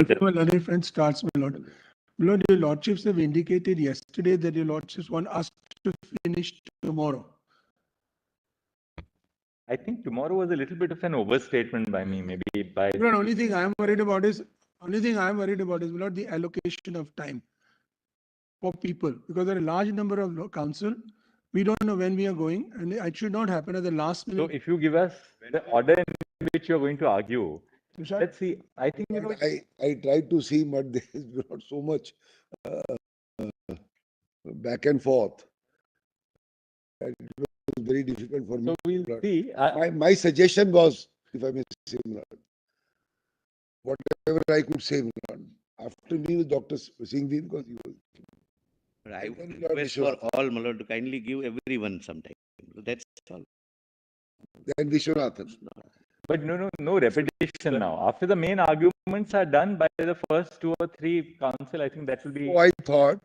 Before my learned friend starts, my lord. My lord, your lordships have indicated yesterday that your lordships want us to finish tomorrow. I think tomorrow was a little bit of an overstatement by me, maybe by. My lord, only thing I am worried about is, my lord, the allocation of time for people, because there are a large number of council. We don't know when we are going, and it should not happen at the last So minute. if you give us the order in which you're going to argue, Tushar? let's see. I think, you know, I tried to see, but there is not so much back and forth. And it was very difficult for me. so we'll Lord. see. My suggestion was, if I may say, Lord, whatever I could say, Lord, after me with Dr. Singhvi, because he was. I would request for all, my lord, to kindly give everyone some time. That's all. Then Vishwanathan. But no repetition now. After the main arguments are done by the first 2 or 3 council, I think that will be. So I thought.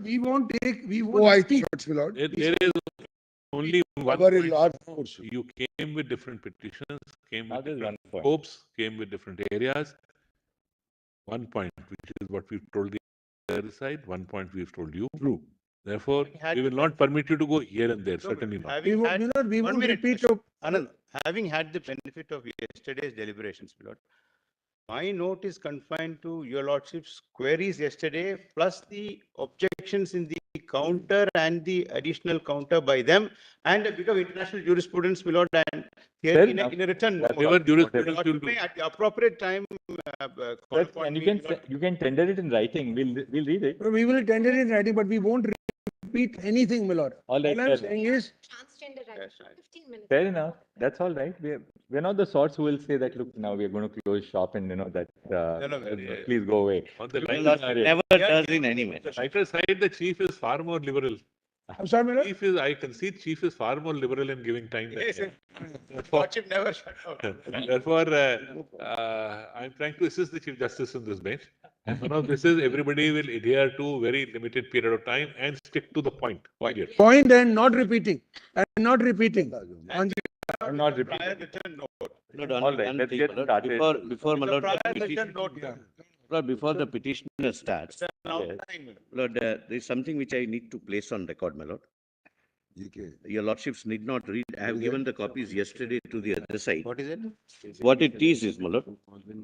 We won't Oh, I thought, my lord. There is only one Very point. large portion. You came with different petitions, came Now with there's different one point. scopes, came with different areas. One point, which is what we've told the other side, one point we've told you. True. Therefore, we will not permit you to go here and there, certainly not. We won't repeat. Anand, having had the benefit of yesterday's deliberations, my lord, my note is confined to your lordship's queries yesterday, plus the objections in the counter and the additional counter by them, and a bit of international jurisprudence, my lord, and here in a written note. Whatever jurisprudence Lord, you'll you do. may at the appropriate time call But, upon and me, my lord. you can tender it in writing. We'll read it. We will tender it in writing, but we won't repeat anything, my lord. All right, I'm saying is, Transgender rights, 15 minutes. Fair enough. That's all right. We're not the sorts who will say that, look, now we're going to close shop and that please go away. On the Well, lighter, never does in any way. lighter side, the chief is far more liberal. I'm sorry, my lord. Chief is, I concede, chief is far more liberal in giving time. Than Yes, me. lordship never shut out. Therefore, I'm trying to assist the Chief Justice in this bench. And one of this is everybody will adhere to very limited period of time and stick to the point. Point and not repeating. And not repeating. I'm not repeating. Prior written note. Lord, All right, one let's thing, get my lord, started. before my The lord, prior the written petition- note. Lord, before the petitioner starts, Outline, Lord, there is something which I need to place on record, my lord. Your lordships need not read. I have given the copies yesterday to the other side. What is it? What it is, my lord,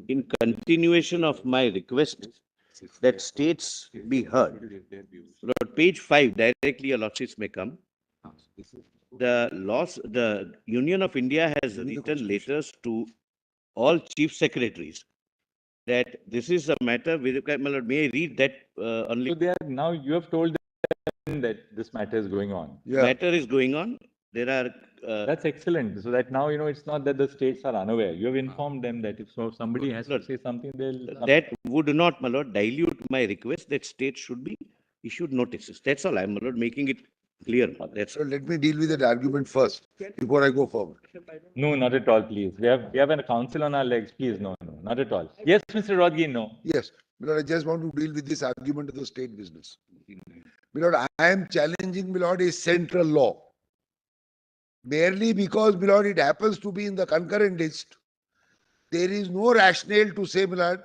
in continuation of my request that states be heard. Lord, page 5, directly your lordships may come. The Union of India has written letters to all chief secretaries that this is a matter with, my lord, may I read that only? So now you have told them that this matter is going on. Yeah. Matter is going on. There are That's excellent. So that now, it's not that the states are unaware. You have informed them that if somebody has to say something, they'll. that would not, my lord, dilute my request that states should be issued notices. That's all. I'm, my lord, making it clear. That's So let me deal with that argument first before I go forward. No, not at all, please. We have a council on our legs. Please, no, not at all. Yes, Mr. Rodgi, no. Yes, Milord, I just want to deal with this argument of the state business. Milord, I am challenging, Milord, a central law. Merely because, Milord, it happens to be in the concurrent list, there is no rationale to say, Milord,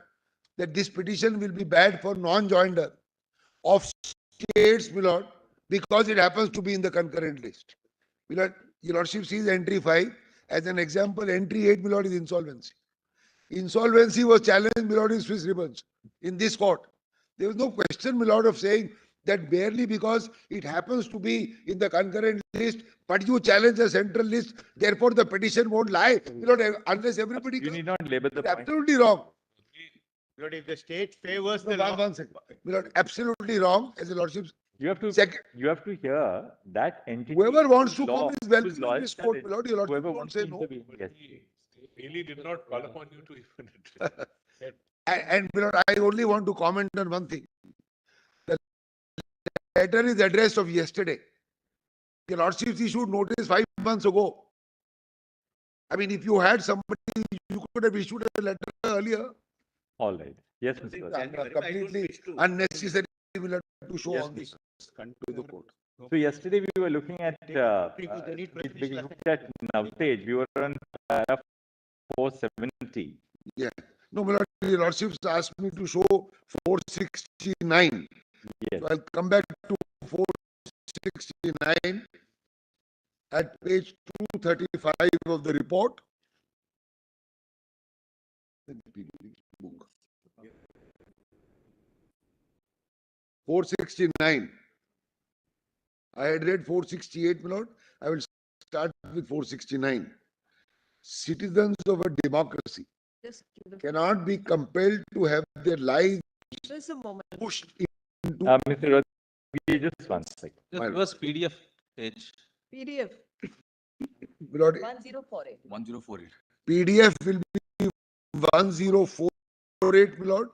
that this petition will be bad for non-joinder of states, Milord, because it happens to be in the concurrent list. Milord, your lordship sees entry 5. As an example, entry 8, Milord, is insolvency. Insolvency was challenged, Milord, in Swiss ribbons in this court. There was no question, Milord, of saying that barely because it happens to be in the concurrent list, but you challenge the central list, therefore the petition won't lie, Milord, unless everybody. You need not label the It's point. absolutely wrong. Milord, if the state favors No, the law. one second. Milord, absolutely wrong, as the lordship. You have to hear that entity. Whoever wants to law, come is welcome whose law in this is court, valid. Milord. Your lordship Whoever won't wants say to no. intervene, yes. Really did not call upon you to even. And Milord, I only want to comment on one thing. The letter is addressed of yesterday. Your lordship issued notice 5 months ago. I mean, if you had somebody, you could have issued a letter earlier. All right. Yes, Mr. Rodgi. Completely unnecessary to show Yes, all this to the court. So yesterday we were looking at we looked at Navtej. We were on para 470. Yeah. No, my lord, your lordships asked me to show 469. Yes. So I'll come back to 469 at page 235 of the report. Book. 469. I had read 468, my lord. I will start with 469. Citizens of a democracy Just give the, cannot be compelled to have their lives just a moment. pushed into. Mr. Rodgi, just one second. My Just was PDF page. PDF my lord, 1048. 1048. PDF will be 1048, my lord.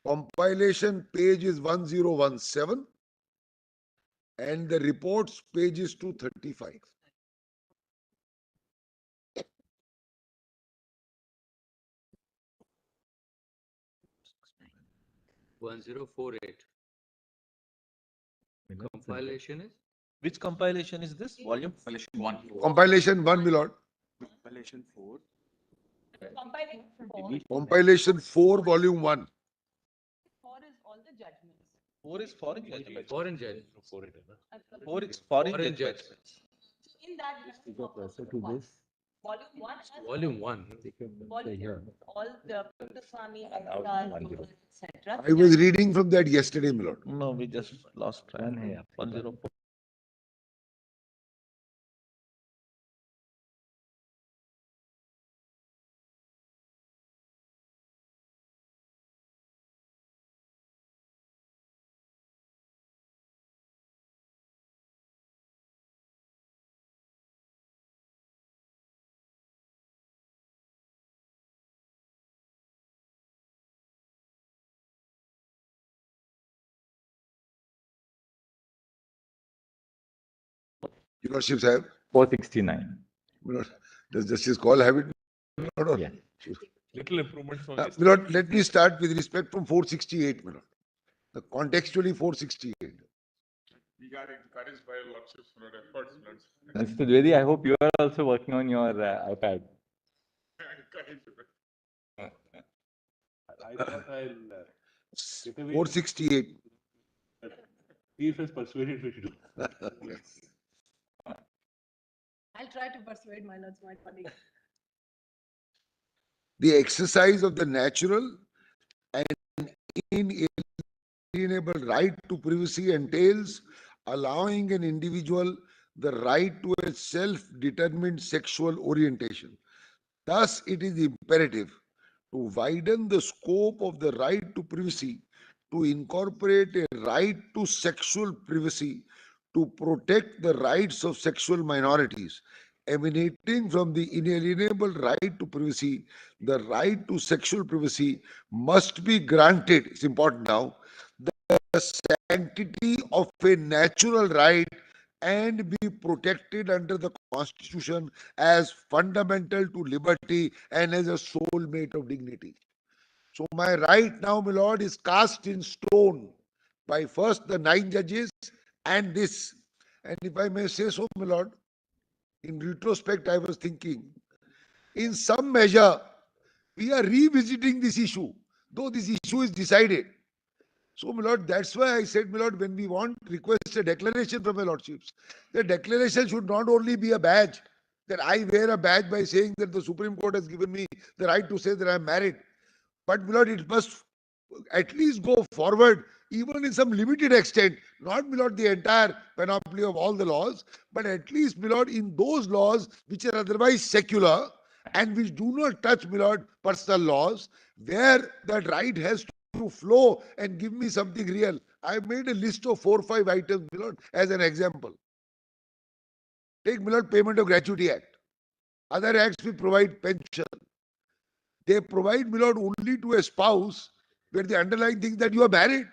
Compilation page is 1017 and the reports page is 235. Compilation is? Which compilation is this? Volume? Compilation 1. Compilation 1, my lord. Compilation 4. Compilation 4, volume 1. 4 is all the judgments. 4 is foreign judgment. Foreign judge. Foreign, huh? 4 is foreign judgment. So in that, volume 1 has Volume 1. volume, all the Swami, etc. I was reading from that yesterday, my lord. No, we just lost track. 104. Your lordships have. 469. My lord, does Justice Call have it? My lord? Yeah. Little improvements from My yesterday. lord, let me start with respect from 468, my lord. The contextually 468. We are encouraged by your lordships for your efforts, lords. Mr. Dwivedi, I hope you are also working on your iPad. I thought I'll get away. 468. See if it's persuaded me to do. I'll try to persuade my lords, my colleague. The exercise of the natural and inalienable right to privacy entails allowing an individual the right to a self-determined sexual orientation. Thus, it is imperative to widen the scope of the right to privacy, to incorporate a right to sexual privacy, to protect the rights of sexual minorities, emanating from the inalienable right to privacy. The right to sexual privacy must be granted, it's important now, the sanctity of a natural right and be protected under the Constitution as fundamental to liberty and as a soulmate of dignity. So my right now, my lord, is cast in stone by first the 9 judges and this. And if I may say so, my lord, in retrospect, I was thinking, in some measure, we are revisiting this issue, though this issue is decided. So, my lord, that's why I said, my lord, when we want request a declaration from my lordships, the declaration should not only be a badge, that I wear a badge by saying that the Supreme Court has given me the right to say that I am married. But, my lord, it must at least go forward, even in some limited extent, not, my lord, the entire panoply of all the laws, but at least, my lord, in those laws which are otherwise secular and which do not touch, my lord, personal laws, where that right has to flow and give me something real. I made a list of 4 or 5 items, my lord, as an example. Take, my lord, Payment of Gratuity Act. Other acts we provide pension. They provide, my lord, only to a spouse where the underlying thing that you are married.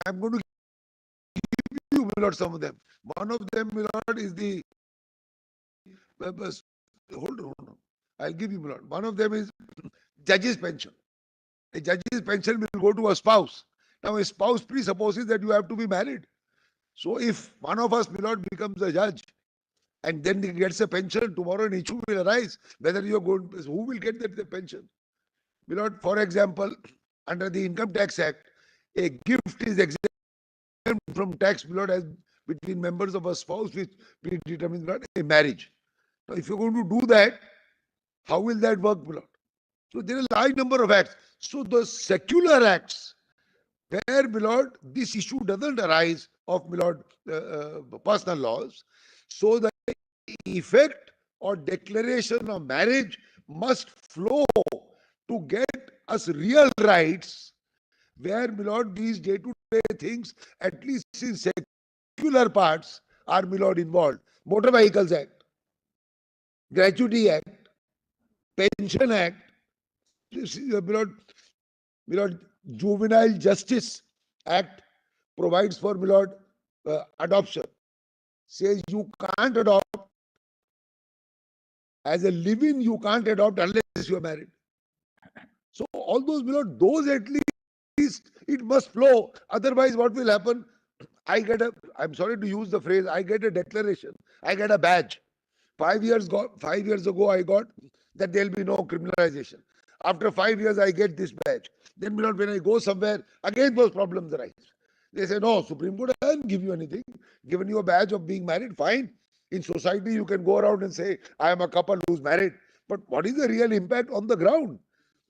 I'm going to give you, my lord, some of them. One of them, my lord, is the hold on. I'll give you, my lord. One of them is judge's pension. A judge's pension will go to a spouse. Now, a spouse presupposes that you have to be married. So, if one of us, my lord, becomes a judge, and then he gets a pension, tomorrow an issue will arise, whether you are going, who will get the pension? Lord, for example, under the Income Tax Act, a gift is exempt from tax, Lord, as between members of a spouse which predetermines not a marriage. Now, if you're going to do that, how will that work, Lord? So there are a large number of acts. So the secular acts, where, Lord, this issue doesn't arise of, Lord, personal laws. So the effect or declaration of marriage must flow to get us real rights, where, Lord, these day-to-day things, at least in secular parts, are, Lord, involved. Motor Vehicles Act, Gratuity Act, Pension Act, Lord, Juvenile Justice Act provides for, Lord, adoption. Says you can't adopt as a living, you can't adopt unless you are married. So all those, Lord, those at least it must flow. Otherwise, what will happen? I'm sorry to use the phrase, I get a declaration, I get a badge. 5 years ago, I got that there'll be no criminalization. After 5 years, I get this badge. Then, when I go somewhere, again those problems arise. They say, no, Supreme Court hasn't give you anything. Given you a badge of being married, fine. In society, you can go around and say, I am a couple who's married. But what is the real impact on the ground?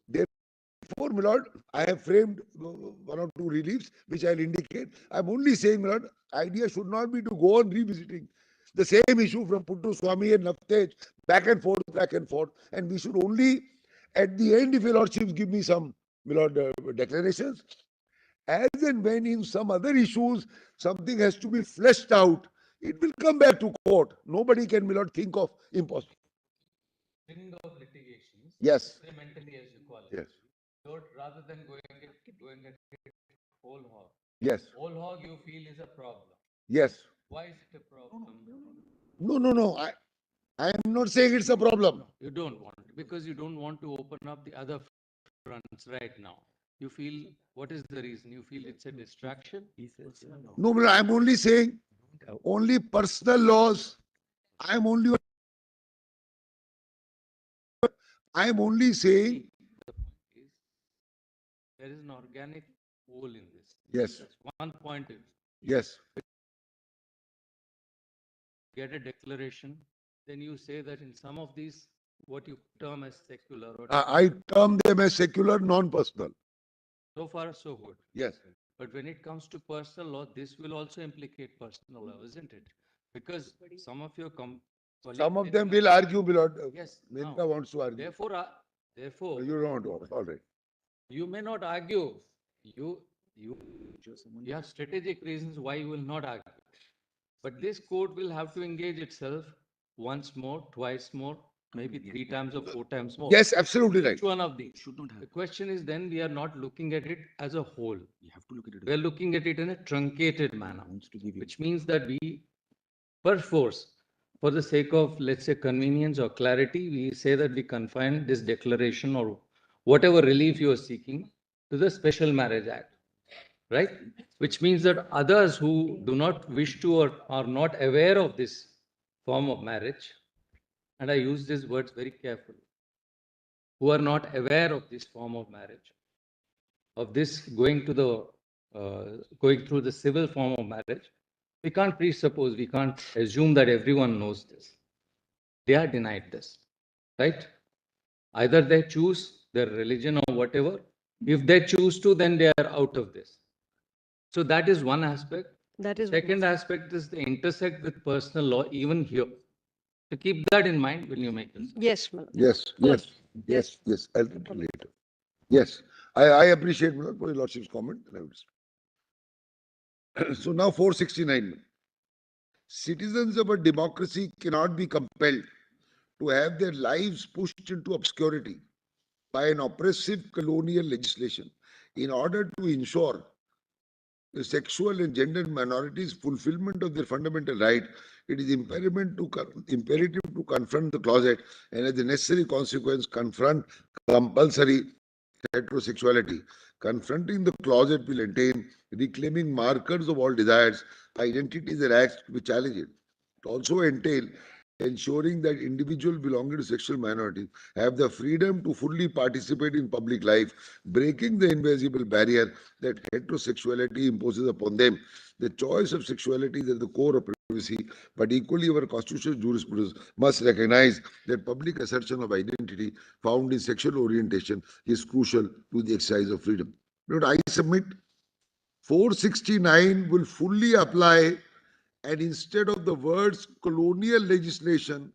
Therefore, my lord, I have framed one or two reliefs, which I'll indicate. I'm only saying, my lord, idea should not be to go on revisiting the same issue from Puttu Swami and Navtej, back and forth, back and forth. And we should only, at the end, if your lordships give me some, my lord, declarations, as and when in some other issues, something has to be fleshed out, it will come back to court. Nobody can, my lord, think of impossible. Ring of litigations. Yes. Incrementally, as you call it. Yes. So rather than going at it whole hog. Yes. Whole hog you feel is a problem. Yes. Why is it a problem? No. I am not saying it's a problem. You don't want, because you don't want to open up the other fronts right now. You feel, what is the reason? You feel it's a distraction? No, but I'm only saying only personal laws. I'm only saying The point is, there is an organic hole in this. yes. That's one point is, Yes. get a declaration, then you say that in some of these, what you term as secular, or I term them as secular, non-personal. so far so good. Yes. But when it comes to personal law, this will also implicate personal law, isn't it? Because some of your Some of them will argue, my lord. Yes. Menka now, wants to argue. Therefore, You don't want to argue. All right. you may not argue. You have strategic reasons why you will not argue. But this court will have to engage itself once more, twice more, maybe 3 times or 4 times more. Yes, absolutely right. Each one of these. The question is then we are not looking at it as a whole. We are looking at it in a truncated manner, which means that we, perforce, for the sake of, let's say, convenience or clarity, we say that we confine this declaration or whatever relief you are seeking to the Special Marriage Act, right? Which means that others who do not wish to or are not aware of this form of marriage, and I use these words very carefully, who are not aware of this form of marriage, of this going through the civil form of marriage, we can't presuppose, we can't assume that everyone knows this. They are denied this, right? Either they choose their religion or whatever. If they choose to, then they are out of this. So that is one aspect. That is Second aspect is they intersect with personal law even here. So keep that in mind when you make this. yes, Malad. Yes. I'll get to later. Yes. I appreciate my lord, your lordship's comment. And I will so now 469. Citizens of a democracy cannot be compelled to have their lives pushed into obscurity by an oppressive colonial legislation in order to ensure the sexual and gender minorities' fulfillment of their fundamental right. It is imperative to confront the closet and, as the necessary consequence, confront compulsory heterosexuality. Confronting the closet will entail reclaiming markers of all desires, identities, and acts which challenge it. It also entail ensuring that individuals belonging to sexual minorities have the freedom to fully participate in public life, breaking the invisible barrier that heterosexuality imposes upon them. The choice of sexuality is at the core of privacy, but equally our constitutional jurisprudence must recognize that public assertion of identity found in sexual orientation is crucial to the exercise of freedom. But I submit 469 will fully apply, and instead of the words colonial legislation,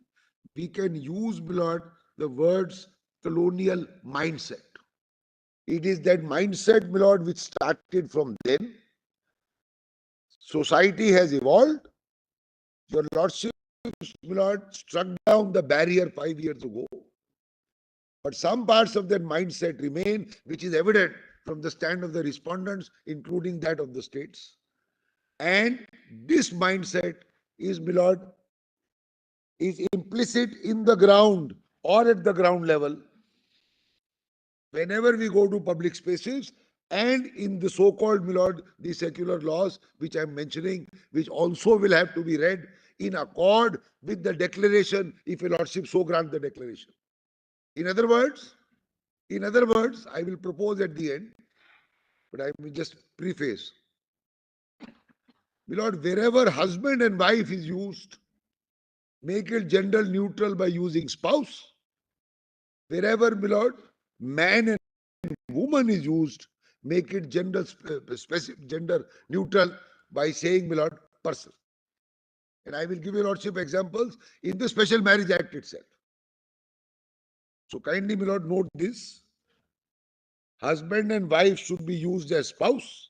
we can use, Lord, the words colonial mindset. It is that mindset, my lord, which started from then. Society has evolved. Your lordship, my lord, struck down the barrier 5 years ago. But some parts of that mindset remain, which is evident from the stand of the respondents, including that of the states. And this mindset is, my lord, is implicit in the ground or at the ground level. Whenever we go to public spaces and in the so-called, my lord, the secular laws, which I'm mentioning, which also will have to be read in accord with the declaration, if your lordship so grant the declaration. In other words, I will propose at the end, but I will just preface. My lord, wherever husband and wife is used, make it gender neutral by using spouse. Wherever, my lord, man and woman is used, make it gender specific, gender neutral by saying, my lord, person. And I will give your lordship examples in the Special Marriage Act itself. So kindly, my lord, note this. Husband and wife should be used as spouse,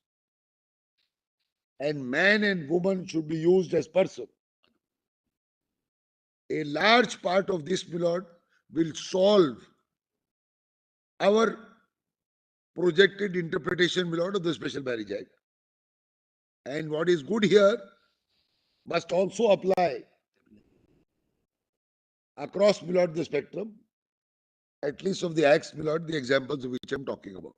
and man and woman should be used as person. A large part of this, my lord, will solve our projected interpretation, my lord, of the Special Marriage Act. And what is good here must also apply across, my lord, the spectrum, at least of the acts, my lord, the examples of which I'm talking about.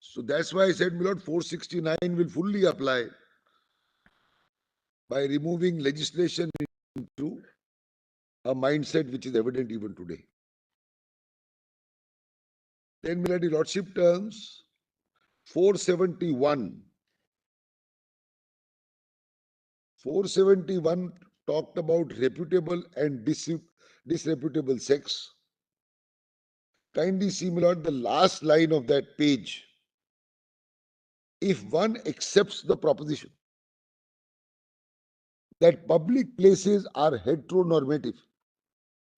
So that's why I said, my lord, 469 will fully apply by removing legislation into a mindset which is evident even today. Then, my lord, your lordship turns 471. 471 talked about reputable and disreputable sex. Kindly see, my lord, the last line of that page. If one accepts the proposition that public places are heteronormative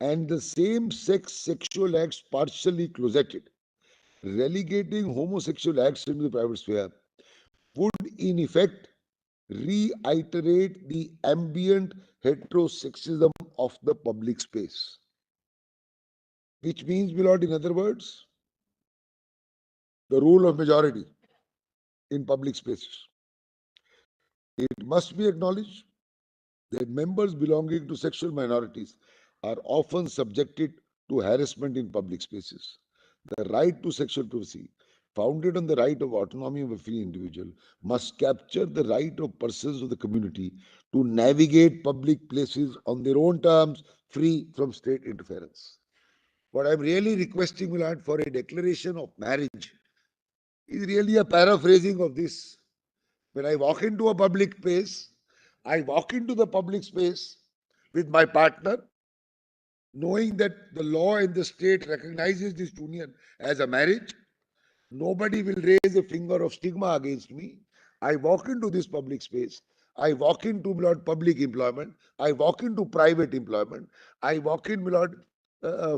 and the same-sex sexual acts partially closeted, relegating homosexual acts into the private sphere would in effect reiterate the ambient heterosexism of the public space. Which means, my lord, in other words, the rule of majority in public spaces. It must be acknowledged that members belonging to sexual minorities are often subjected to harassment in public spaces. The right to sexual privacy, founded on the right of autonomy of a free individual, must capture the right of persons of the community to navigate public places on their own terms, free from state interference. What I'm really requesting, my lord, for a declaration of marriage is really a paraphrasing of this. When I walk into a public place, I walk into the public space with my partner, knowing that the law in the state recognizes this union as a marriage. Nobody will raise a finger of stigma against me. I walk into this public space. I walk into, my lord, public employment. I walk into private employment. I walk in, my lord,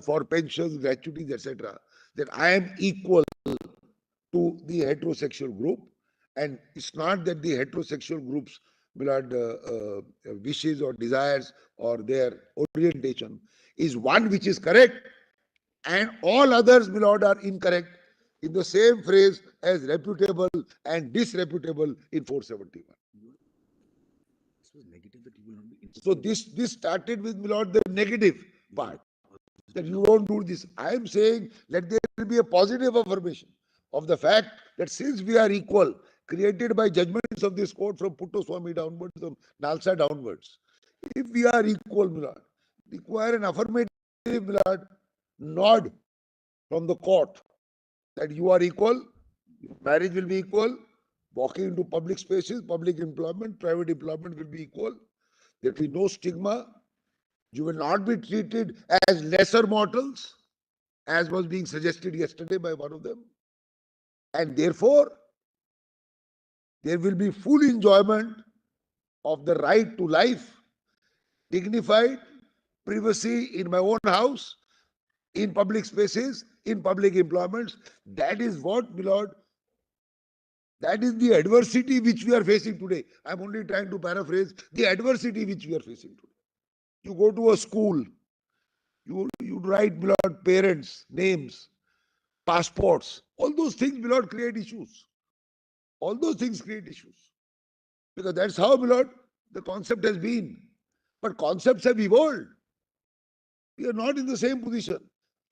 for pensions, gratuities, etc. That I am equal to the heterosexual group, and it's not that the heterosexual groups, my lord, wishes or desires or their orientation is one which is correct, and all others, my lord, are incorrect, in the same phrase as reputable and disreputable in 471. So this started with, my lord, the negative part, that you don't do this. I am saying let there be a positive affirmation of the fact that since we are equal, created by judgments of this court from Puttoswamy downwards, from Nalsa downwards, If we are equal, my lord, require an affirmative, my lord, nod from the court that you are equal, marriage will be equal, walking into public spaces, public employment, private employment will be equal. There will be no stigma. You will not be treated as lesser mortals, as was being suggested yesterday by one of them. And therefore, there will be full enjoyment of the right to life, dignified, privacy in my own house, in public spaces, in public employments. That is what, my lord, that is the adversity which we are facing today. I'm only trying to paraphrase the adversity which we are facing today. You go to a school, you write, my lord, parents, names, passports, all those things, my lord, create issues. All those things create issues. Because that's how, my lord, the concept has been. But concepts have evolved. We are not in the same position.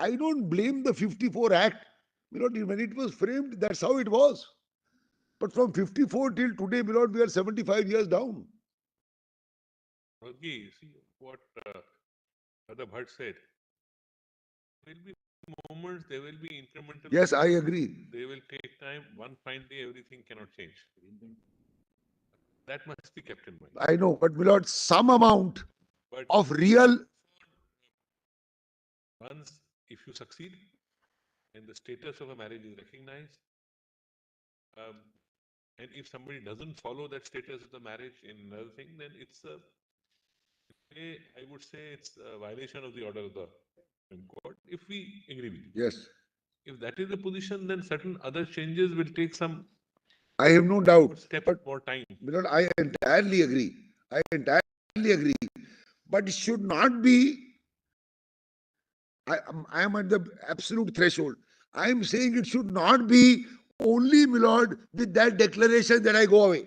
I don't blame the 54 Act. My lord, when it was framed, that's how it was. But from 54 till today, my lord, we are 75 years down. Rodgi, see what Brother Bhatt said. There will be moments, there will be incremental. Yes, I moments, agree. They will take time. One fine day, everything cannot change. That must be kept in mind. I know, but my lord, some amount But of real. once, if you succeed and the status of a marriage is recognized, and if somebody doesn't follow that status of the marriage in another thing, then it's a, I would say it's a violation of the order of the Supreme Court, if we agree with you. Yes, If that is the position, then certain other changes will take some I have no doubt. steps, But more time. my lord, I entirely agree. I entirely agree. But it should not be. I am at the absolute threshold. I am saying it should not be only, my lord, with that declaration that I go away.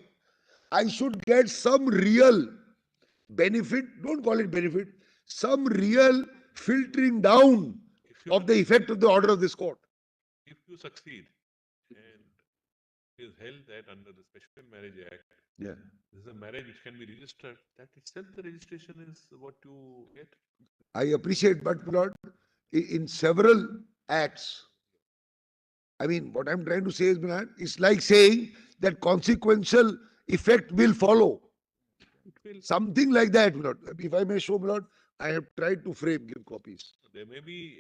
I should get some real benefit, don't call it benefit, some real filtering down of the effect of the order of this court. If you succeed and it is held that under the Special Marriage Act, Yeah. this is a marriage which can be registered, that itself the registration is what you get. I appreciate, but my lord, in several acts, I mean, what I'm trying to say is, my lord, it's like saying that consequential effect will follow. It will, Something like that, my lord. If I may show, my lord, I have tried to frame, give copies. there may be.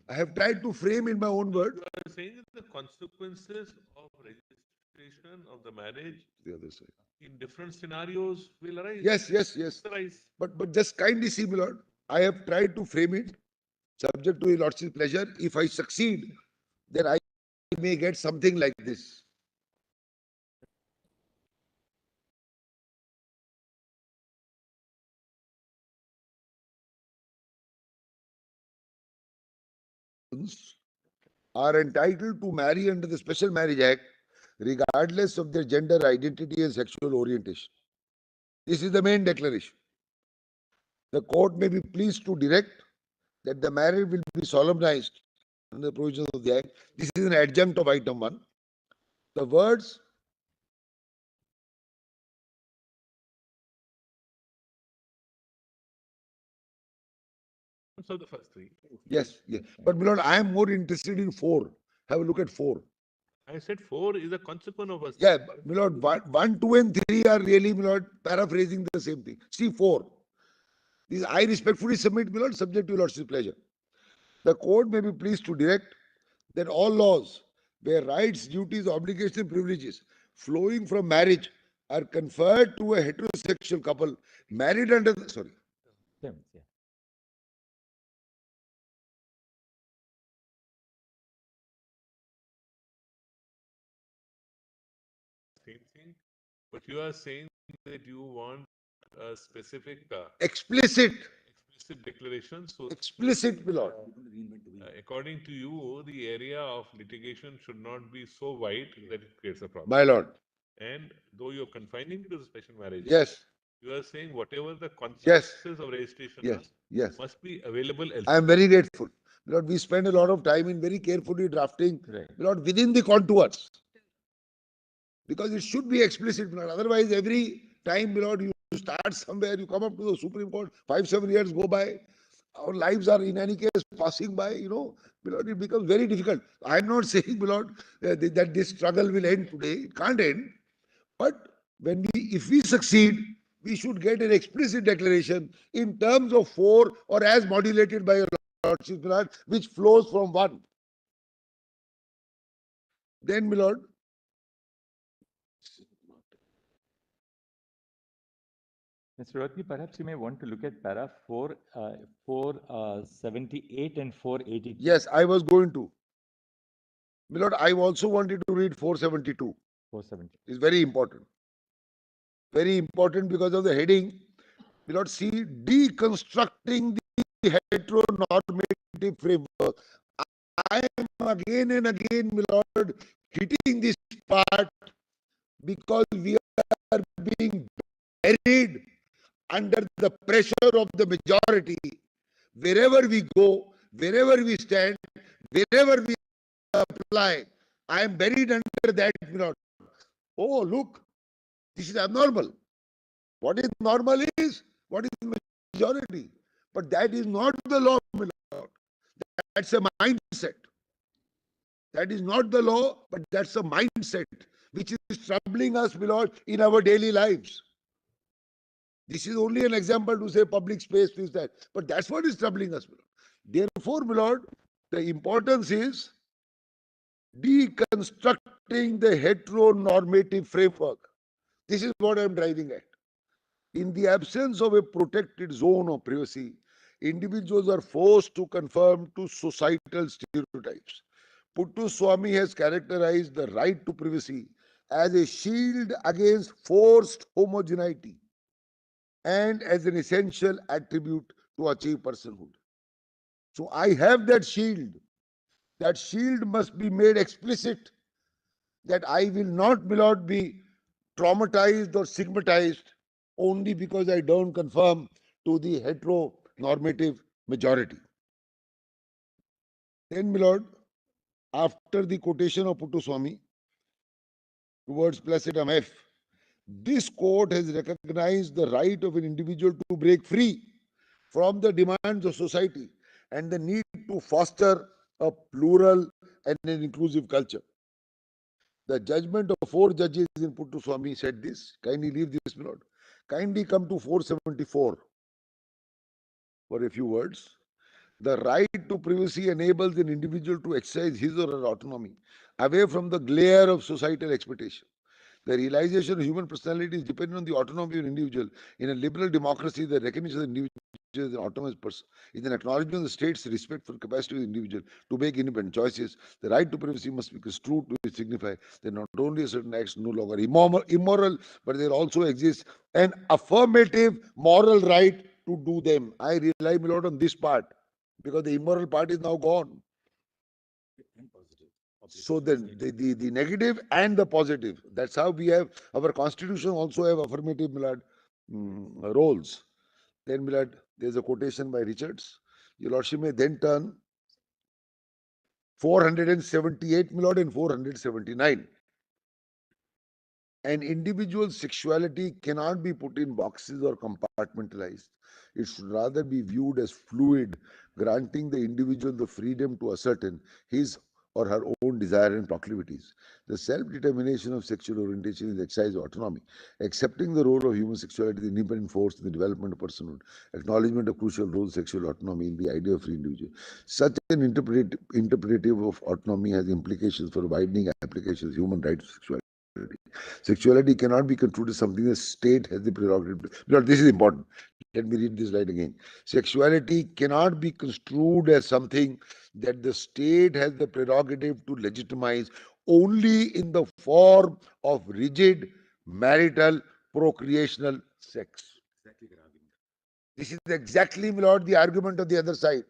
I have tried to frame in my own words. You are saying that the consequences of registration of the marriage The other side. in different scenarios will arise. Yes, yes, yes. Arise. But just kindly see, my lord, I have tried to frame it, subject to your lordship's pleasure. If I succeed, then I may get something like this. Are entitled to marry under the Special Marriage Act, regardless of their gender identity and sexual orientation. This is the main declaration. The court may be pleased to direct that the marriage will be solemnized under the provisions of the Act. This is an adjunct of item 1. The words So the first three. yes, yes. But my lord, I am more interested in 4. Have a look at 4. I said 4 is a consequence of us. Yeah, my lord, 1, 2, and 3 are really, my lord, paraphrasing the same thing. See 4. This I respectfully submit, my lord, subject to your lordship's pleasure. The court may be pleased to direct that all laws where rights, duties, obligations, and privileges flowing from marriage are conferred to a heterosexual couple married under the, sorry. Same thing. But you are saying that you want a specific Explicit, declaration. So explicit, my lord. according to you, the area of litigation should not be so wide that it creates a problem. My lord. And though you're confining to the special marriage, Yes, you are saying whatever the yes, consequences of registration yes, yes. must be available I elsewhere. am very grateful. My lord, we spend a lot of time in very carefully drafting, Right. my lord, within the contours. Because it should be explicit, my lord. Otherwise, every time, my lord, you start somewhere, you come up to the Supreme Court, 5, 7 years go by. Our lives are in any case passing by, my lord, it becomes very difficult. I'm not saying, my lord, that this struggle will end today. It can't end. But if we succeed, we should get an explicit declaration in terms of 4 or as modulated by your lordship, my lord, which flows from 1. Then, my lord, Mr. Rohde, perhaps you may want to look at para 478 and 482. yes, I was going to. My lord, I also wanted to read 472. 470. It's very important. Very important because of the heading. My lord, see, deconstructing the heteronormative framework. I am again and again, my lord, hitting this part because we are being buried under the pressure of the majority. Wherever we go, wherever we stand, wherever we apply, I am buried under that, my lord. Oh, look, this is abnormal. What is normal is what is majority. But that is not the law, my lord. That's a mindset. That is not the law, but that's a mindset which is troubling us, my lord, in our daily lives. This is only an example to say public space is that. But that's what is troubling us, my lord. Therefore, my lord, the importance is deconstructing the heteronormative framework. This is what I'm driving at. In the absence of a protected zone of privacy, individuals are forced to conform to societal stereotypes. Swami has characterized the right to privacy as a shield against forced homogeneity and as an essential attribute to achieve personhood. So I have that shield. That shield must be made explicit that I will not, my lord, be traumatized or stigmatized only because I don't conform to the heteronormative majority. Then, my lord, after the quotation of Swami towards Placidum F, this court has recognized the right of an individual to break free from the demands of society and the need to foster a plural and an inclusive culture. The judgment of 4 judges in Swami said this. Kindly leave this, my lord. Kindly come to 474 for a few words. The right to privacy enables an individual to exercise his or her autonomy away from the glare of societal expectation. The realization of human personality is dependent on the autonomy of an individual. In a liberal democracy, the recognition of the individual as an autonomous person is an acknowledgement of the state's respect for the capacity of the individual to make independent choices. The right to privacy must be construed to signify that not only certain acts no longer immoral, but there also exists an affirmative moral right to do them. I rely a lot on this part because the immoral part is now gone. So the negative and the positive. That's how we have our constitution also have affirmative, Milad, roles. Then, Milad, there's a quotation by Richards. Your Lordship may then turn 478, Milord, and 479. An individual's sexuality cannot be put in boxes or compartmentalized. It should rather be viewed as fluid, granting the individual the freedom to ascertain his or her own desire and proclivities. The self-determination of sexual orientation is the exercise of autonomy. Accepting the role of human sexuality as an independent force in the development of personhood, acknowledgement of crucial role of sexual autonomy in the idea of free individual. Such an interpretive of autonomy has implications for widening applications of human rights to sexuality. Sexuality cannot be construed as something the state has the prerogative. No, this is important. Let me read this right again. Sexuality cannot be construed as something that the state has the prerogative to legitimize only in the form of rigid marital procreational sex. This is exactly, my lord, the argument of the other side.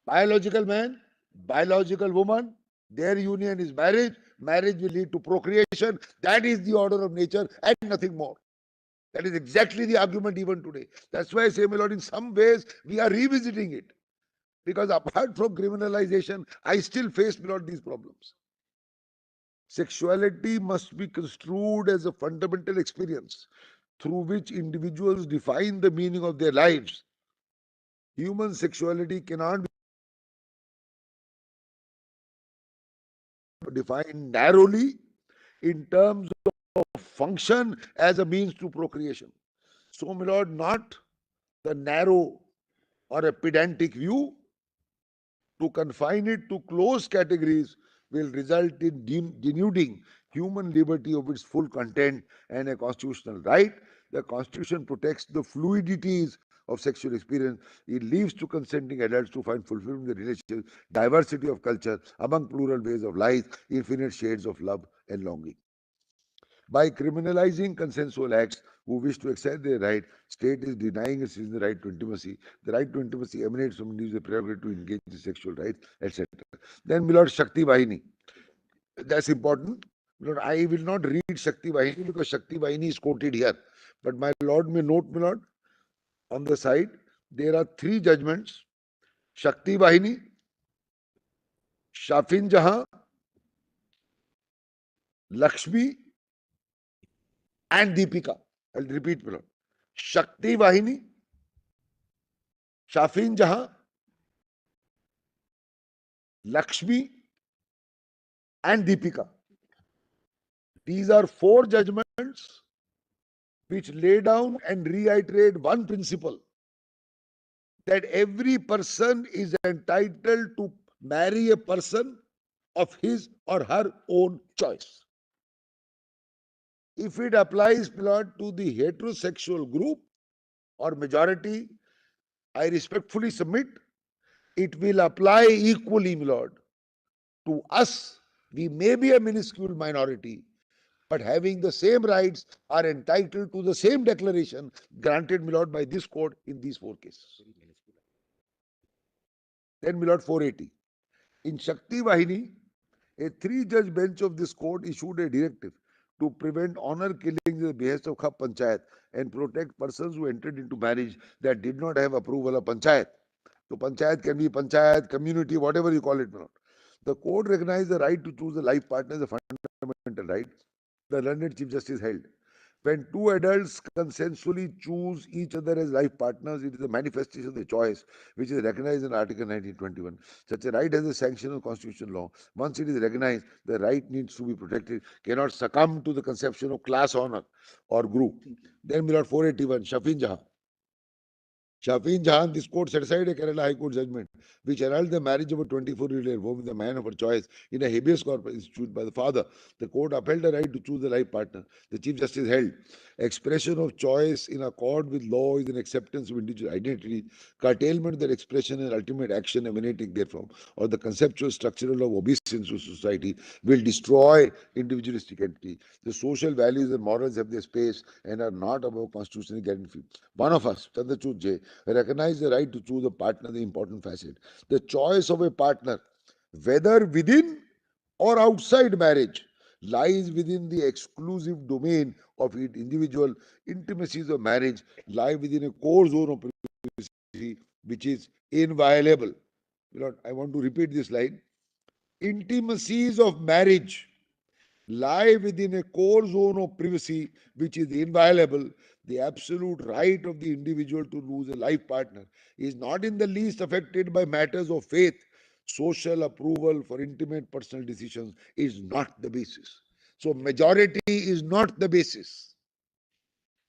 Biological man, biological woman, their union is marriage. Marriage will lead to procreation. That is the order of nature and nothing more. That is exactly the argument even today. That's why I say, my lord, in some ways we are revisiting it. Because apart from criminalization, I still face, my lord, these problems. Sexuality must be construed as a fundamental experience through which individuals define the meaning of their lives. Human sexuality cannot be defined narrowly in terms of function as a means to procreation. So, my lord, not the narrow or a pedantic view. To confine it to closed categories will result in denuding human liberty of its full content and a constitutional right. The Constitution protects the fluidities of sexual experience. It leaves to consenting adults to find fulfillment in the relationship, diversity of culture, among plural ways of life, infinite shades of love and longing. By criminalizing consensual acts who wish to exercise their right, state is denying a citizen the right to intimacy. The right to intimacy emanates from individual prerogative to engage in sexual rights, etc. Then, my lord, Shakti Vahini. That's important. My lord, I will not read Shakti Vahini because Shakti Vahini is quoted here. But my lord may note, my lord, on the side, there are three judgments: Shakti Vahini, Shafin Jahan, Lakshmi, and Deepika. I'll repeat, my lord. Shakti Vahini, Shafin Jahan, Lakshmi, and Deepika. These are four judgments which lay down and reiterate one principle, that every person is entitled to marry a person of his or her own choice. If it applies, Lord, to the heterosexual group or majority, I respectfully submit it will apply equally, my lord. To us, we may be a minuscule minority, but having the same rights are entitled to the same declaration granted, my lord, by this court in these four cases. Then, my lord, 480. In Shakti Vahini, a three-judge bench of this court issued a directive to prevent honor killings at the behest of Khap Panchayat and protect persons who entered into marriage that did not have approval of Panchayat. So Panchayat can be Panchayat, community, whatever you call it. The court recognized the right to choose a life partner as a fundamental right. The learned Chief Justice held. When two adults consensually choose each other as life partners, it is a manifestation of the choice which is recognized in Article 1921. Such a right has a sanction of constitutional law. Once it is recognized, the right needs to be protected, cannot succumb to the conception of class honor or group. Then, Milord 481, Shafin Jahan. Shafin Jahan, this court set aside a Kerala High Court judgment which annulled the marriage of a 24-year-old woman with a man of her choice in a habeas corpus instituted by the father. The court upheld the right to choose a life partner. The Chief Justice held, expression of choice in accord with law is an acceptance of individual identity. Curtailment of that expression and ultimate action emanating therefrom, or the conceptual structural of obeisance to society, will destroy individualistic entity. The social values and morals have their space and are not above constitutional guarantee. One of us, Chandrachud J, recognize the right to choose a partner, the important facet. The choice of a partner, whether within or outside marriage, lies within the exclusive domain of individual. Intimacies of marriage lie within a core zone of privacy which is inviolable. Lord, I want to repeat this line. Intimacies of marriage lie within a core zone of privacy which is inviolable. The absolute right of the individual to lose a life partner is not in the least affected by matters of faith. Social approval for intimate personal decisions is not the basis. So, majority is not the basis.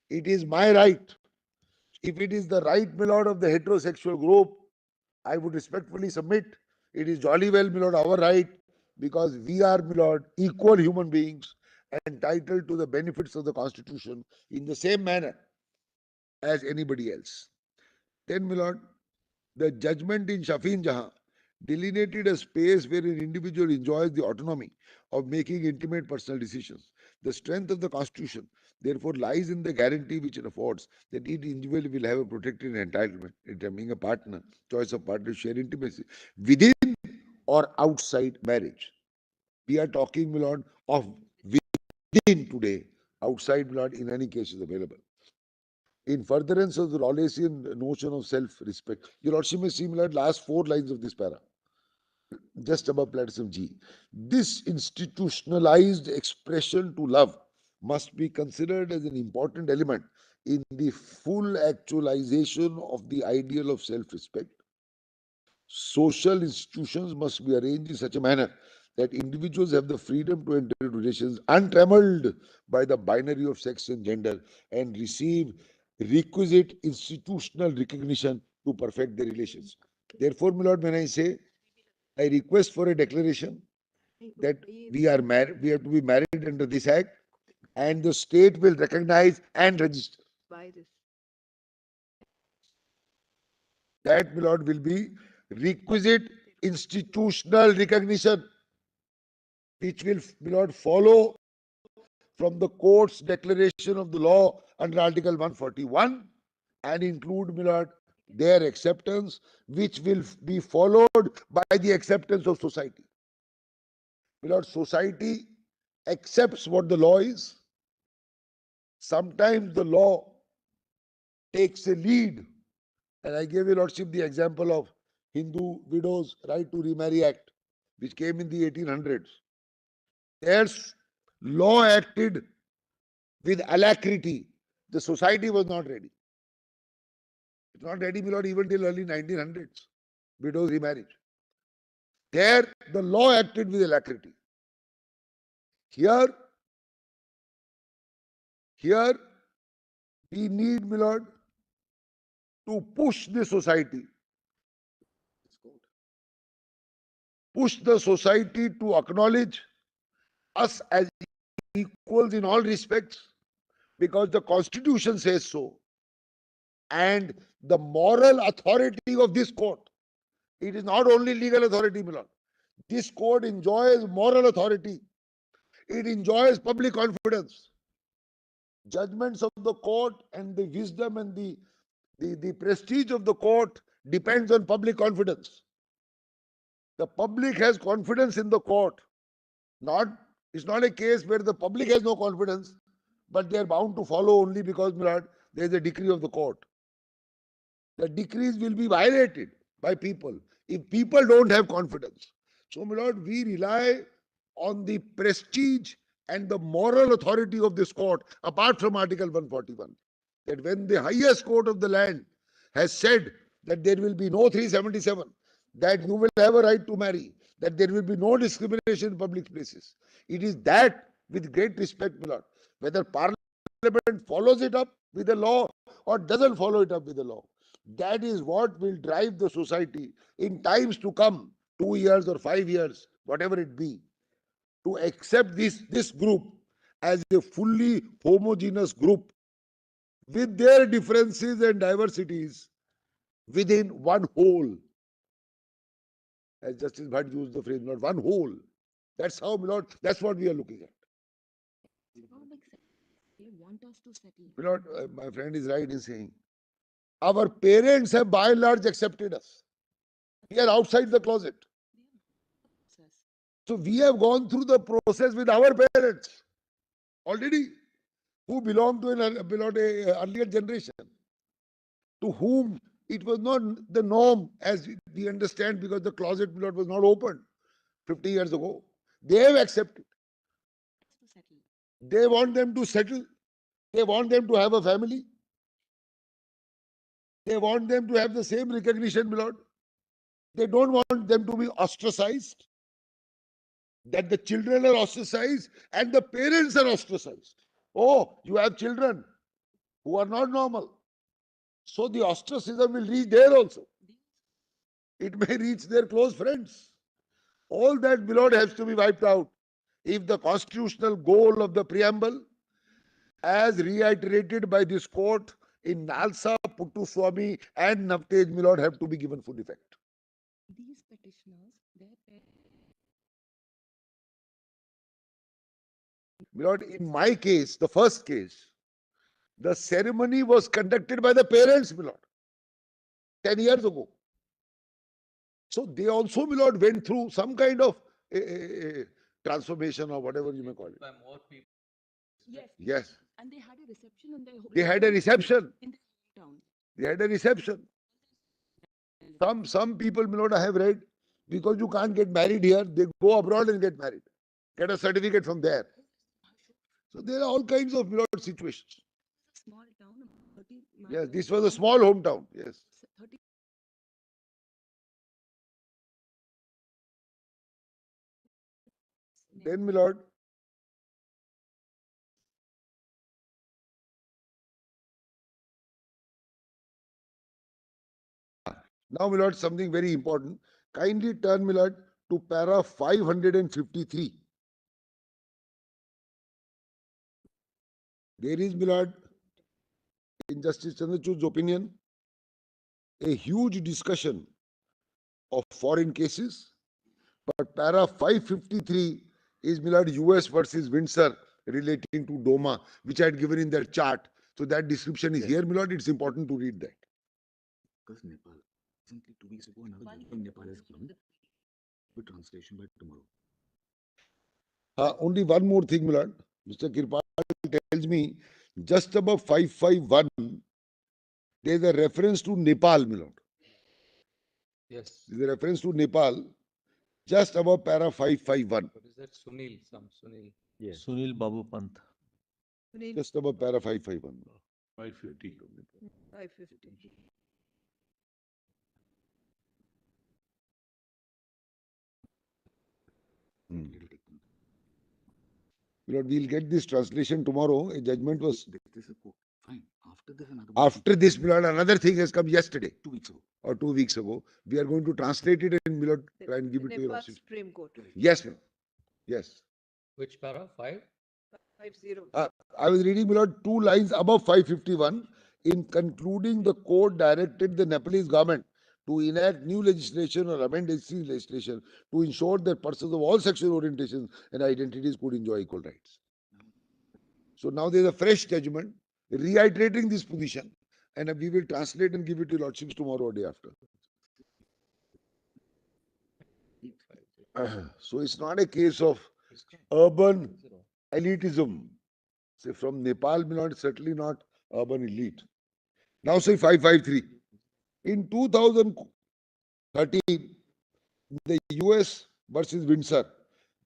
It is my right. If it is the right, my lord, of the heterosexual group, I would respectfully submit it is jolly well, my lord, our right, because we are, my lord, equal human beings entitled to the benefits of the Constitution in the same manner as anybody else. Then, my lord, the judgment in Shafin Jahan delineated a space where an individual enjoys the autonomy of making intimate personal decisions. The strength of the Constitution, therefore, lies in the guarantee which it affords that each individual will have a protected entitlement in determining a partner, choice of partner, share intimacy within or outside marriage. We are talking, my lord, of within today. Outside, my lord, in any case is available. In furtherance of the Rawlsian notion of self-respect, your lordship may see, my lord, last four lines of this para, just above platism G. This institutionalized expression to love must be considered as an important element in the full actualization of the ideal of self-respect. Social institutions must be arranged in such a manner that individuals have the freedom to enter into relations untrammeled by the binary of sex and gender and receive requisite institutional recognition to perfect their relations. Therefore, my lord, when I say I request for a declaration that we are married, we have to be married under this act, and the state will recognize and register. That, my lord, will be requisite institutional recognition, which will, my lord, follow from the court's declaration of the law under Article 141 and include, my lord, their acceptance, which will be followed by the acceptance of society. My lord, society accepts what the law is. Sometimes the law takes a lead, and I gave your lordship the example of Hindu widows' right to remarry act, which came in the 1800s. There's law acted with alacrity. The society was not ready. It's not ready, my lord, even till early 1900s. Widows remarriage. There, the law acted with alacrity. Here, we need, my lord, to push the society. Push the society to acknowledge us as equals in all respects, because the Constitution says so. And the moral authority of this court, it is not only legal authority, my lord. This court enjoys moral authority. It enjoys public confidence. Judgments of the court and the wisdom and the prestige of the court depends on public confidence. The public has confidence in the court. It's not a case where the public has no confidence, but they are bound to follow only because, my lord, there is a decree of the court. The decrees will be violated by people if people don't have confidence. So, my lord, we rely on the prestige and the moral authority of this court, apart from Article 141, that when the highest court of the land has said that there will be no 377, that you will have a right to marry, that there will be no discrimination in public places. It is that, with great respect, my lord, whether Parliament follows it up with the law or doesn't follow it up with the law, that is what will drive the society in times to come, 2 years or 5 years, whatever it be, to accept this group as a fully homogeneous group with their differences and diversities within one whole. As Justice Bhatt used the phrase, not one whole. That's how, my lord, that's what we are looking at. My lord, my friend is right in saying, our parents have by and large accepted us. We are outside the closet. So we have gone through the process with our parents already, who belong to an earlier generation, to whom it was not the norm as we understand, because the closet was not opened 50 years ago. They have accepted. They want them to settle. They want them to have a family. They want them to have the same recognition, my lord. They don't want them to be ostracized. That the children are ostracized and the parents are ostracized. Oh, you have children who are not normal. So the ostracism will reach there also. It may reach their close friends. All that, my lord, has to be wiped out if the constitutional goal of the preamble, as reiterated by this court in Nalsa, Puttuswamy and Navtej, my lord, have to be given full effect. These petitioners, My lord, in my case, the first case, the ceremony was conducted by the parents, my lord, 10 years ago. So they also, my lord, went through some kind of transformation or whatever you may call it. By more people. Yes. and they had a reception in their They had a reception. in their hometown. They had a reception. Some people, my lord, I have read, because you can't get married here, they go abroad and get married. Get a certificate from there. So there are all kinds of my lord situations. Small town, 30. Yes, this was a small hometown. Yes. 30. Then, my lord, now, my lord, something very important. Kindly turn, my lord, to para 553. There is, my lord, in Justice Chandrachud's opinion, a huge discussion of foreign cases, but para 553 is, my lord, US versus Windsor relating to DOMA, which I had given in that chart. So that description is here, my lord. It's important to read that. Because Nepal, recently 2 weeks ago, another judge from Nepal has come with translation by tomorrow. Only one more thing, my lord. Mr. Kirpal tells me just above 551, there is a reference to Nepal, my lord. Yes. There is a reference to Nepal just above para 551. What is that? Sunil, Sunil. Yes. Sunil Babu Pant. Just above para 551. 550. 550. Lord, we'll get this translation tomorrow. A judgment was. This is a quote. Fine. After this, another. After this, my lord, another thing has come yesterday 2 weeks ago. or 2 weeks ago. We are going to translate it and, my lord, try and give it to you. Nepal Supreme Court. Yes, ma'am. Yes. Which para? 5? 50. I was reading, my lord, 2 lines above 551. In concluding, the court directed the Nepalese government to enact new legislation or amend existing legislation to ensure that persons of all sexual orientations and identities could enjoy equal rights. So now there is a fresh judgment reiterating this position, and we will translate and give it to Lordships tomorrow or day after. So it's not a case of urban elitism. Say from Nepal, not certainly not urban elite. Now say 553. In 2013, the US versus Windsor,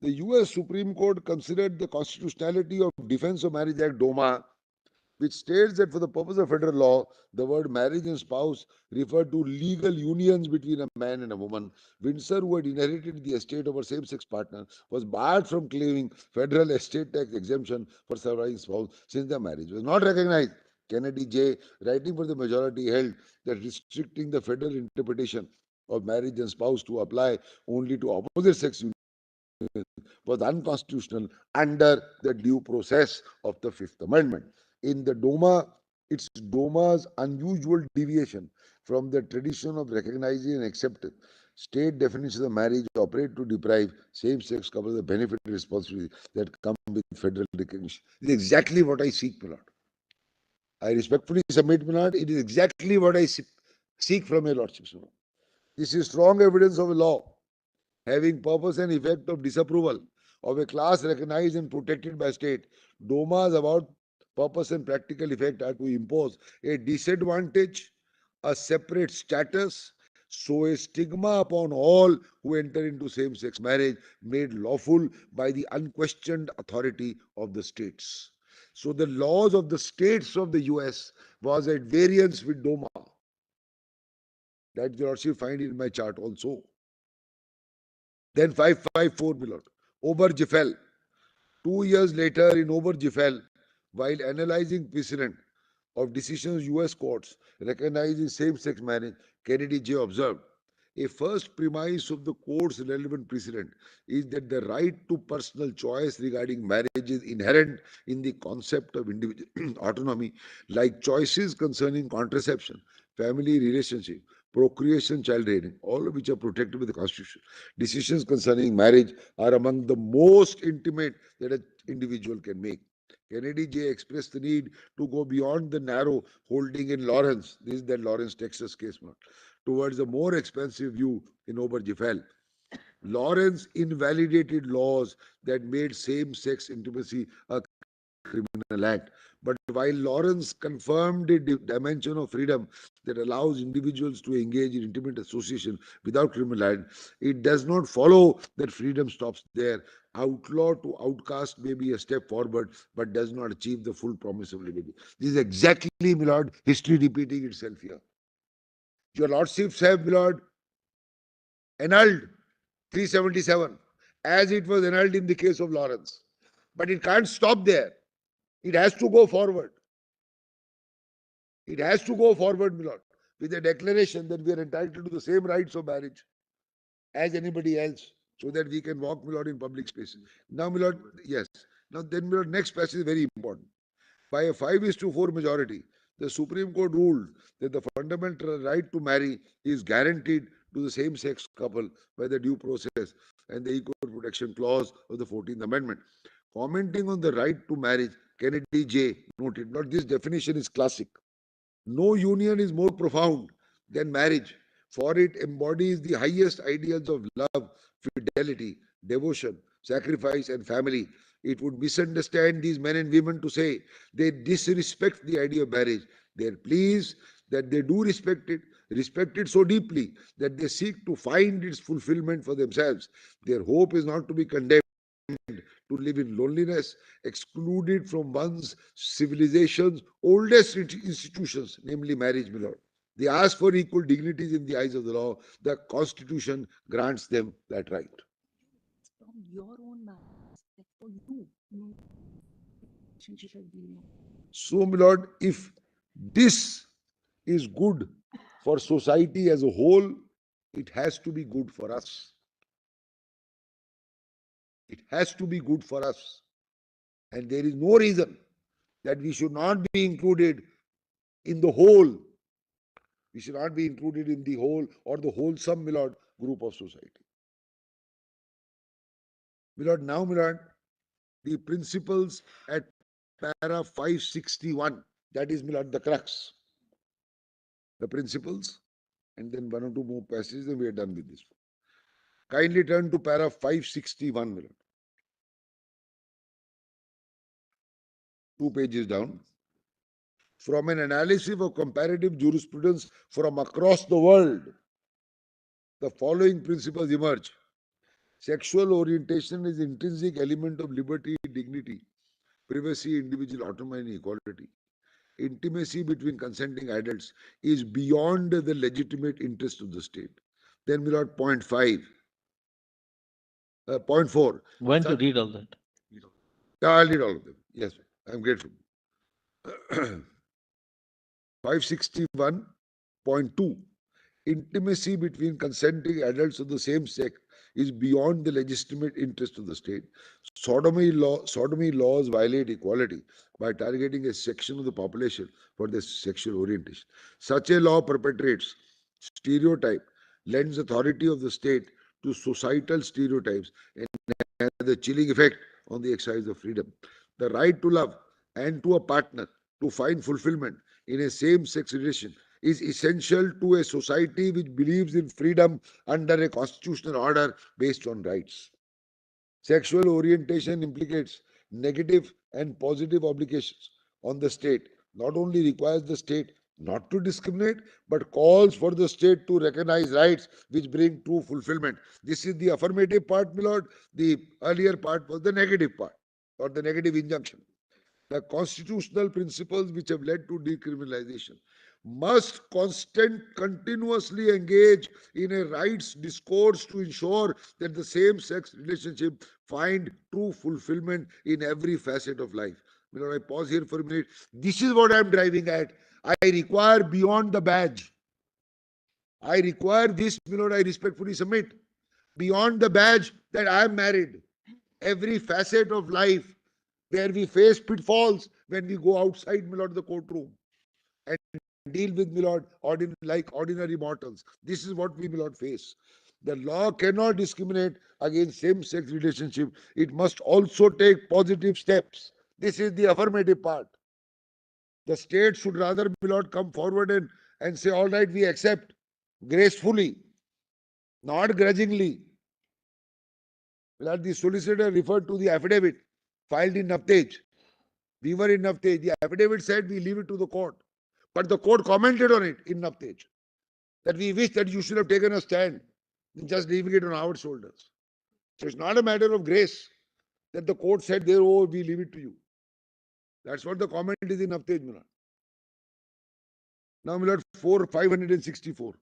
the US Supreme Court considered the constitutionality of Defense of Marriage Act DOMA, which states that for the purpose of federal law, the word marriage and spouse referred to legal unions between a man and a woman. Windsor, who had inherited the estate of her same-sex partner, was barred from claiming federal estate tax exemption for surviving spouse since their marriage was not recognized. Kennedy J., writing for the majority, held that restricting the federal interpretation of marriage and spouse to apply only to opposite sex unions was unconstitutional under the due process of the Fifth Amendment. In the DOMA, it's DOMA's unusual deviation from the tradition of recognizing and accepting state definitions of marriage operate to deprive same-sex couples of the benefit and responsibility that come with federal recognition. This is exactly what I seek, my lord. I respectfully submit, my lord, it is exactly what I seek from your lordships. This is strong evidence of a law having purpose and effect of disapproval of a class recognized and protected by state. DOMAs about purpose and practical effect are to impose a disadvantage, a separate status, so a stigma upon all who enter into same-sex marriage made lawful by the unquestioned authority of the states. So the laws of the states of the US was at variance with DOMA. That you also find in my chart also. Then 554, my lord. Obergefell. 2 years later in Obergefell, while analyzing precedent of decisions US courts recognizing same-sex marriage, Kennedy J. observed, a first premise of the court's relevant precedent is that the right to personal choice regarding marriage is inherent in the concept of individual autonomy, like choices concerning contraception, family relationship, procreation, child rearing, all of which are protected by the Constitution. Decisions concerning marriage are among the most intimate that an individual can make. Kennedy J. expressed the need to go beyond the narrow holding in Lawrence, this is that Lawrence, Texas case, towards a more expansive view in Obergefell. Lawrence invalidated laws that made same-sex intimacy a Criminal Act. But while Lawrence confirmed a dimension of freedom that allows individuals to engage in intimate association without criminal act, it does not follow that freedom stops there. Outlaw to outcast may be a step forward, but does not achieve the full promise of liberty. This is exactly, my lord, history repeating itself here. Your lordships have, my lord, annulled 377 as it was annulled in the case of Lawrence. But it can't stop there. It has to go forward. It has to go forward, my lord, with a declaration that we are entitled to the same rights of marriage as anybody else, so that we can walk, my lord, in public spaces. Now, my lord, yes. Now, then, my lord, next passage is very important. By a 5:4 majority, the Supreme Court ruled that the fundamental right to marry is guaranteed to the same-sex couple by the due process and the Equal Protection Clause of the 14th Amendment. Commenting on the right to marriage, Kennedy J. noted, "Not this definition is classic. No union is more profound than marriage, for it embodies the highest ideals of love, fidelity, devotion, sacrifice, and family. It would misunderstand these men and women to say they disrespect the idea of marriage. They are pleased that they do respect it so deeply that they seek to find its fulfillment for themselves. Their hope is not to be condemned to live in loneliness, excluded from one's civilization's oldest institutions, namely marriage, my lord. They ask for equal dignities in the eyes of the law. The Constitution grants them that right." From your own marriage, like for you, no relationship has been. So, my lord, if this is good for society as a whole, it has to be good for us. It has to be good for us. And there is no reason that we should not be included in the whole. We should not be included in the whole or the wholesome, my lord, group of society. My lord, now, my lord, the principles at para 561, that is, my lord, the crux. The principles, and then one or two more passages, and we are done with this. Kindly turn to para 561, my lord. 2 pages down. From an analysis of comparative jurisprudence from across the world, the following principles emerge. Sexual orientation is intrinsic element of liberty, dignity, privacy, individual autonomy, and equality. Intimacy between consenting adults is beyond the legitimate interest of the state. Then we got point 5. Point 4. When to read all that? Yeah, I'll read all of them. Yes, I'm grateful. 561.2. Intimacy between consenting adults of the same sex is beyond the legitimate interest of the state. Sodomy laws violate equality by targeting a section of the population for their sexual orientation. Such a law perpetrates stereotype, lends authority of the state to societal stereotypes, and has a chilling effect on the exercise of freedom. The right to love and to a partner to find fulfillment in a same-sex relation is essential to a society which believes in freedom under a constitutional order based on rights. Sexual orientation implicates negative and positive obligations on the state. Not only requires the state not to discriminate, but calls for the state to recognize rights which bring true fulfillment. This is the affirmative part, my lord. The earlier part was the negative part, or the negative injunction. The constitutional principles which have led to decriminalization must continuously engage in a rights discourse to ensure that the same-sex relationship find true fulfillment in every facet of life. I pause here for a minute. This is what I'm driving at. I require beyond the badge. I require this, my lord, I respectfully submit. Beyond the badge that I am married. Every facet of life where we face pitfalls when we go outside, my lord, the courtroom and deal with, my lord, like ordinary mortals. This is what we, my lord, face. The law cannot discriminate against same-sex relationship. It must also take positive steps. This is the affirmative part. The state should rather, my lord, come forward and say, all right, we accept gracefully, not grudgingly. The solicitor referred to the affidavit filed in Naftage. We were in Navtej. The affidavit said we leave it to the court. But the court commented on it in Navtej that we wish that you should have taken a stand in just leaving it on our shoulders. So it's not a matter of grace that the court said there, oh, we leave it to you. That's what the comment is in Navtej, Milord. Now, Milord, 564.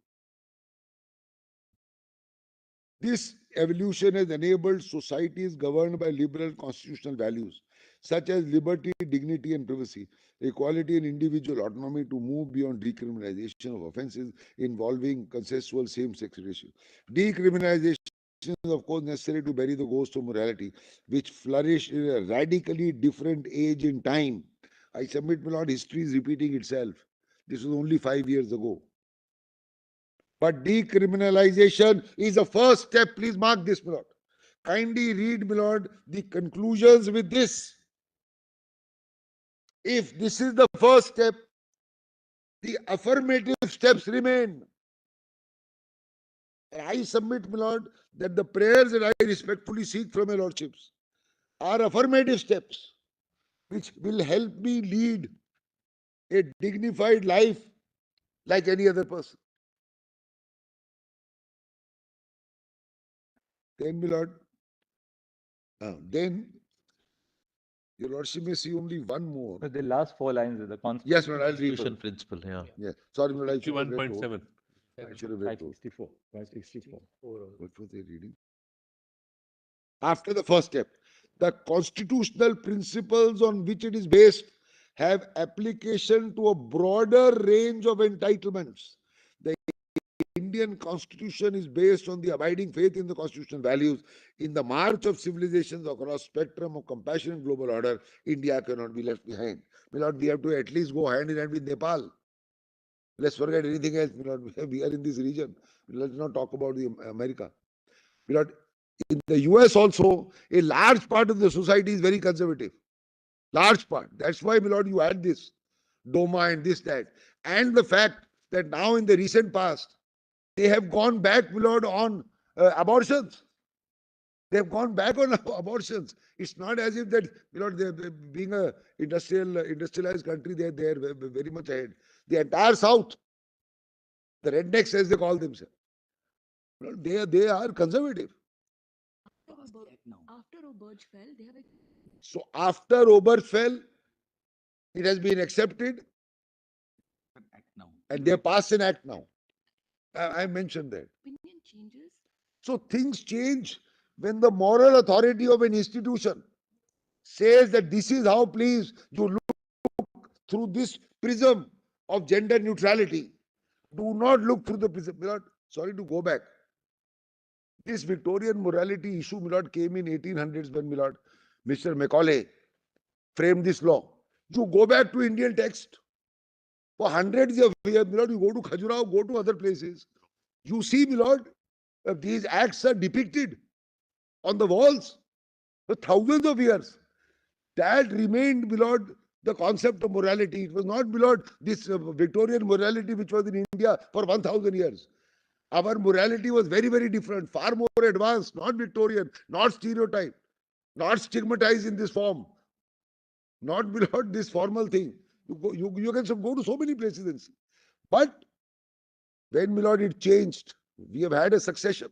This evolution has enabled societies governed by liberal constitutional values, such as liberty, dignity, and privacy, equality, and individual autonomy to move beyond decriminalization of offenses involving consensual same-sex relations. Decriminalization is, of course, necessary to bury the ghost of morality, which flourished in a radically different age in time. I submit, my lord, history is repeating itself. This was only 5 years ago. But decriminalization is a first step. Please mark this, my lord. Kindly read, my lord, the conclusions with this. If this is the first step, the affirmative steps remain. And I submit, my lord, that the prayers that I respectfully seek from your lordships are affirmative steps which will help me lead a dignified life like any other person. Then, my lord, then your lordship may see only one more. But the last 4 lines of the Yes, my lord, I'll read. Constitution principle, yeah. Yeah. Sorry, my lord, I should have read more. 51.7. I should have read more. 564. 564. What was they reading? After the first step, the constitutional principles on which it is based have application to a broader range of entitlements. The Indian constitution is based on the abiding faith in the constitutional values. In the march of civilizations across spectrum of compassionate global order, India cannot be left behind. My lord, we have to at least go hand in hand with Nepal. Let's forget anything else. My lord, we are in this region. Let's not talk about the America. My lord, in the US also, a large part of the society is very conservative. Large part. That's why, my lord, you had this DOMA and this, that. And the fact that now in the recent past, they have gone back, my lord, on abortions. They have gone back on abortions. It's not as if that, my lord, they being a industrialized country, they are very much ahead. The entire South, the rednecks as they call themselves, they are conservative. After Obergefell, they have So after Obergefell, it has been accepted and they have passed an act now. I mentioned that. opinion changes. So things change when the moral authority of an institution says that this is how, please, you look through this prism of gender neutrality. Do not look through the prism. Milord, sorry to go back. This Victorian morality issue, Milord, came in 1800s when, Milord, Mr. Macaulay framed this law. You go back to Indian text. For hundreds of years, Milord, you go to Khajuraho, go to other places. You see, Milord, these acts are depicted on the walls for thousands of years. That remained, Milord, the concept of morality. It was not, Milord, this Victorian morality which was in India for 1000 years. Our morality was very, very different, far more advanced, not Victorian, not stereotyped, not stigmatized in this form, not, Milord, this formal thing. You can go to so many places and see. But when, Milord, it changed, we have had a succession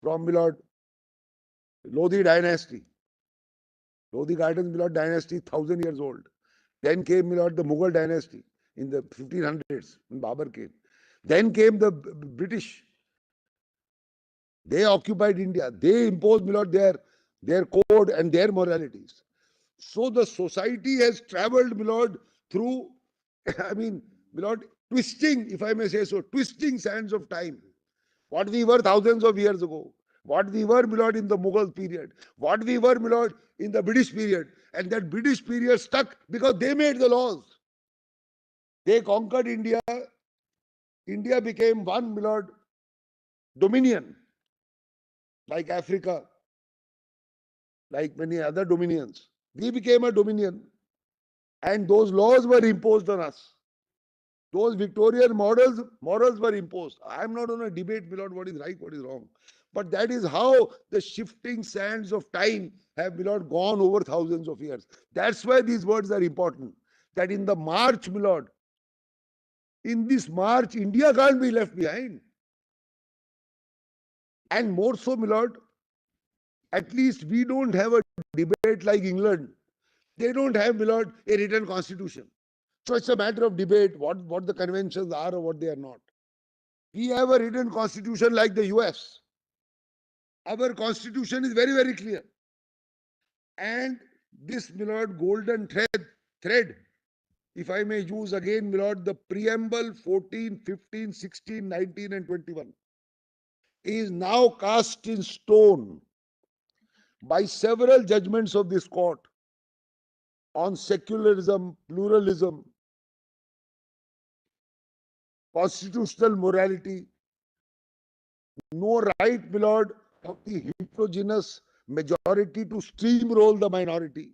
from, Milord, Lodi dynasty. Lodi Gardens, Milord, dynasty, 1000 years old. Then came, Milord, the Mughal dynasty in the 1500s, when Babur came. Then came the British. They occupied India. They imposed, Milord, their code and their moralities. So the society has traveled, Milord, through, I mean, Milord, twisting, if I may say so, twisting sands of time. What we were thousands of years ago, what we were, Milord, in the Mughal period, what we were, Milord, in the British period. And that British period stuck because they made the laws. They conquered India. India became one, Milord, dominion, like Africa, like many other dominions. We became a dominion. And those laws were imposed on us. Those Victorian morals were imposed. I am not on a debate, Milord, what is right, what is wrong. But that is how the shifting sands of time have, my lord, gone over thousands of years. That's why these words are important. That in the march, my lord, in this march, India can't be left behind. And more so, my lord, at least we don't have a debate like England. They don't have, my lord, a written constitution. So it's a matter of debate what the conventions are or what they are not. We have a written constitution like the US. Our constitution is very, very clear. And this, my lord, golden thread, if I may use again, my lord, the preamble 14, 15, 16, 19 and 21 is now cast in stone by several judgments of this court on secularism, pluralism, constitutional morality, no right, my lord, of the heterogeneous majority to steamroll the minority.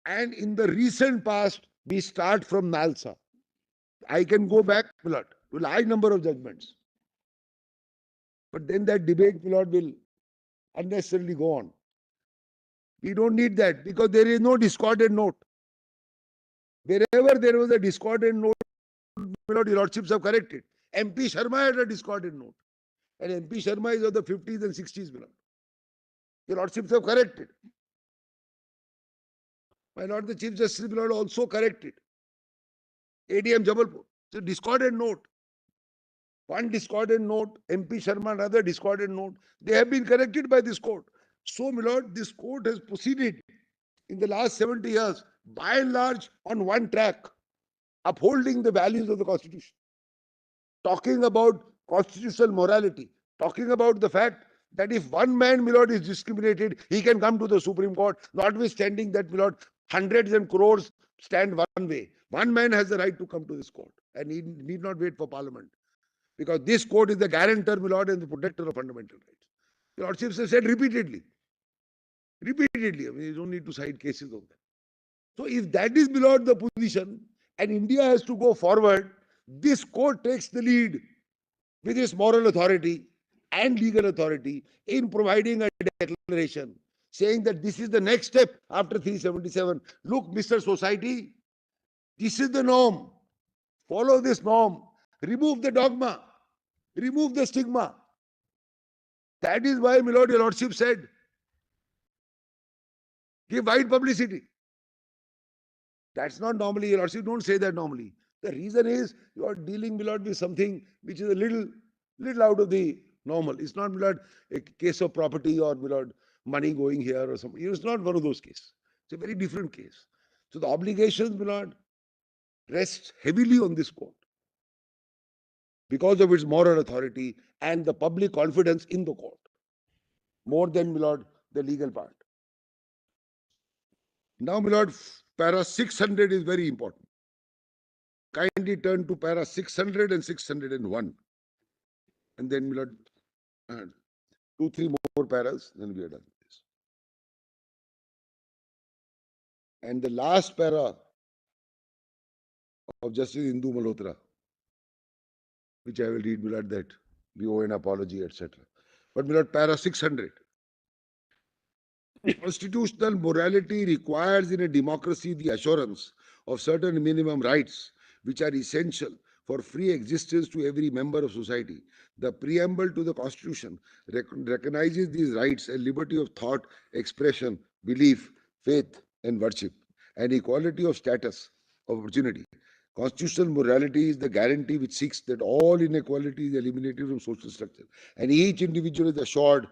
And in the recent past, we start from Nalsa. I can go back, my lord, to a large number of judgments. But then that debate, my lord, will unnecessarily go on. We don't need that because there is no discordant note. Wherever there was a discordant note, my lord, your lordships have corrected. MP Sharma had a discordant note. And MP Sharma is of the 50s and 60s, my lord. Your lordships have corrected. My lord, the Chief Justice, my lord, also corrected. ADM Jabalpur. So discordant note. One discordant note, MP Sharma, another discordant note. They have been corrected by this court. So, my lord, this court has proceeded in the last 70 years, by and large, on one track, upholding the values of the Constitution, talking about constitutional morality, talking about the fact that if one man, my lord, is discriminated, he can come to the Supreme Court, notwithstanding that, my lord, hundreds and crores stand one way. One man has the right to come to this court and he need not wait for Parliament. Because this court is the guarantor, my lord, and the protector of fundamental rights. The lordships have said repeatedly. Repeatedly. I mean, you don't need to cite cases of that. So if that is, my lord, the position, and India has to go forward, this court takes the lead with its moral authority and legal authority in providing a declaration saying that this is the next step after 377. Look, Mr. Society, this is the norm. Follow this norm. Remove the dogma. Remove the stigma. That is why, my lord, your lordship said, give wide publicity. That's not normally, your lordship don't say that normally. The reason is you are dealing, my lord, with something which is a little out of the normal. It's not, my lord, a case of property or, my lord, money going here or something. It's not one of those cases. It's a very different case. So the obligations, my lord, rest heavily on this court because of its moral authority and the public confidence in the court, more than, my lord, the legal part. Now, my lord, para 600 is very important. Kindly turn to para 600 and 601. And then, my lord, 2-3 more paras, then we are done with this. And the last para of Justice Indu Malhotra, which I will read, my lord, that we owe an apology, etc. But, my lord, para 600. Constitutional morality requires in a democracy the assurance of certain minimum rights which are essential for free existence to every member of society. The preamble to the Constitution recognizes these rights and liberty of thought, expression, belief, faith, and worship, and equality of status, of opportunity. Constitutional morality is the guarantee which seeks that all inequality is eliminated from social structure, and each individual is assured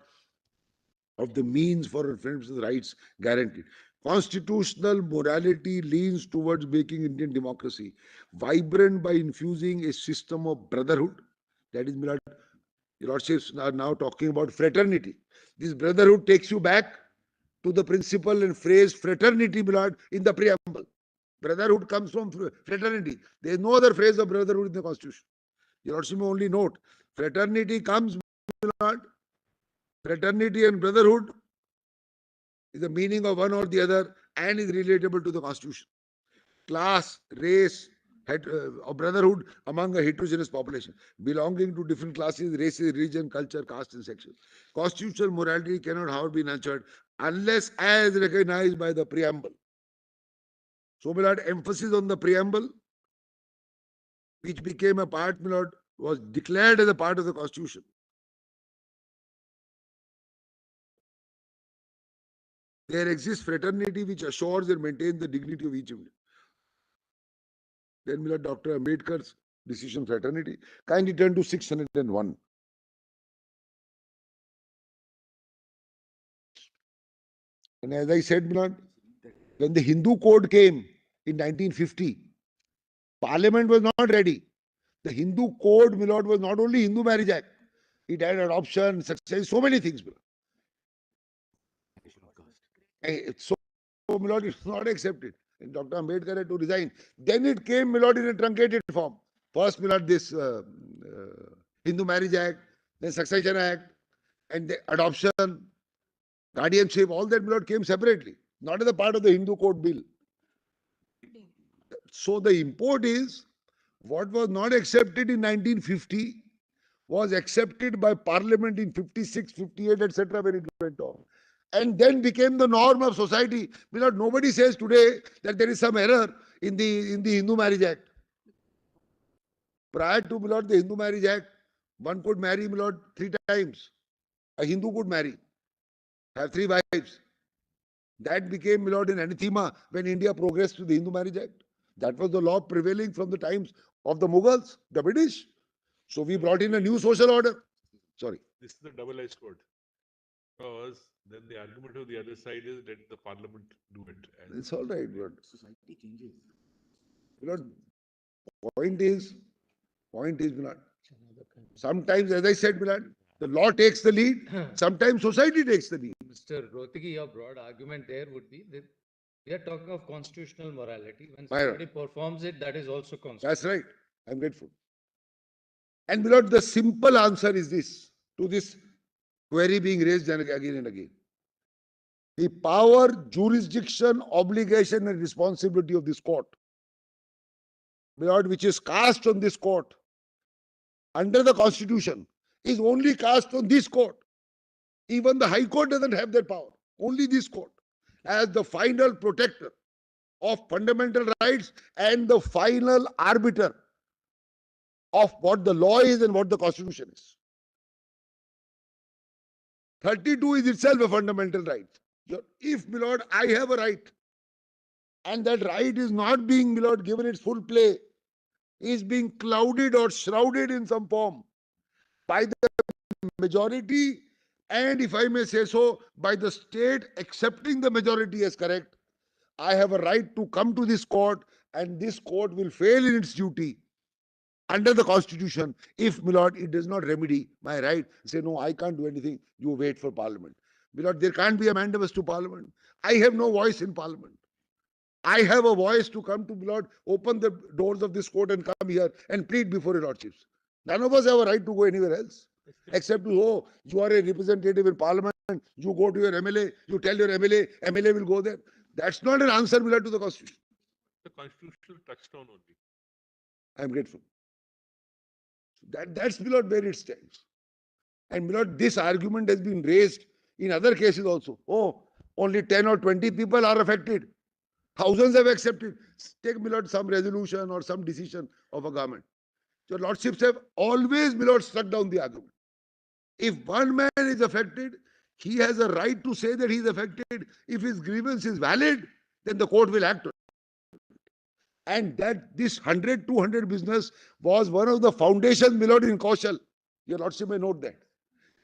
of the means for reference to the rights guaranteed. Constitutional morality leans towards making Indian democracy vibrant by infusing a system of brotherhood. That is, your lordships are now talking about fraternity. This brotherhood takes you back to the principle and phrase fraternity, my lord, in the preamble. Brotherhood comes from fraternity. There is no other phrase of brotherhood in the Constitution. Your lordship may only note, fraternity comes, my lord, fraternity and brotherhood is the meaning of one or the other and is relatable to the Constitution. Class, race of brotherhood among a heterogeneous population, belonging to different classes, races, religion, culture, caste, and section. Constitutional morality cannot, however, be nurtured unless as recognized by the preamble. So, my lord, emphasis on the preamble, which became a part, my lord, was declared as a part of the Constitution. There exists fraternity which assures and maintains the dignity of each Indian. Then, my lord, Dr. Ambedkar's decision fraternity. Kindly turn to 601. And as I said, my lord, when the Hindu Code came in 1950, Parliament was not ready. The Hindu Code, my lord, was not only Hindu Marriage Act. It had adoption, success, so many things. My lord. So, my lord, it's not accepted. And Dr. Ambedkar had to resign. Then it came, my lord, in a truncated form. First, my lord, this Hindu Marriage Act, then Succession Act, and the adoption, guardianship, all that, my lord, came separately, not as a part of the Hindu Code bill. So the import is, what was not accepted in 1950 was accepted by Parliament in 56, 58, etc. when it went on. And then became the norm of society. Because nobody says today that there is some error in the Hindu Marriage Act. Prior to, my lord, the Hindu Marriage Act, one could marry, my lord, 3 times. A Hindu could marry, have 3 wives. That became, my lord, an anathema when India progressed to the Hindu Marriage Act. That was the law prevailing from the times of the Mughals, the British. So we brought in a new social order. Sorry. This is the double-edged sword. Because then the argument of the other side is let the parliament do it. And It's all right, but Society changes. point is, Milad. Sometimes, as I said, Milad, the law takes the lead. Sometimes society takes the lead. Mr. Rotigi, your broad argument there would be that we are talking of constitutional morality. When Myra. somebody performs it, that is also constitutional. That's right. I'm grateful. And Milad, the simple answer is this, to this query being raised again and again. The power, jurisdiction, obligation, and responsibility of this court, Milad, which is cast on this court under the Constitution, is only cast on this court. Even the High Court doesn't have that power. Only this court, as the final protector of fundamental rights and the final arbiter of what the law is and what the Constitution is. 32 is itself a fundamental right. If, my lord, I have a right, and that right is not being, my lord, given its full play, is being clouded or shrouded in some form by the majority, and if I may say so, by the state accepting the majority as correct, I have a right to come to this court, and this court will fail in its duty under the Constitution if, my lord, it does not remedy my right. Say, no, I can't do anything. You wait for Parliament. My lord, there can't be a mandamus to Parliament. I have no voice in Parliament. I have a voice to come to, my lord, open the doors of this court and come here and plead before your lordships. None of us have a right to go anywhere else. Except to, oh, you are a representative in Parliament, you go to your MLA, you tell your MLA, MLA will go there. That's not an answer, my lord, to the Constitution. the constitutional touchstone only. I am grateful. That's, my lord, where it stands. And, my lord, this argument has been raised in other cases also. Oh, only 10 or 20 people are affected. Thousands have accepted. Take, my lord, some resolution or some decision of a government. Your lordships have always, my lord, struck down the argument. If one man is affected, he has a right to say that he is affected. If his grievance is valid, then the court will act on it. And that this 100, 200 business was one of the foundations, my lord, in Kaushal. Your lordship may note that.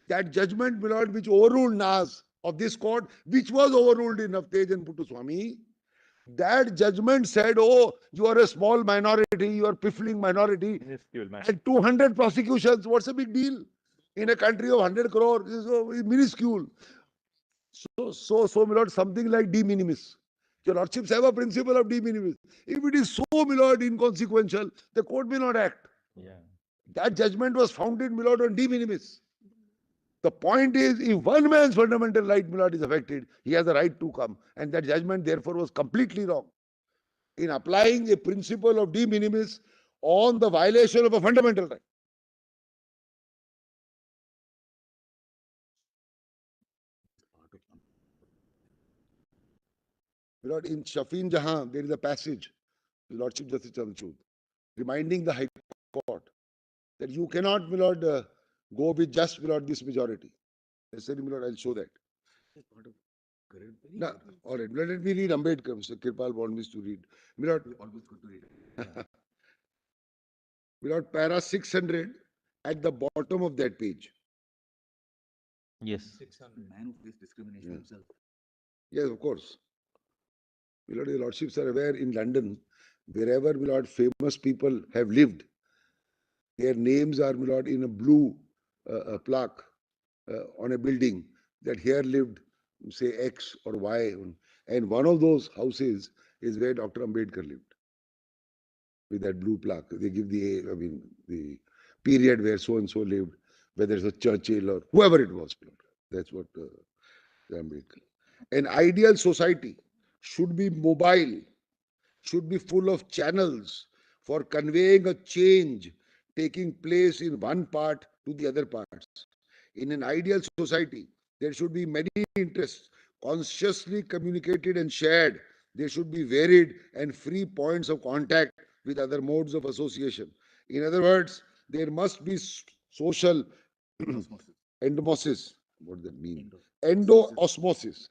That judgment, my lord, which overruled Nas of this court, which was overruled in Navtej and Puttaswamy, that judgment said, oh, you are a small minority, you are piffling minority, and 200 prosecutions, what's a big deal? In a country of 100 crore, is minuscule. So, my lord, something like de minimis. Your lordships have a principle of de minimis. If it is so, my lord, inconsequential, the court may not act. Yeah. That judgment was founded, my lord, on de minimis. The point is, if one man's fundamental right, my lord, is affected, he has a right to come. And that judgment, therefore, was completely wrong. in applying a principle of de minimis on the violation of a fundamental right. Lord, in Shafin Jahan, there is a passage, Lordship Justice Chandrachud, reminding the High Court that you cannot, my Lord, go with just, my Lord, this majority. I said, my Lord, I'll show that. No, all right. Let me read Ambedkar. Mr. Kirpal wants me to read. My Lord, always good to read. My Lord, para 600 at the bottom of that page. Yes. Man who faced discrimination himself. Yes, of course. My Lord, your Lordships are aware in London, wherever, my Lord, famous people have lived, their names are, my Lord, in a blue plaque on a building that here lived, say, X or Y. And one of those houses is where Dr. Ambedkar lived. With that blue plaque, they give the period where so and so lived, whether it's a Churchill or whoever it was. That's what Ambedkar. An ideal society should be mobile, should be full of channels for conveying a change taking place in one part to the other parts. In an ideal society, there should be many interests consciously communicated and shared. There should be varied and free points of contact with other modes of association. In other words, there must be social endomosis. What does that mean? Endo-osmosis.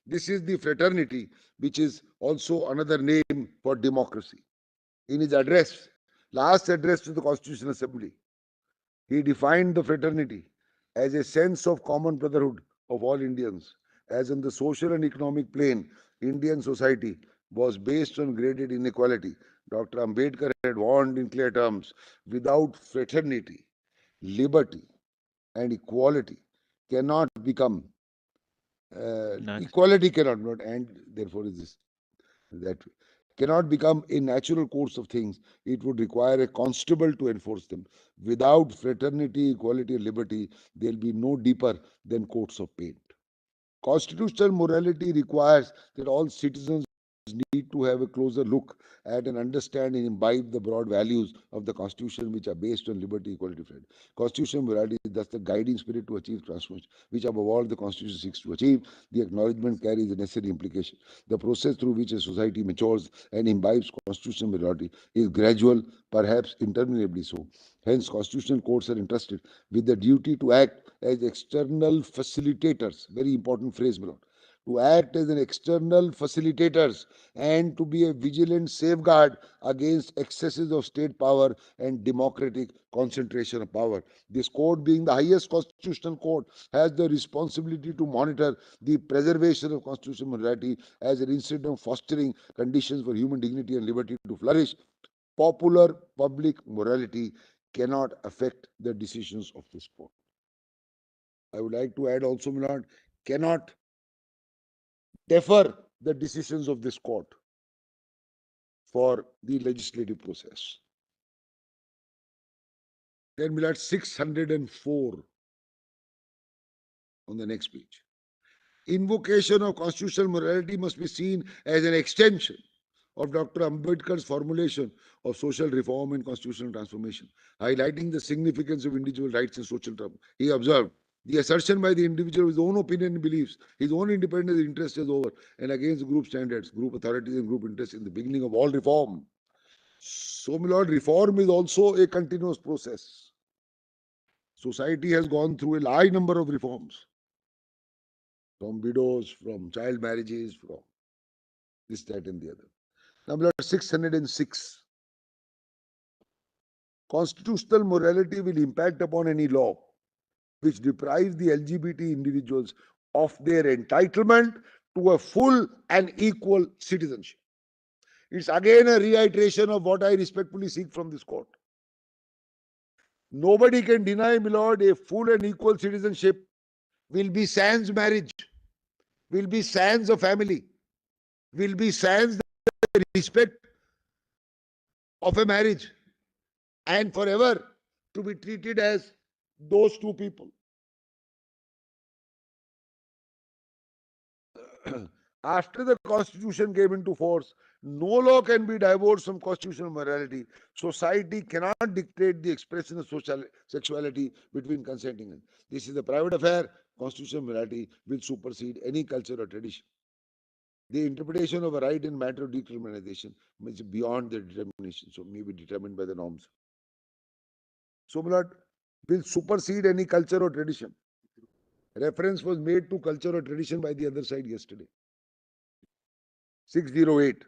This is the fraternity, which is also another name for democracy. In his address, last address to the Constitutional Assembly, he defined the fraternity as a sense of common brotherhood of all Indians. As in the social and economic plane, Indian society was based on graded inequality. Dr. Ambedkar had warned in clear terms, without fraternity, liberty, and equality cannot become, equality cannot, not, and therefore is this, that cannot become a natural course of things. It would require a constable to enforce them. Without fraternity, equality, and liberty, there will be no deeper than coats of paint. Constitutional morality requires that all citizens need to have a closer look at and understand and imbibe the broad values of the Constitution, which are based on liberty, equality, freedom. Constitutional morality is thus the guiding spirit to achieve transformation, which above all the Constitution seeks to achieve. The acknowledgement carries a necessary implication. The process through which a society matures and imbibes constitutional morality is gradual, perhaps interminably so. Hence, constitutional courts are entrusted with the duty to act as external facilitators. Very important phrase, my lord. To act as an external facilitators and to be a vigilant safeguard against excesses of state power and democratic concentration of power. This court, being the highest constitutional court, has the responsibility to monitor the preservation of constitutional morality as an instrument of fostering conditions for human dignity and liberty to flourish. Popular public morality cannot affect the decisions of this court. I would like to add also, my lord, cannot defer the decisions of this court for the legislative process. Then we'll add 604 on the next page. Invocation of constitutional morality must be seen as an extension of Dr. Ambedkar's formulation of social reform and constitutional transformation, highlighting the significance of individual rights and social terms. He observed, the assertion by the individual of his own opinion and beliefs, his own independent interest is over, and against group standards, group authorities, and group interests in the beginning of all reform. So, my lord, reform is also a continuous process. Society has gone through a large number of reforms, from widows, from child marriages, from this, that, and the other. Now, my lord, 606. Constitutional morality will impact upon any law which deprives the LGBT individuals of their entitlement to a full and equal citizenship. It's again a reiteration of what I respectfully seek from this court. Nobody can deny, my lord, a full and equal citizenship will be sans marriage, will be sans a family, will be sans the respect of a marriage, and forever to be treated as those two people. After the constitution came into force, no law can be divorced from constitutional morality. Society cannot dictate the expression of social sexuality between consenting. This is a private affair. Constitutional morality will supersede any culture or tradition. The interpretation of a right in matter of decriminalization is beyond the determination, so may be determined by the norms. So, my lord, will supersede any culture or tradition. Reference was made to culture or tradition by the other side yesterday. 608.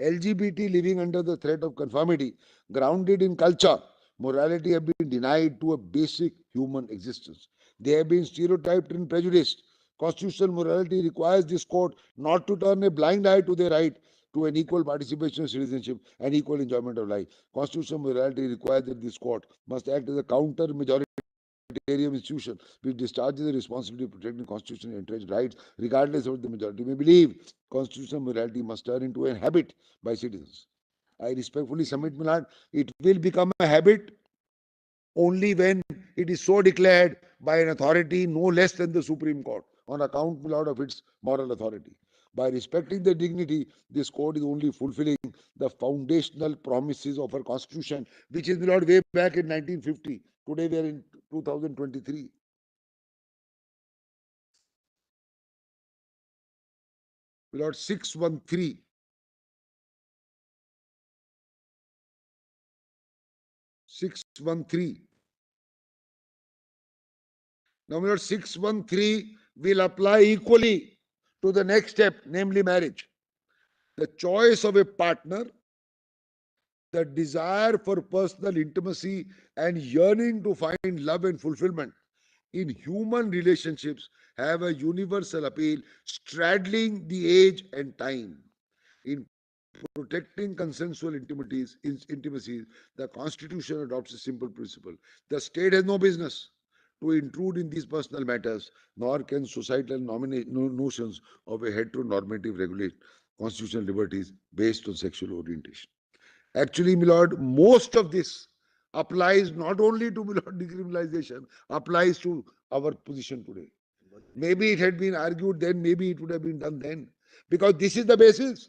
LGBT living under the threat of conformity, grounded in culture, morality have been denied to a basic human existence. They have been stereotyped and prejudiced. Constitutional morality requires this court not to turn a blind eye to their right to an equal participation in citizenship and equal enjoyment of life. Constitutional morality requires that this court must act as a counter majority institution which discharges the responsibility of protecting constitutional entrenched rights regardless of what the majority may believe. Constitutional morality must turn into a habit by citizens. I respectfully submit, my lord, it will become a habit only when it is so declared by an authority no less than the Supreme Court on account, my lord, of its moral authority. By respecting the dignity, this court is only fulfilling the foundational promises of our constitution, which is, my lord, way back in 1950. Today we are in 2023. My lord, 613. 613. Now, my lord, 613 will apply equally to the next step, namely marriage. The choice of a partner, the desire for personal intimacy, and yearning to find love and fulfillment in human relationships have a universal appeal, straddling the age and time. In protecting consensual intimacies, the Constitution adopts a simple principle. The state has no business to intrude in these personal matters, nor can societal notions of a heteronormative regulate constitutional liberties based on sexual orientation. Actually, my lord, most of this applies not only to, my lord, decriminalization, applies to our position today. Maybe it had been argued then, maybe it would have been done then, because this is the basis.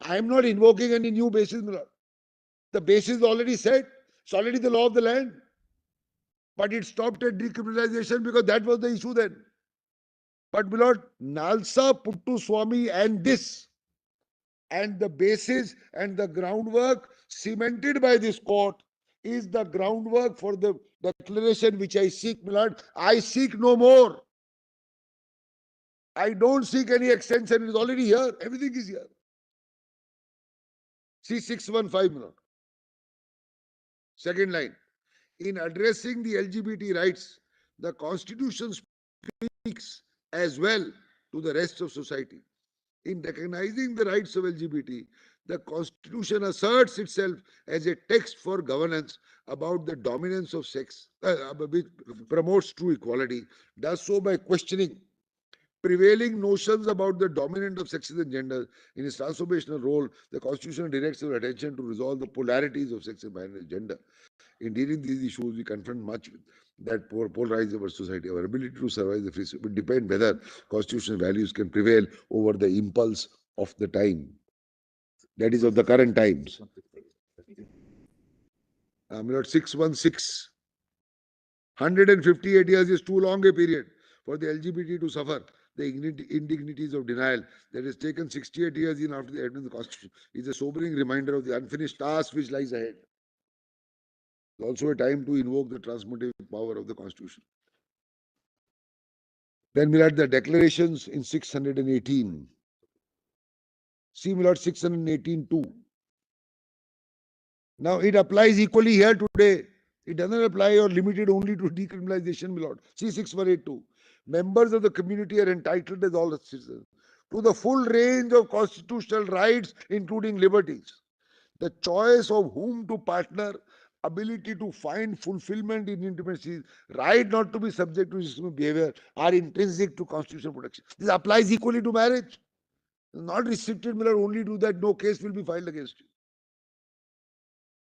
I am not invoking any new basis, my lord. The basis is already set. It's already the law of the land. But it stopped at decriminalization because that was the issue then. But, my lord, Nalsa, Puttu Swami, and this, and the basis and the groundwork cemented by this court is the groundwork for the declaration which I seek, my lord. I seek no more. I don't seek any extension. It is already here. Everything is here. See 615, my lord. Second line. In addressing the LGBT rights, the Constitution speaks as well to the rest of society. In recognizing the rights of LGBT, the Constitution asserts itself as a text for governance about the dominance of sex, which promotes true equality, does so by questioning prevailing notions about the dominance of sexes and genders. In its transformational role, the Constitution directs our attention to resolve the polarities of sex and binary gender. In dealing with these issues, we confront much that polarize our society. Our ability to survive the free will depend whether constitutional values can prevail over the impulse of the time. That is of the current times. Lord, 616. 158 years is too long a period for the LGBT to suffer the indignities of denial that has taken 68 years in after the advent of the Constitution. Is a sobering reminder of the unfinished task which lies ahead. Also a time to invoke the transformative power of the Constitution. Then we had the declarations in 618. See, we had 618 too. Now it applies equally here today. It doesn't apply or limited only to decriminalization, my lord. See 6182. Members of the community are entitled as all citizens to the full range of constitutional rights, including liberties. The choice of whom to partner, ability to find fulfillment in intimacy, right not to be subject to systemic behavior are intrinsic to constitutional protection. This applies equally to marriage. Not restricted, Miller, only to that no case will be filed against you.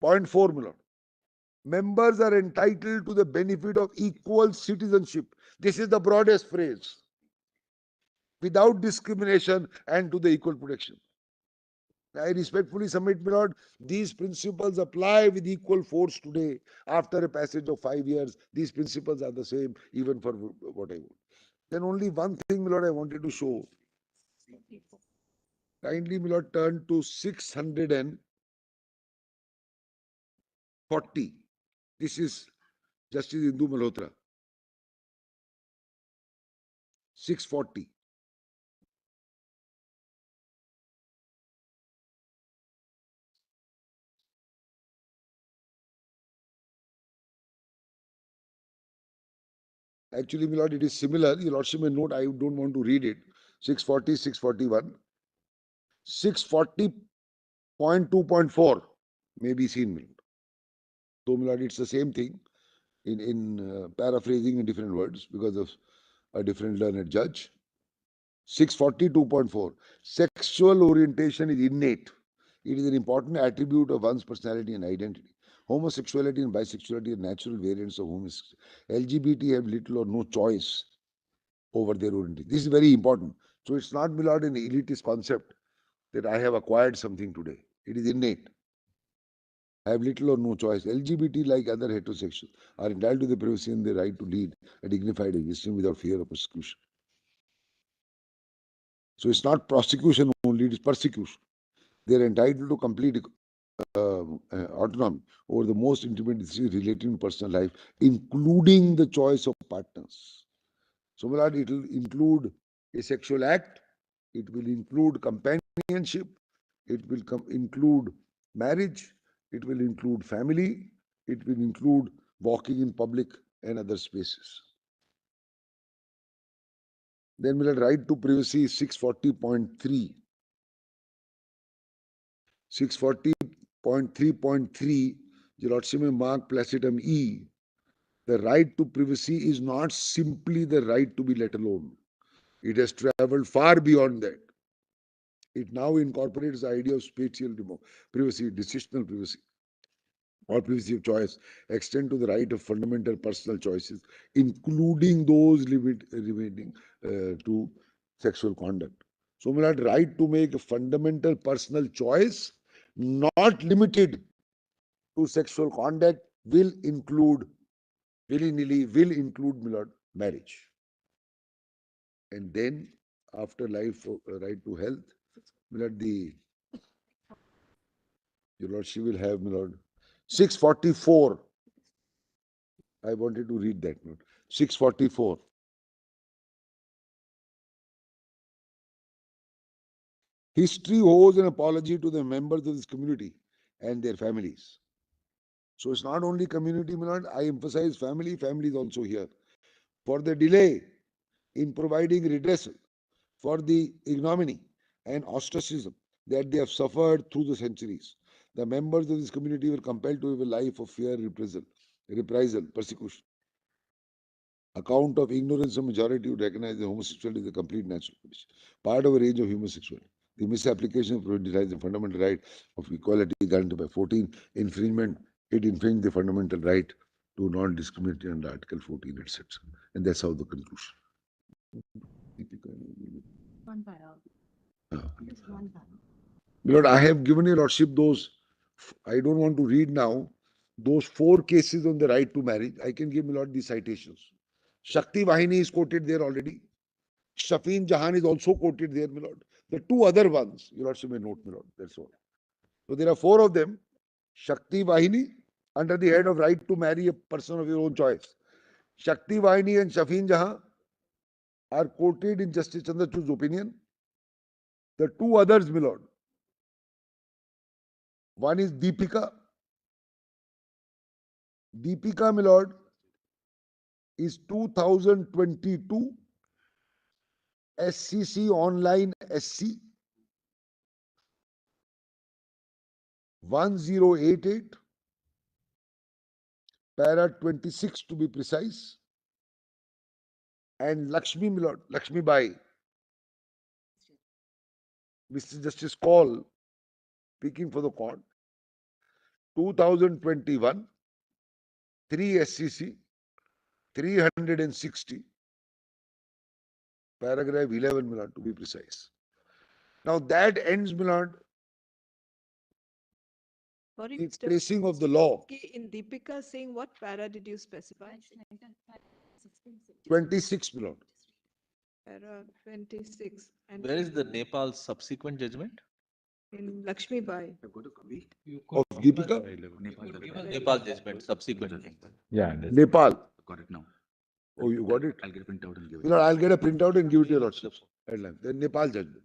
Point 4, Miller. Members are entitled to the benefit of equal citizenship. This is the broadest phrase. without discrimination and to the equal protection. I respectfully submit, my lord, these principles apply with equal force today. After a passage of 5 years, these principles are the same even for what I want. Then only one thing, my lord, I wanted to show. Kindly, my lord, turn to 640. This is Justice Indu Malhotra. 640. Actually, my lord, it is similar. Your lordship may note, I don't want to read it. 640, 641. 640.2.4 may be seen, my lord. So, my lord, it's the same thing in paraphrasing in different words because of a different learned judge. 642.4. Sexual orientation is innate. It is an important attribute of one's personality and identity. Homosexuality and bisexuality are natural variants of homosexuality. LGBT have little or no choice over their orientation. This is very important. So it's not, my lord, an elitist concept that I have acquired something today. It is innate. I have little or no choice. LGBT, like other heterosexuals, are entitled to the privacy and the right to lead a dignified existence without fear of persecution. So it's not prosecution only, it is persecution. They are entitled to complete autonomy over the most intimate decisions relating to personal life, including the choice of partners. So, my lord, it will include a sexual act, it will include companionship, it will include marriage, it will include family, it will include walking in public and other spaces. Then, my lord, right to privacy is 640.3. 640.3.3, your lordship may mark placetum E. The right to privacy is not simply the right to be let alone. It has traveled far beyond that. It now incorporates the idea of spatial privacy, decisional privacy, or privacy of choice, extend to the right of fundamental personal choices, including those relating to sexual conduct. So, we have right to make a fundamental personal choice, not limited to sexual conduct, will include, willy-nilly, will include, my lord, marriage. And then, after life, right to health, my lord, your lordship will have, my lord, 644. I wanted to read that note. 644. History owes an apology to the members of this community and their families. So it's not only community, my lord, I emphasize family, family is also here. For the delay in providing redressal for the ignominy and ostracism that they have suffered through the centuries. The members of this community were compelled to live a life of fear, reprisal, persecution. Account of ignorance of majority would recognize that homosexuality is a complete natural condition, part of a range of human sexuality. The misapplication of the fundamental right of equality guaranteed by 14, infringement, it infringed the fundamental right to non-discrimination under Article 14, etc. And that's how the conclusion. One para. Just one para. Lord, I have given your lordship those, I don't want to read now, those 4 cases on the right to marriage. I can give my lord these citations. Shakti Vahini is quoted there already. Shafeen Jahan is also quoted there, my lord. The 2 other ones, your lordship may note, my lord. That's all. So there are 4 of them. Shakti Vahini, under the head of right to marry a person of your own choice. Shakti Vahini and Shafeen Jahan are quoted in Justice Chandrachud's opinion. The 2 others, my lord. One is Deepika. Deepika, my lord, is 2022 SCC Online SC 1088 para 26 to be precise, and Lakshmi, my lord, Lakshmi Bai, Mr. Justice Call, speaking for the court, 2021 3 SCC 360 paragraph 11, my lord, to be precise. Now that ends, my lord, Sorry, the Mr. tracing of the law. Okay, in Deepika saying what para did you specify? 26, my lord. Para 26. And Where is the Nepal subsequent judgment? in Lakshmi Bai. Of Deepika? Nepal judgment subsequent. Yeah. that's- Nepal. Got it now. Oh, you got it? I'll get a printout and give My it. lord, I'll get a printout and give it to your lordship. Headline. Then Nepal judgment.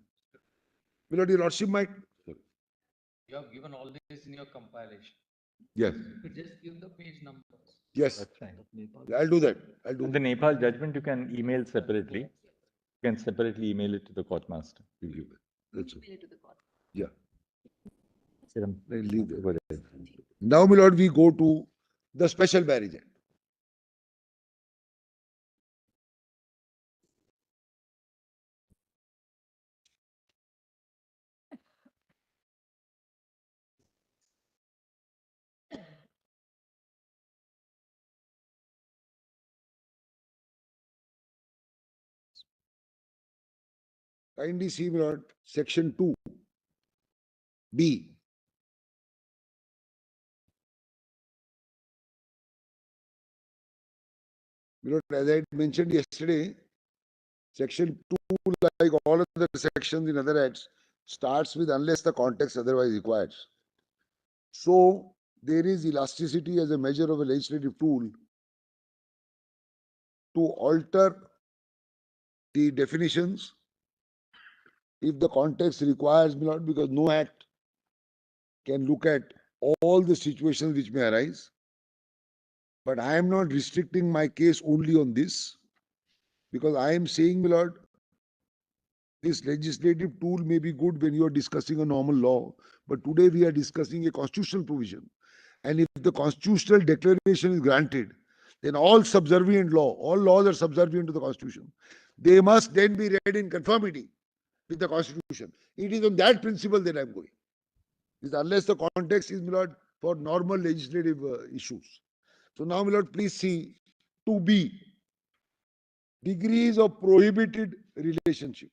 My lord, your lordship might. You have given all this in your compilation. Yes, You could just give the page numbers. yes. That's fine. I'll do that. I'll do And that. the Nepal judgment, you can email separately. You can separately email it to the court master. That's all. Email it to the court. Yeah. I'll I'll leave that. go there. Now, my lord, we go to the special marriage act. Kindly see, my lord, section 2, B. My lord, as I mentioned yesterday, section 2, like all other sections in other acts, starts with unless the context otherwise requires. So, there is elasticity as a measure of a legislative tool to alter the definitions if the context requires, my lord, because no act can look at all the situations which may arise. But I am not restricting my case only on this, because I am saying, my lord, this legislative tool may be good when you are discussing a normal law, but today we are discussing a constitutional provision. And if the constitutional declaration is granted, then all subservient law, all laws are subservient to the constitution. They must then be read in conformity with the constitution. It is on that principle that I am going. Is unless the context is, my lord, for normal legislative issues. So now, my lord, please see 2B, degrees of prohibited relationship.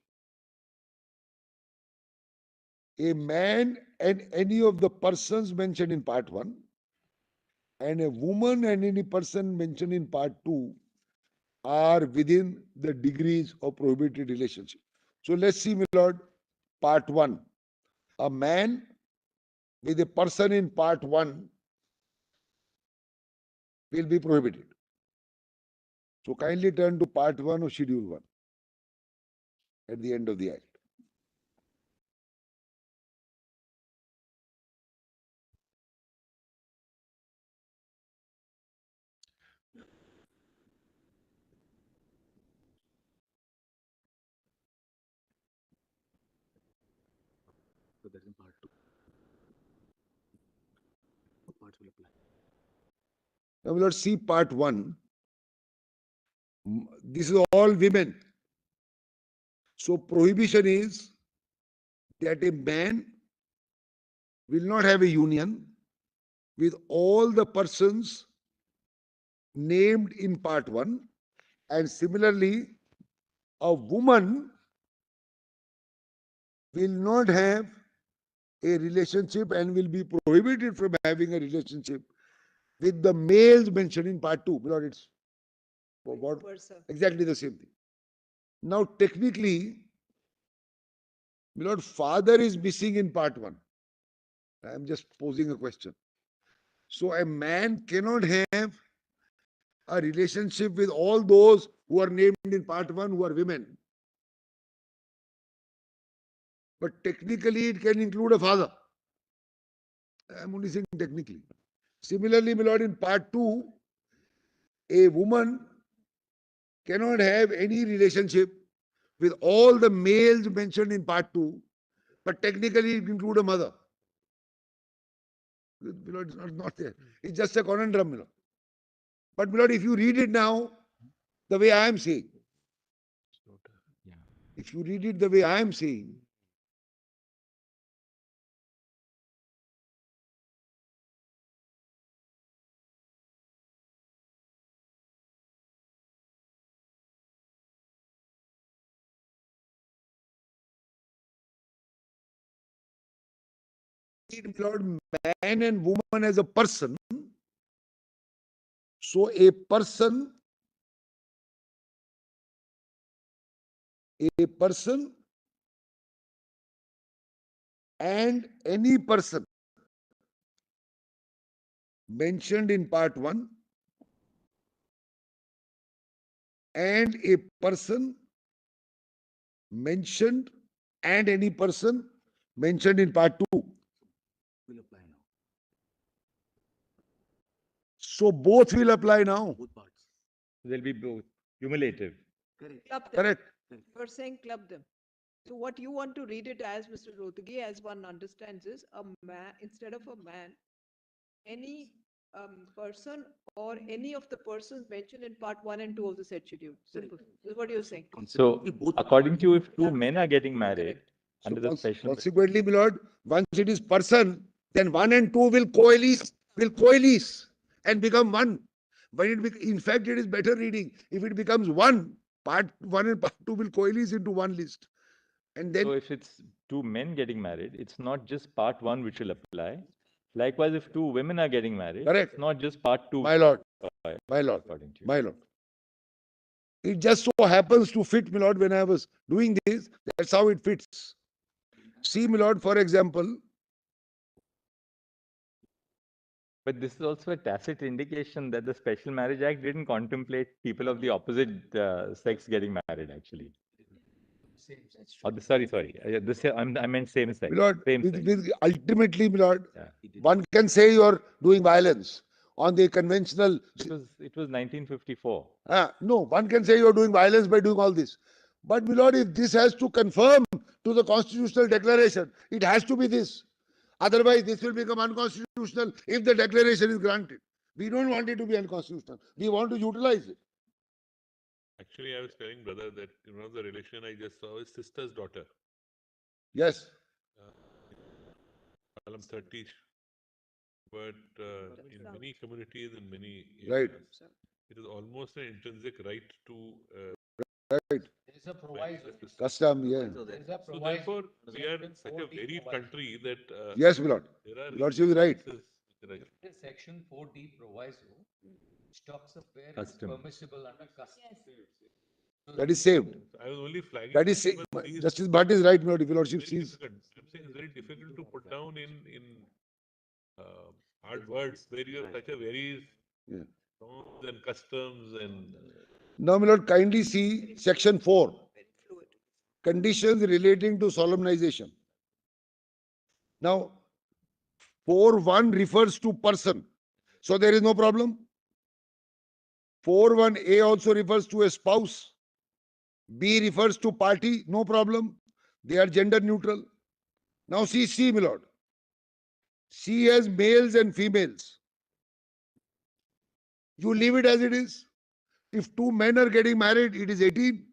A man and any of the persons mentioned in part 1, and a woman and any person mentioned in part 2 are within the degrees of prohibited relationship. So let's see, my lord, part 1. A man with a person in part 1 will be prohibited. So kindly turn to part 1 of schedule 1 at the end of the act. So that's in part 2. What parts will apply? Now, my lord, see part 1. This is all women. So prohibition is that a man will not have a union with all the persons named in part 1, and similarly a woman will not have a relationship and will be prohibited from having a relationship with the males mentioned in part 2. Lord, it's what, exactly the same thing. Now technically, my lord, father is missing in part 1. I am just posing a question. So a man cannot have a relationship with all those who are named in part 1 who are women. But technically it can include a father. I am only saying technically. Similarly, my lord, in part 2, a woman cannot have any relationship with all the males mentioned in part 2, but technically it include a mother. My lord, it's not there. It's just a conundrum, my lord. But my lord, if you read it now, the way I am saying, if you read it the way I am saying, need, my lord, man and woman as a person. So a person and any person mentioned in part 1 and a person mentioned and any person mentioned in part 2 Will apply now. so both will apply now. Both parts. There'll be both cumulative. Correct. Club them. Correct. You're saying club them. So what you want to read it as, Mr. Rotegi, as one understands, is a man, instead of a man, any person or any of the persons mentioned in part 1 and 2 of the said schedule. Simple. This is what you're saying. So Consequently, both according to you, if two men are getting married Correct. So under the special, consequently, my lord, once it is person, then 1 and 2 will coalesce and become one. But in fact, it is better reading. If it becomes one, part 1 and part 2 will coalesce into one list. And so then, if it's two men getting married, it's not just part 1 which will apply. Likewise, if two women are getting married, Correct. it's not just part 2. my lord, According to you. my lord. It just so happens to fit, my lord, when I was doing this, that's how it fits. See, my lord, for example, But this is also a tacit indication that the Special Marriage Act didn't contemplate people of the opposite sex getting married, actually. Oh, sorry. I meant same sex. my lord, Same sex. with ultimately, my lord, Yeah. one can say you're doing violence on the conventional. It was 1954. No, one can say you're doing violence by doing all this. But, my lord, if this has to conform to the constitutional declaration, it has to be this. Otherwise, this will become unconstitutional if the declaration is granted. We don't want it to be unconstitutional. We want to utilize it. Actually, I was telling brother that one of the relation I just saw is sister's daughter. Yes. Column 30. But in many communities, in many Right. areas, it is almost an intrinsic right to Right. There's a proviso. Custom, yeah. There's a So proviso. therefore, we are Section such a 4D varied proviso. country that Yes, my lord. there are Lordship is right. instances which are- It is Section 4D proviso, which talks of where it's Custom. permissible under custom. So That is saved. I was only flagging That is this saved. because these Justice Bhatt is right, my lord. If your lordship very sees. difficult. I'm saying it's very difficult to put down in hard words where you have such a varied Yeah. norms and customs and Now, my lord, kindly see section 4. Very fluid. Conditions relating to solemnization. Now, 4.1 refers to person. So there is no problem. 4.1a also refers to a spouse. B refers to party, no problem. They are gender neutral. Now see C, my lord. C has males and females. You leave it as it is. If two men are getting married, it is 18.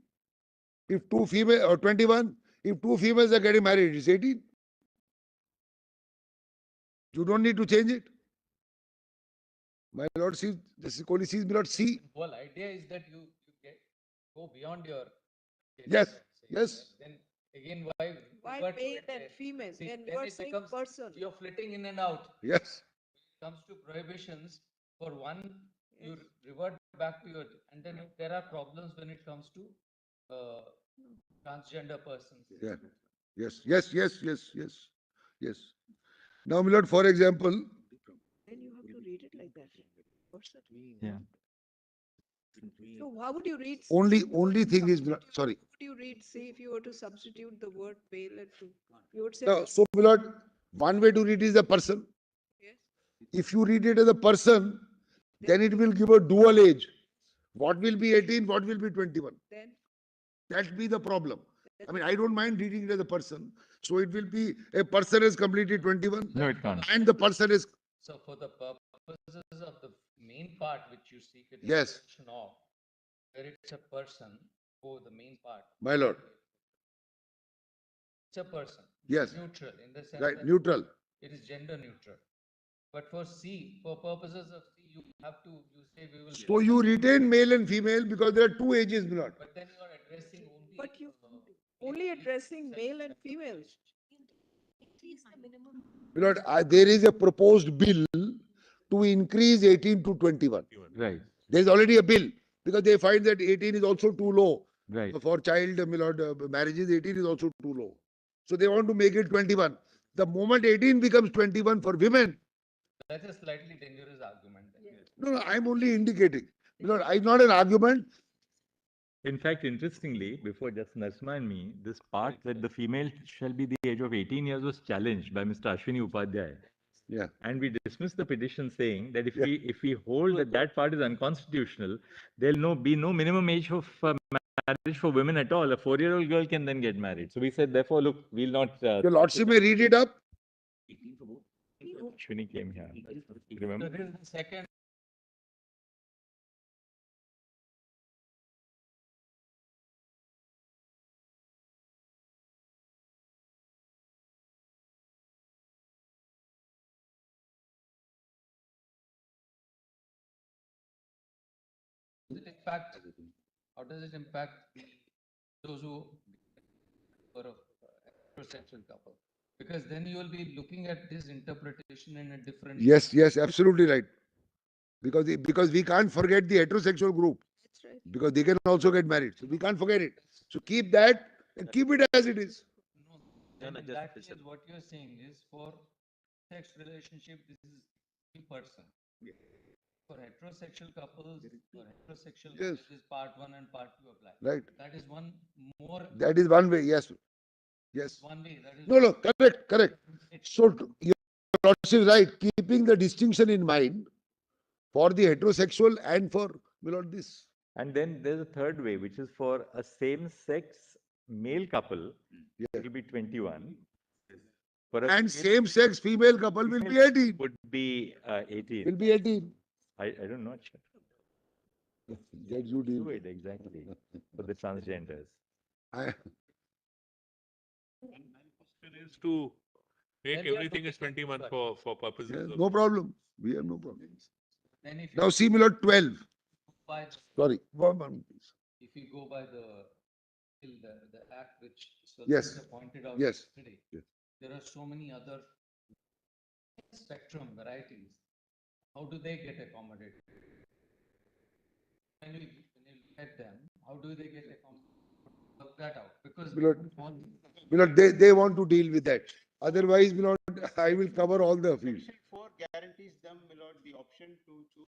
If two female or 21. If two females are getting married, it is 18. You don't need to change it. My lord sees, this is only sees, my lord C. The whole idea is that you go beyond your. Yes, gender, say, yes. Then again, why? Why revert to male it? and female? See, Then then you are it saying becomes person. you're flitting in and out. Yes. Comes to prohibitions, for one, you revert back to your, and then there are problems when it comes to transgender persons. Yeah. Yes. Now, my lord, for example, Then you have to read it like that. Person. Yeah. So how would you read? only thing is, sorry. How would you read, say, if you were to substitute the word male and female? You would say, Now, so, my lord, one way to read is a person. yes, If you read it as a person, then it will give a dual age. What will be 18? What will be 21? then, That be the problem. I mean, I don't mind reading it as a person. So it will be a person has completed 21. No, it can't. And the person is, So for the purposes of the main part which you seek a Yes. definition of, where it's a person, for the main part. my lord. It's a person. Yes. Neutral in the sense Right, that neutral. it is gender neutral. But for C, for purposes of C, you have to, you say we will. So you retain male and female because there are two ages, my lord. But then you are addressing only. but you only addressing male and females. Lord, there is a proposed bill to increase 18 to 21. Right, There is already a bill because they find that 18 is also too low. right. For child, my lord, marriages, 18 is also too low. So they want to make it 21. The moment 18 becomes 21 for women, That's a slightly dangerous argument. no, I'm only indicating. My lord, it's not an argument. In fact, interestingly, before just Narsma and me, this part that the female shall be the age of 18 years was challenged by Mr. Ashwini Upadhyay. Yeah. And we dismissed the petition saying that if Yeah. we hold that that part is unconstitutional, there'll be no minimum age of marriage for women at all. A 4-year-old girl can then get married. So we said, therefore, look, we'll not. Your lordship may read it up. Ashwini came here. Remember? So this is the second. Impact, how does it impact those who are a heterosexual couple? Because then you will be looking at this interpretation in a different. Yes, yes, absolutely right. Because we can't forget the heterosexual group. That's right. Because they can also get married. So we can't forget it. So keep that and keep it as it is. No, then in that case, what you're saying is for sex relationship, this is the person. For heterosexual couples, for heterosexual Yes. marriages, part 1 and part 2 apply. Right. That is one more. That is one way. Yes. Yes. One way. That is No, correct. So your lordship is right. Keeping the distinction in mind for the heterosexual and for, my lord, this. And then there's a third way, which is for a same-sex male couple, it will be 21. For a And same-sex female couple will be 18. would be 18. Will be 18. I don't know. That you deal Do with. it exactly for the transgenders. Is to make everything as 21 for purposes Yeah, of. no problem. We have no problem. Then if Now see, my lord, 12. by Sorry. One moment, please. if you go by the act which Yes. Sir pointed out Yes. yesterday, Yes. there are so many other spectrum varieties. How do they get accommodated? When you look at them, how do they get accommodated? Work that out because My lord, they want to deal with that. Otherwise, my lord, I will cover all the fields. Section 4 guarantees them, my lord, the option to choose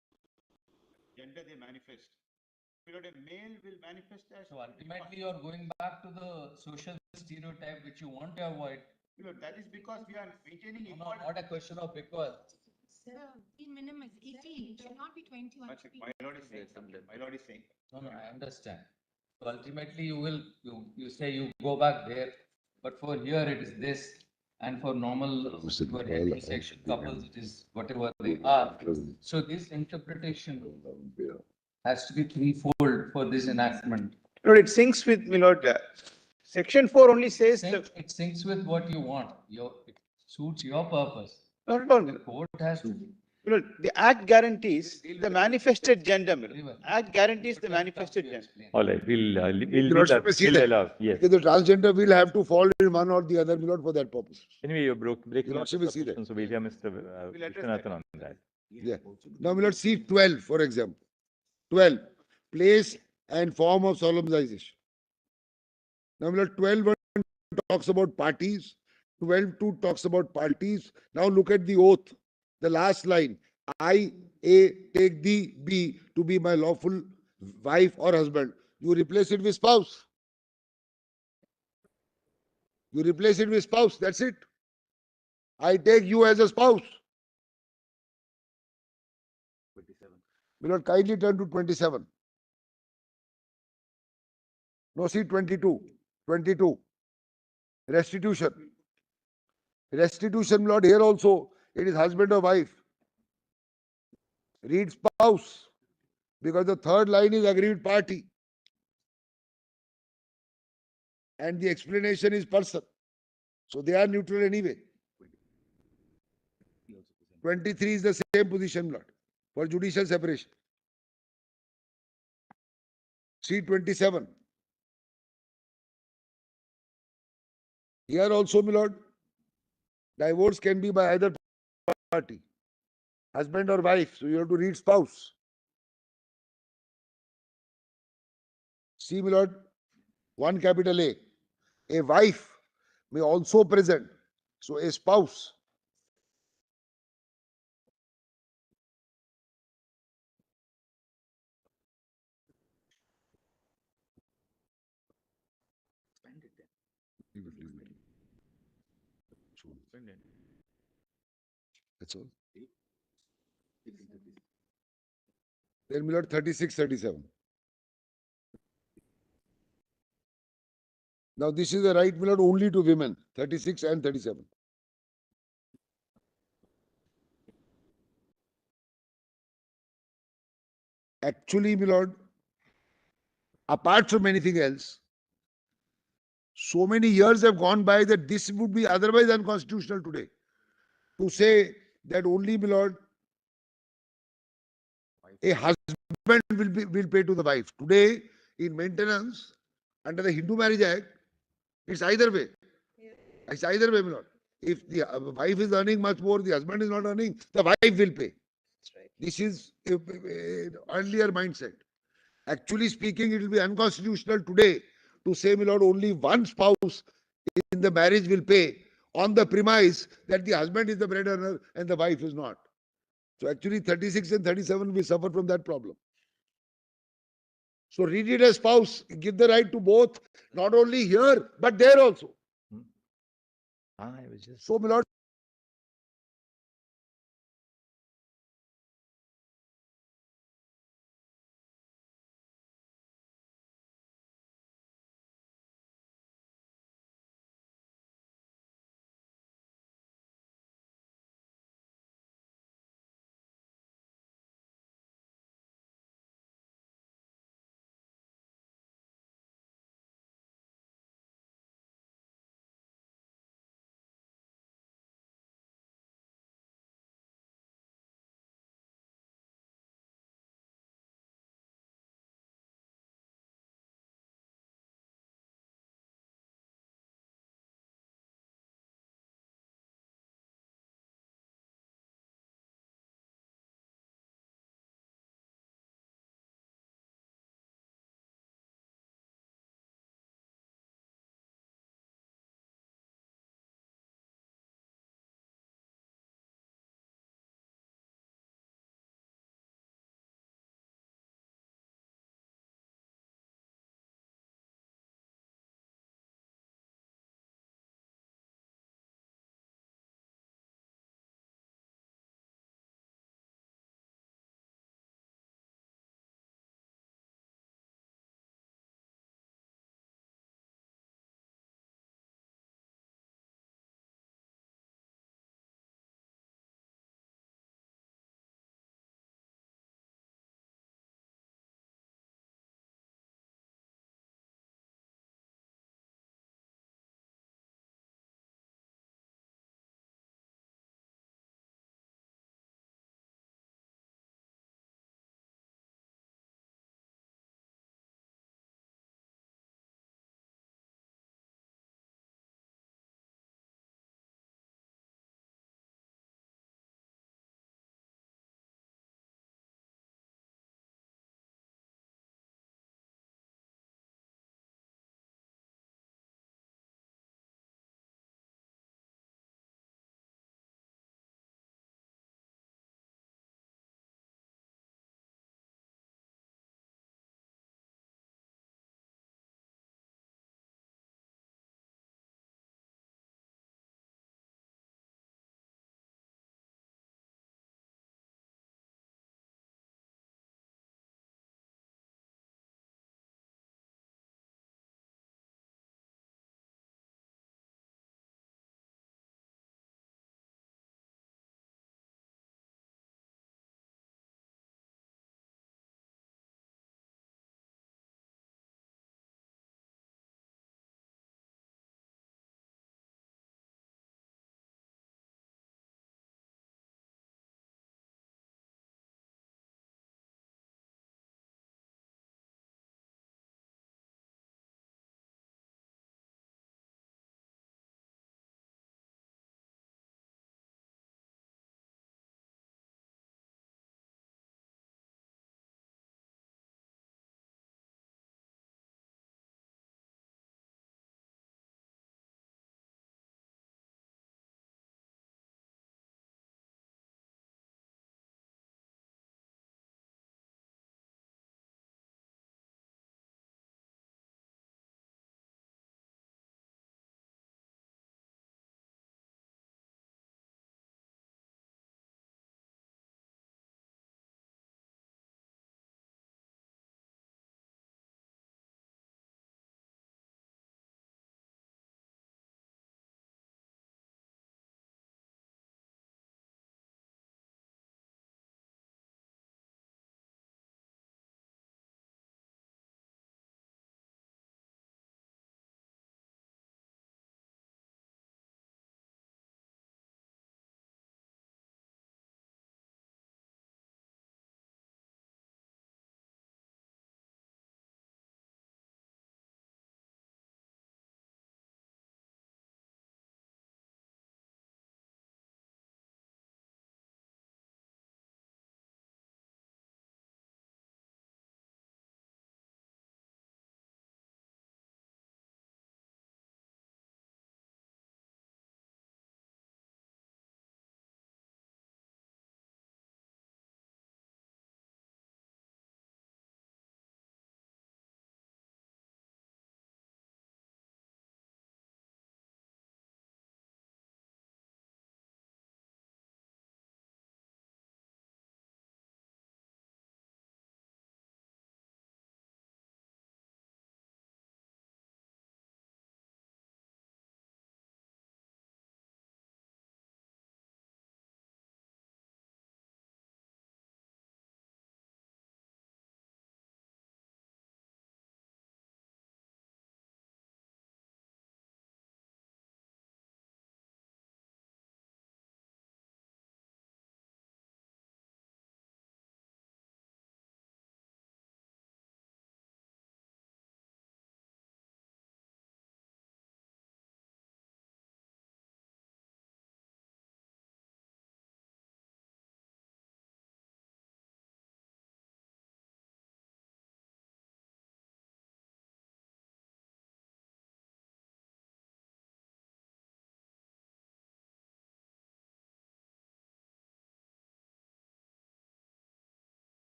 gender they manifest. My lord, a male will manifest as. so ultimately you are going back to the social stereotype which you want to avoid. My lord, that is because we are maintaining No, equality. not a question of because. Sir, the minimum is 18, should not be 21. One sec, my lord is saying something. My lord is saying. No, I understand. So ultimately, you say you go back there, but for here it is this, and for normal your heterosexual couples it is whatever they are. So this interpretation has to be threefold for this enactment. Lord, it syncs with, my lord, section 4 only says the. It syncs with what you want. It suits your purpose. Not at all. The court has to. Well, the act guarantees the manifested gender. Act guarantees the manifested gender. All right, we'll Lordship may see that. allow. Yes. Because the transgender will have to fall in one or the other, my lord, for that purpose. Anyway, you're breaking Your up the lordship will see that. submission, so we'll hear Mr. We'll address that. Vishwanathan on that. Yeah. Now, my lord, see 12, for example. 12, place and form of solemnization. Now, my lord, 12 talks about parties. 12.2 talks about parties. Now look at the oath. The last line. I, A, take thee, B, to be my lawful wife or husband. You replace it with spouse. You replace it with spouse. That's it. I take you as a spouse. Will not kindly turn to 27. No, see 22. 22. Restitution. Restitution, Lord, here also it is husband or wife. Read spouse. Because the third line is aggrieved party. And the explanation is person. So they are neutral anyway. 23 is the same position, Lord, for judicial separation. See 27. Here also, my lord, Divorce can be by either party, husband or wife. So you have to read spouse. See, my lord, 1 capital A. A wife may also present. So a spouse. That's all. Then my lord 36, 37. Now this is the right, my lord, only to women. 36 and 37. Actually, my lord, apart from anything else, so many years have gone by that this would be otherwise unconstitutional today. To say that only, my lord, a husband will pay to the wife. Today, in maintenance, under the Hindu Marriage Act, it's either way. It's either way, my lord. If the wife is earning much more, the husband is not earning, the wife will pay. That's right. This is earlier mindset. Actually speaking, it will be unconstitutional today to say, my lord, only one spouse in the marriage will pay on the premise that the husband is the bread earner and the wife is not. So actually 36 and 37 will suffer from that problem. So read it as spouse, give the right to both, not only here, but there also. I was just. So, my lord,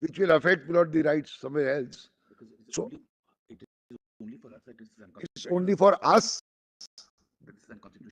which will affect, my lord, the rights somewhere else. Because So- it is only for us that it is unconstitutional. It's only for us. That is unconstitutional.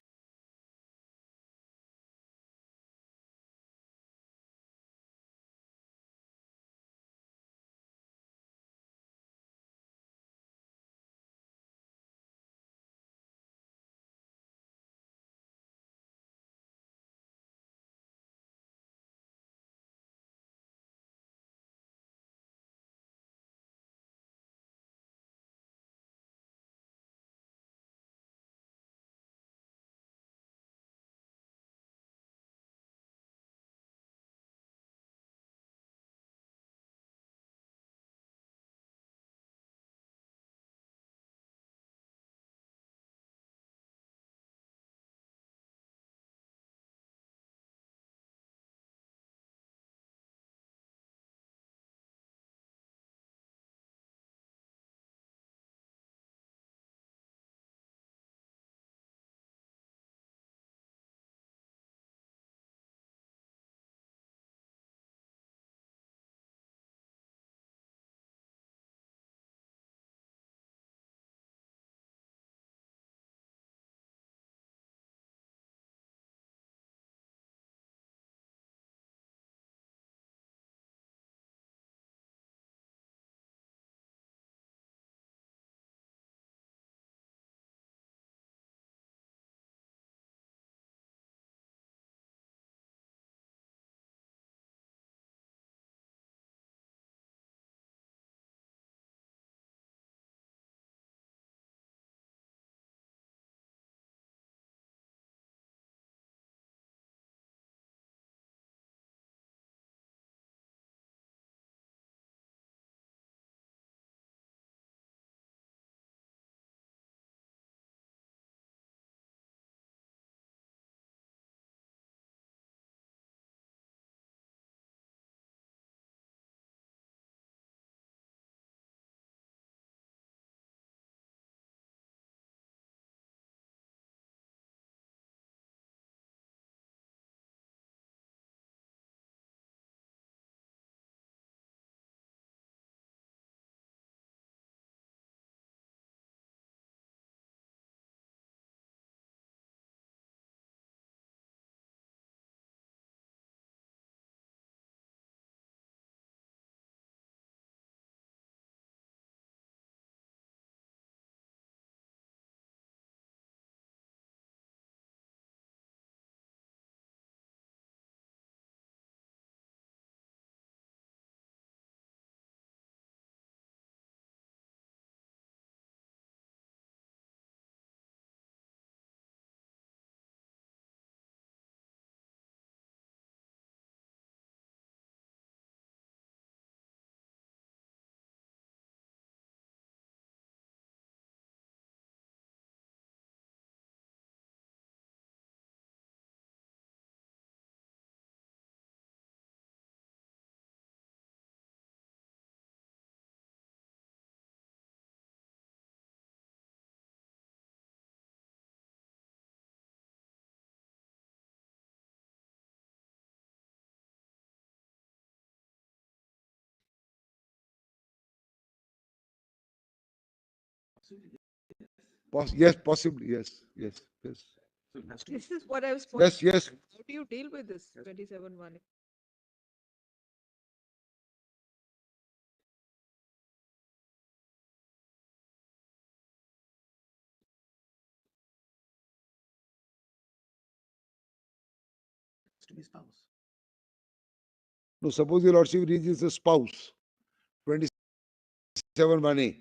Yes, possibly. Yes, yes, yes. So it has to This is what I was. Yes, yes. How do you deal with this 27-1? to be spouse. No, suppose your lordship reads a spouse, 27 1A.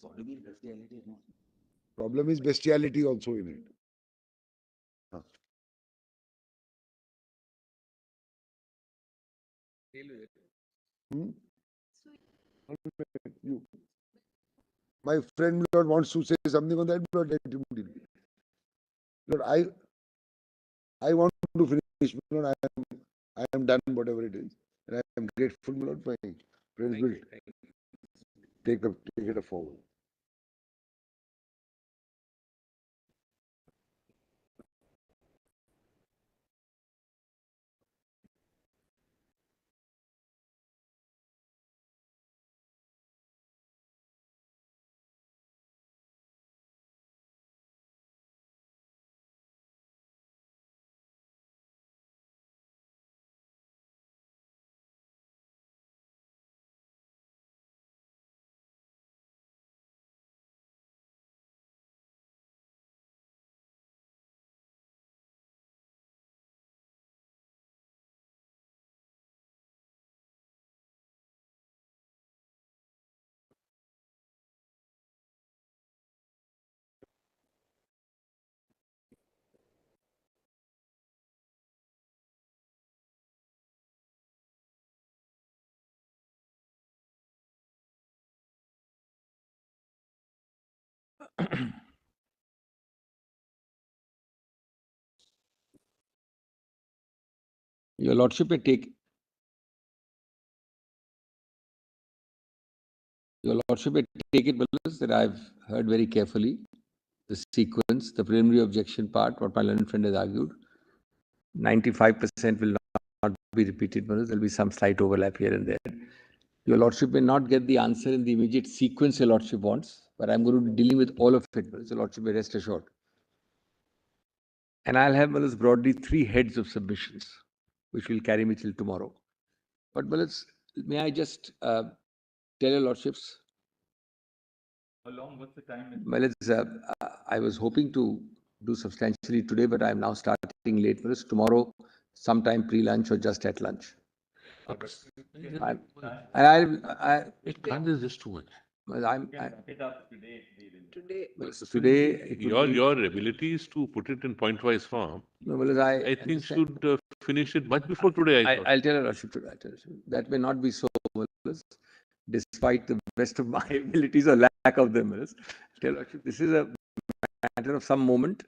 Sodomy, bestiality, no. Problem is bestiality also in it. Huh. Hmm? You. My friend Lord wants to say something on that, Lord, let him deal. Lord, I want to finish, Lord. I am done, whatever it is. And I am grateful, Lord, my friends will take it forward. Your Lordship may take. Your Lordship may take it, Bills, that I've heard very carefully the sequence, the preliminary objection part, what my learned friend has argued. 95% will not be repeated, Bills. There'll be some slight overlap here and there. Your Lordship may not get the answer in the immediate sequence Your Lordship wants, but I'm going to be dealing with all of it, Bills. Your Lordship may rest assured. And I'll have, Bills, broadly 3 heads of submissions, which will carry me till tomorrow. But, Bills, may I just tell Your Lordships? How long? What's the time? Well, I was hoping to do substantially today, but I'm now starting late. Bills. Tomorrow, sometime pre-lunch or just at lunch. It can't be just too much. Today, Your abilities to put it in point-wise form, I think should finish it much before today. I'll tell Your Lordship today. That may not be so, Bills, despite the best of my abilities or lack of them. Bills. Tell Your Lordship, this is a matter of some moment.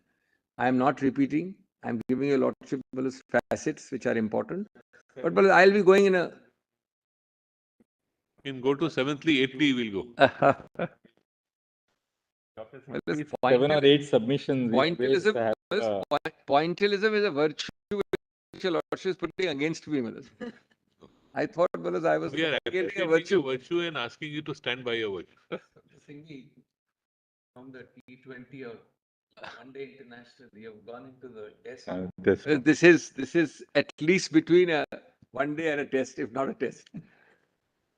I am not repeating. I'm giving Your Lordship, Bills, facets which are important. But Bills, I'll be going in a. You can go to 7thly, 8thly, we'll go. Well, 7 or 8 submissions. Pointillism, pointillism is a virtue which Your Lordship is putting against me, Bills. I thought, Bills, I was We are getting a appreciating virtue. your virtue and asking you to stand by your virtue. From the T20 or one-day international, we have gone into the test. This is at least between a one day and a test, if not a test.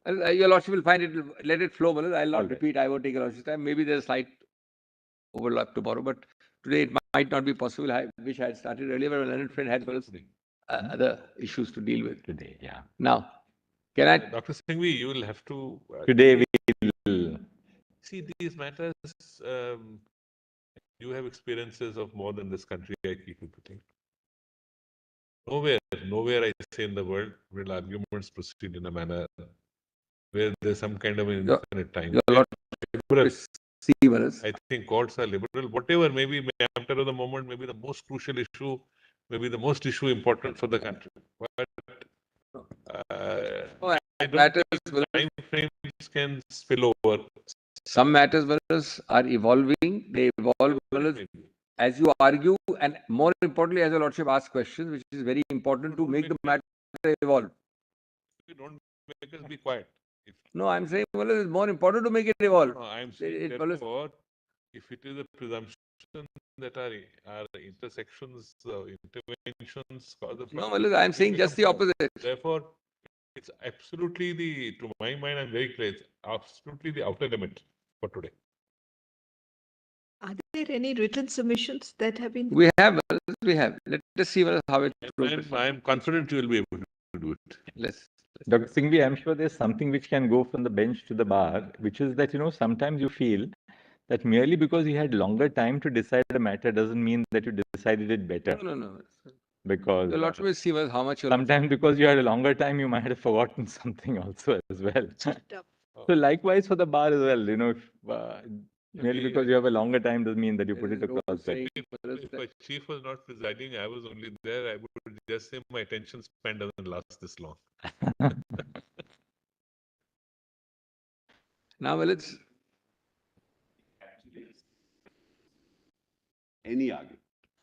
Your Lordship will find it, let it flow, Bills. I'll not repeat, I won't take Your Lordship's time. Maybe there's a slight overlap tomorrow, but today it might not be possible. I wish I had started earlier, but my learned friend had other issues to deal with today, yeah. Now, can I? Dr. Singhvi, you will have to. Today we will. See, these matters, you have experiences of more than this country, I keep repeating. Nowhere I say in the world will arguments proceed in a manner where there's some kind of an infinite time. I think courts are liberal. Whatever, maybe matter of the moment, maybe the most crucial issue, maybe the most issue important for the country. But I don't think time frames can spill over. Some matters, Bills, are evolving. They evolve, Bills, as you argue, and more importantly, as Your Lordship asks questions, which is very important to make the matter evolve. You don't make us be quiet. No, I'm saying, well, it's more important to make it evolve. No, I'm saying therefore, if it is a presumption that our intersections, interventions cause a problem. No, well, I'm saying just the opposite. Therefore, it's absolutely to my mind, I'm very clear, it's absolutely the outer limit for today. are there any written submissions that have been? We have. Let us see how it progresses. I'm confident you will be able to do it. Let's. Dr. Singhvi, I'm sure there's something which can go from the bench to the bar, which is that, sometimes you feel that merely because you had longer time to decide a matter doesn't mean that you decided it better. No. Because Your Lordship will see how much. Sometimes because you had a longer time, you might have forgotten something also as well. So likewise for the bar as well, merely because you have a longer time doesn't mean that you put it across better. If my chief was not presiding, I was only there, I would just say my attention span doesn't last this long. Now, well, it's Any argument.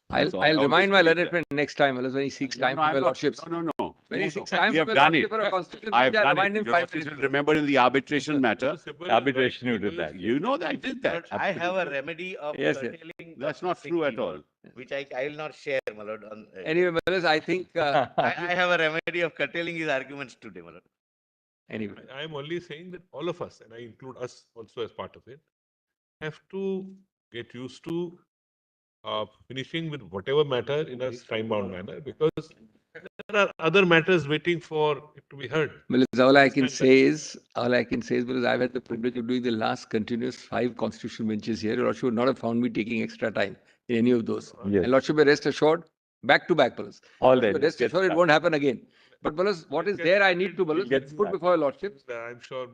I'll remind my learned friend next time, when he seeks time from Your Lordships. No. When he seeks time We have from Your done Lordship it. for a constitutional I have bench, I'll done remind it. him Your 5 Lordship minutes. will remember in the arbitration matter. Arbitration you did that. You know that I did that. I have a remedy of Yes, curtailing. That's not true at all. Which I will not share, my lord. Anyway, Malad, I think. I have a remedy of curtailing his arguments today, my lord. Anyway. I am only saying that all of us, and I include us also as part of it, have to get used to finishing with whatever matter in a time-bound manner, because there are other matters waiting for it to be heard. Well, all I can say is, because I've had the privilege of doing the last continuous 5 constitutional benches here, Your Lordship would not have found me taking extra time in any of those. Yes. And Lordship, rest assured, back to back, Palas. All right. Rest assured, it won't happen again. But Palas, what is there I need to, Palas, put before Your Lordship. I'm sure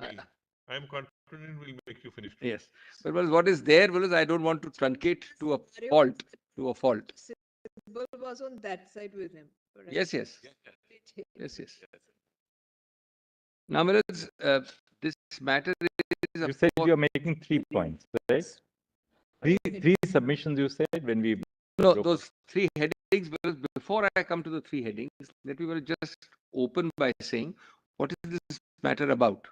I'm confident afternoon will make you finish. Yes. But well, what is there, well, I don't want to truncate to a fault, to a fault. Sybil was on that side with him. correct? Yes, yes. Yes, yes. Now, Mills, this matter is, You of said course, you're making 3 points, right? Three submissions you said when we no, broke those 3 headings. Well, before I come to the 3 headings, let me just open by saying, what is this matter about?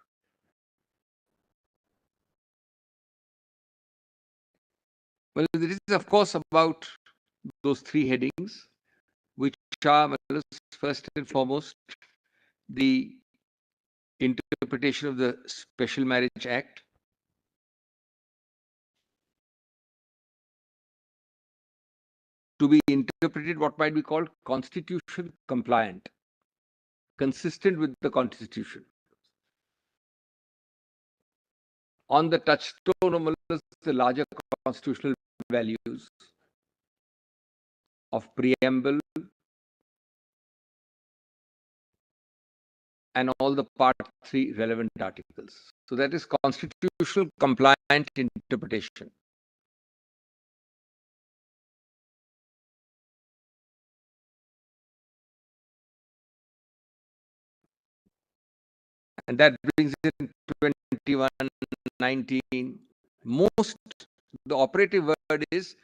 Well, this is, of course, about those 3 headings, which are, well, first and foremost, the interpretation of the Special Marriage Act, to be interpreted what might be called constitution compliant, consistent with the Constitution. On the touchstone of the larger constitutional values of preamble and all the Part 3 relevant articles. So that is constitutional compliant interpretation. And that brings in 21, 19. Most, the operative word is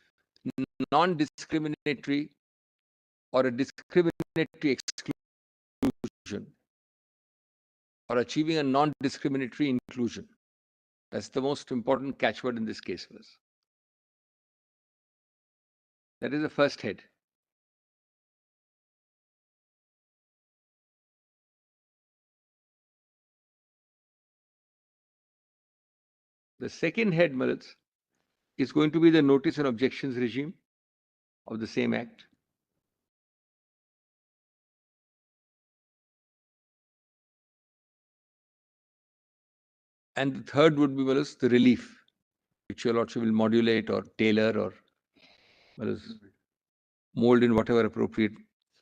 non-discriminatory or a discriminatory exclusion, or achieving a non-discriminatory inclusion. That's the most important catchword in this case. That is the first head. The second head, Maritz, is going to be the notice and objections regime of the same act. And the third would be, Maritz, the relief, which your lordship will modulate or tailor or, Maritz, mold in whatever appropriate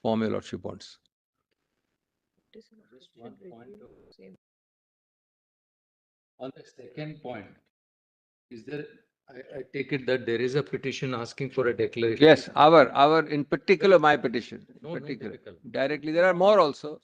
form your lordship wants. On the second point, is there, I take it that there is a petition asking for a declaration? Yes, in particular, my petition. No, no, particular. typical. Directly, there are more also.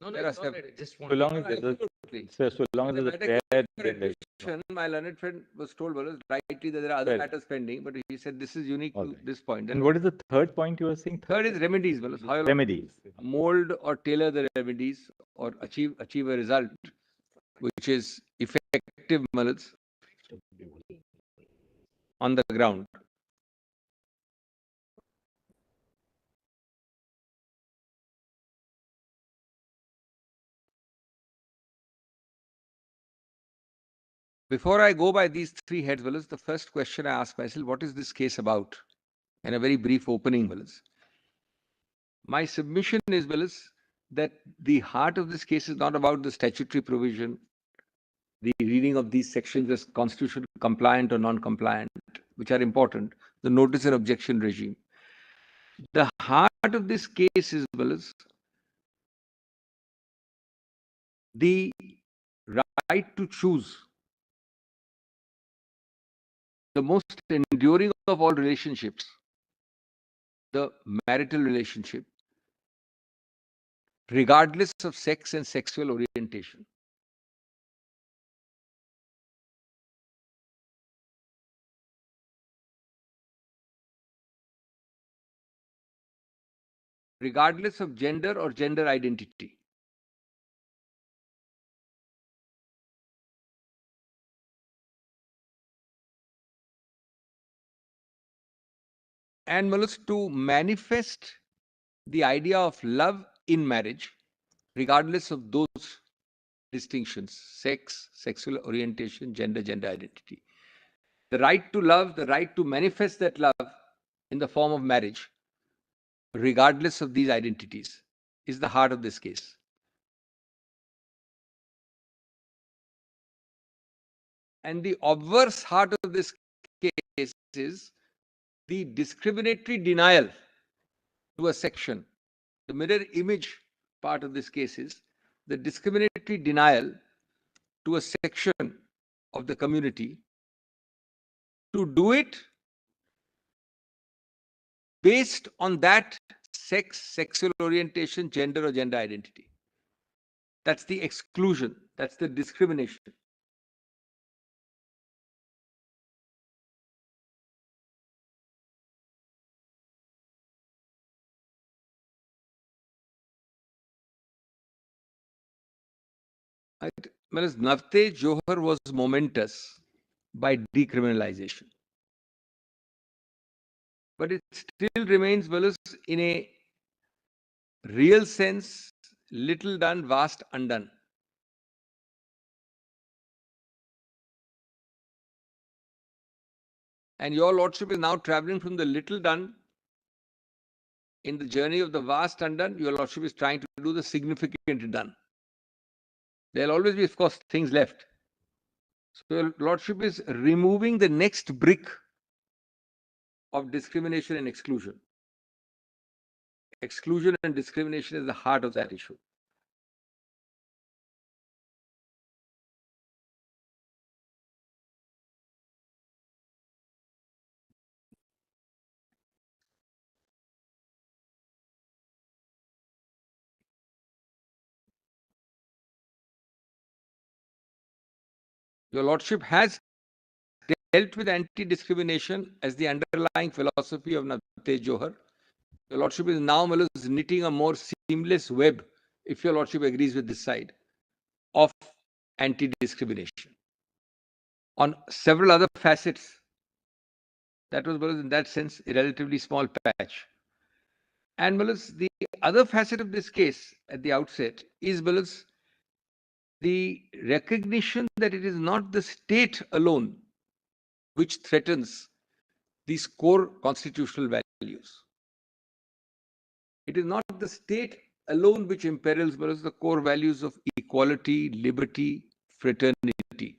No, no, There are it's all right. several. I just So want. long as there's a, so long as there's a fair, then there's no. My learned friend was told, well, rightly that there are other Fair. matters pending, but he said this is unique All to right. this point. And what is the third point you were saying? Third is remedies, well, how you Remedies. mold or tailor the remedies or achieve a result which is effective, Maritz, on the ground. Before I go by these 3 heads, Willis, the first question I ask myself, what is this case about? And a very brief opening, Willis. My submission is, Willis, that the heart of this case is not about the statutory provision, the reading of these sections as constitutional compliant or non-compliant, which are important, the notice and objection regime. The heart of this case is, Willis, the right to choose. The most enduring of all relationships, the marital relationship, regardless of sex and sexual orientation. Regardless of gender or gender identity. And Malus, to manifest the idea of love in marriage, regardless of those distinctions, sex, sexual orientation, gender, gender identity. The right to love, the right to manifest that love in the form of marriage, regardless of these identities, is the heart of this case. And the obverse heart of this case is the discriminatory denial to a section. The mirror image part of this case is the discriminatory denial to a section of the community to do it based on that sex, sexual orientation, gender or gender identity. That's the exclusion. That's the discrimination. Whereas Navtej Johar was momentous by decriminalization. But it still remains, well, in a real sense, little done, vast undone. And your lordship is now traveling from the little done in the journey of the vast undone. Your lordship is trying to do the significant done. There'll always be, of course, things left. So your lordship is removing the next brick of discrimination and exclusion. Exclusion and discrimination is the heart of that issue. Your lordship has dealt with anti-discrimination as the underlying philosophy of Navtej Johar. Your lordship is now knitting a more seamless web, if your lordship agrees with this side, of anti-discrimination on several other facets. That was, in that sense, a relatively small patch. And the other facet of this case at the outset is the recognition that it is not the state alone which threatens these core constitutional values. It is not the state alone which imperils the core values of equality, liberty, fraternity.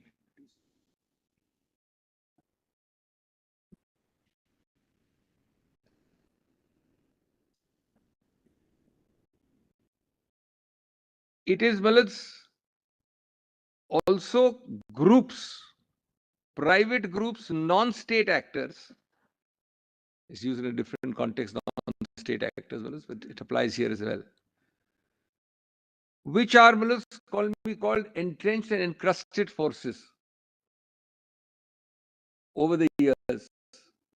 It is also groups, private groups, non-state actors. It's used in a different context, non-state actors, but it applies here as well. Which are called entrenched and encrusted forces over the years,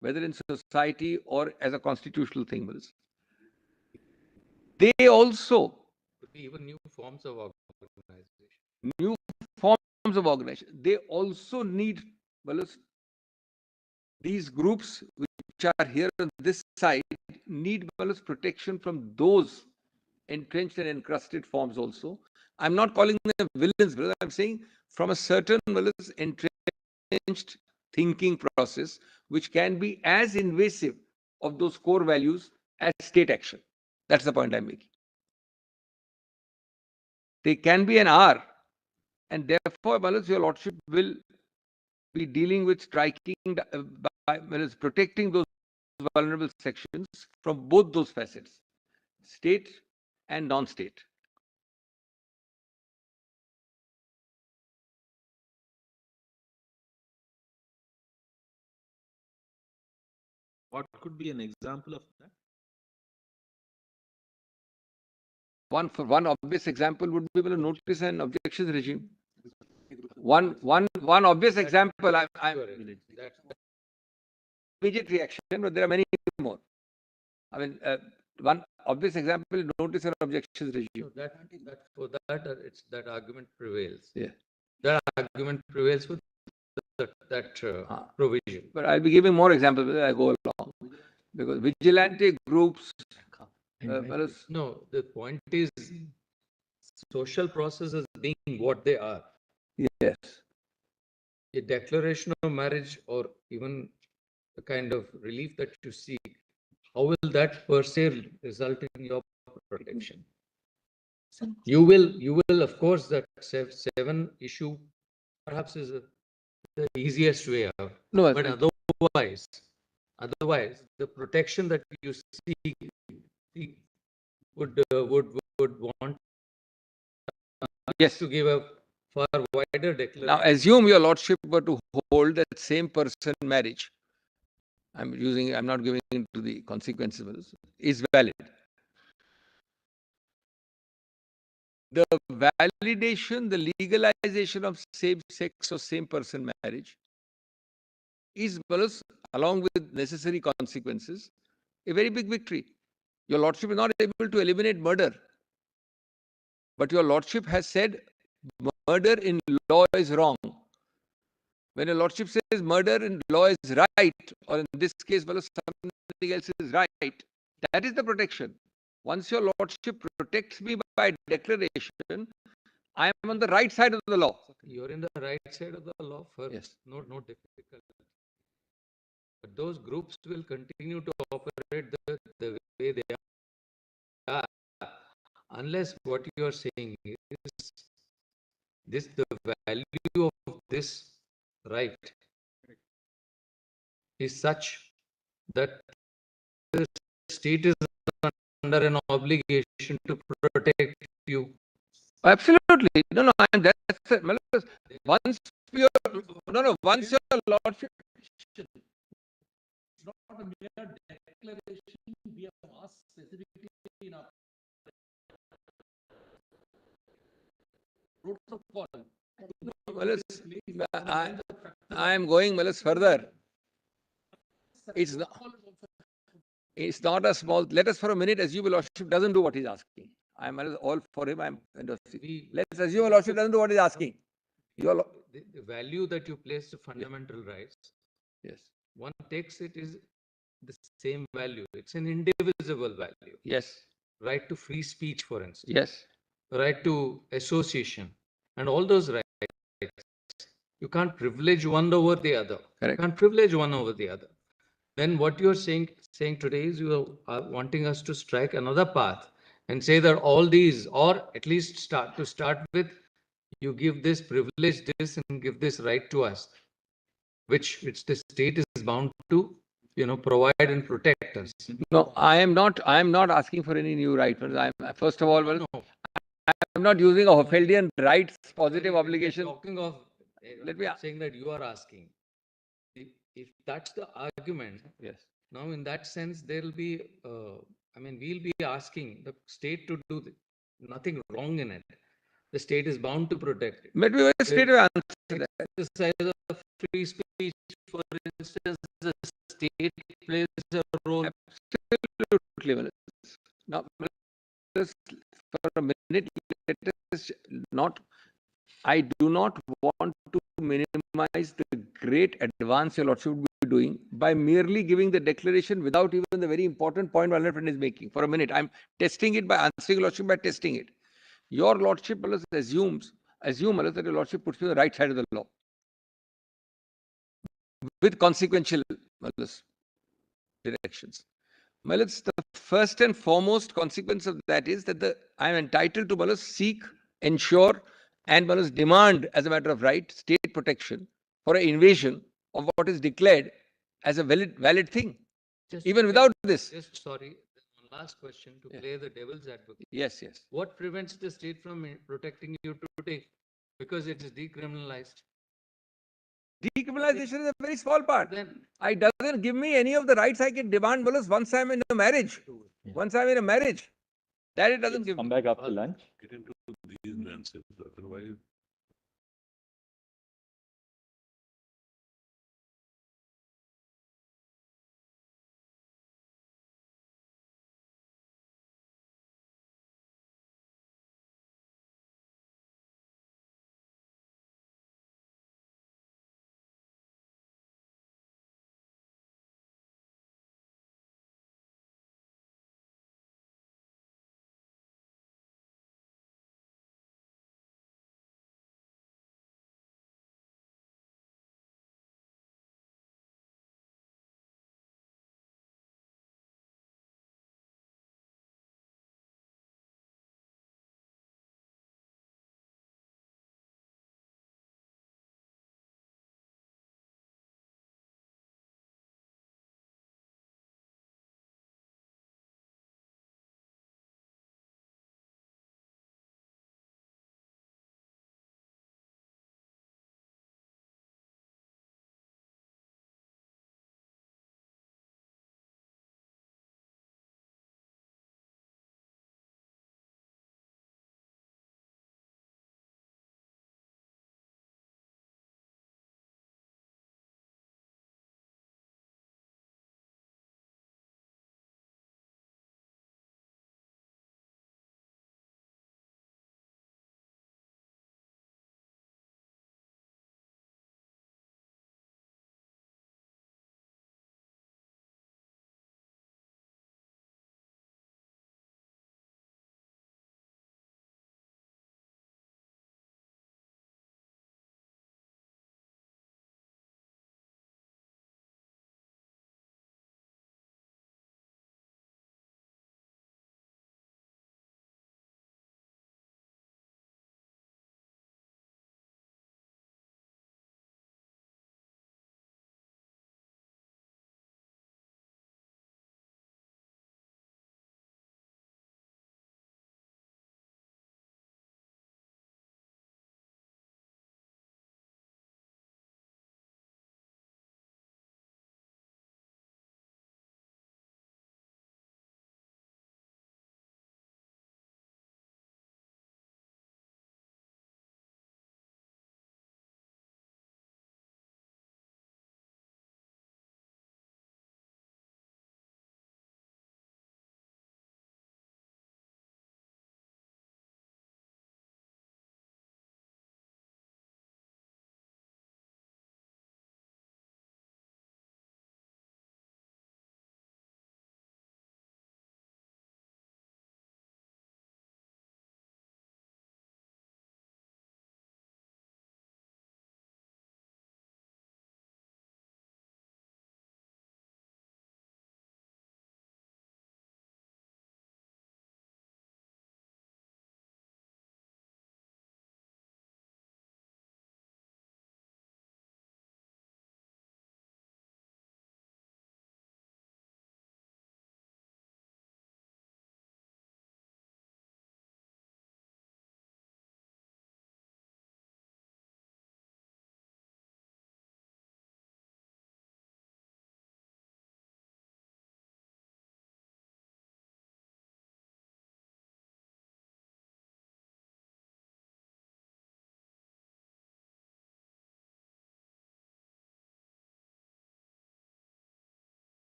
whether in society or as a constitutional thing. They also even new forms of organization. New forms of organization. They also need these groups which are here on this side need protection from those entrenched and encrusted forms also. I'm not calling them villains, brother. I'm saying from a certain entrenched thinking process, which can be as invasive of those core values as state action. That's the point I'm making. They can be an R, and therefore, your lordship will be dealing with striking, protecting those vulnerable sections from both those facets, state and non-state. What could be an example of that? One obvious example would be the notice and objections regime. One obvious example. Immediate reaction, but there are many more. I mean, one obvious example is notice and objections regime. So that argument prevails. Yeah. That argument prevails with that provision. But I'll be giving more examples as I go along. Because vigilante groups. No, the point is social processes being what they are. Yes. A declaration of marriage or even the kind of relief that you seek, how will that per se result in your protection? You will, of course, that 7 issue perhaps is the easiest way out. No, but otherwise, the protection that you seek would want yes to give a far wider declaration. Now, assume your lordship were to hold that same person marriage. I'm not giving into the consequences, is valid. The validation, the legalization of same-sex or same-person marriage is, along with necessary consequences, a very big victory. Your lordship is not able to eliminate murder, but your lordship has said murder in law is wrong. When your lordship says murder in law is right, or in this case, something else is right, that is the protection. Once your lordship protects me by declaration, I am on the right side of the law. You're in the right side of the law first. Yes. No difficult. But those groups will continue to operate the way they are, unless what you are saying is the value of this right is such that the state is under an obligation to protect you. Absolutely. No, that's it. Once your once your lordship, It's not a mere declaration. We have asked specifically in our protocol. I am going further. It's not a small. Let us for a minute assume your lordship doesn't do what he's asking. I'm all for him. Let's assume your lordship doesn't do what he's asking. The value that you place to fundamental rights, Yes. one takes it is the same value. It's an indivisible value. Yes. Right to free speech, for instance. Yes. Right to association, and all those rights. You can't privilege one over the other. Correct. You can't privilege one over the other. Then what you're saying today is you are wanting us to strike another path and say that all these, or at least start with, you give this privilege this and give this right to us, which the state is bound to, provide and protect us. No, I am not asking for any new right. First of all, I'm not using a Hoffeldian rights positive obligation. Talking of, Let me saying that you are asking. If that's the argument, yes. Now, in that sense, there'll be, we'll be asking the state to do nothing wrong in it. The state is bound to protect it. Let me straight away answer that. Exercise of free speech, for instance, the state plays a role. Absolutely. Now, for a minute, let us not. I do not want to minimize the great advance your lordship would be doing by merely giving the declaration without even the very important point my friend is making. For a minute, I'm testing it by answering your lordship by testing it. Your lordship assume that your lordship puts you on the right side of the law with consequential directions. The first and foremost consequence of that is that I am entitled to seek, ensure, and demand as a matter of right state protection for an invasion of what is declared as a valid thing, even without this. Just sorry, one last question to play the devil's advocate. Yes, yes. What prevents the state from protecting you today? Because it is decriminalized. Decriminalization is a very small part. Then it doesn't give me any of the rights I can demand once I'm in a marriage. Once I'm in a marriage, that it doesn't give me. Come back after lunch. Get into these nuances. Otherwise,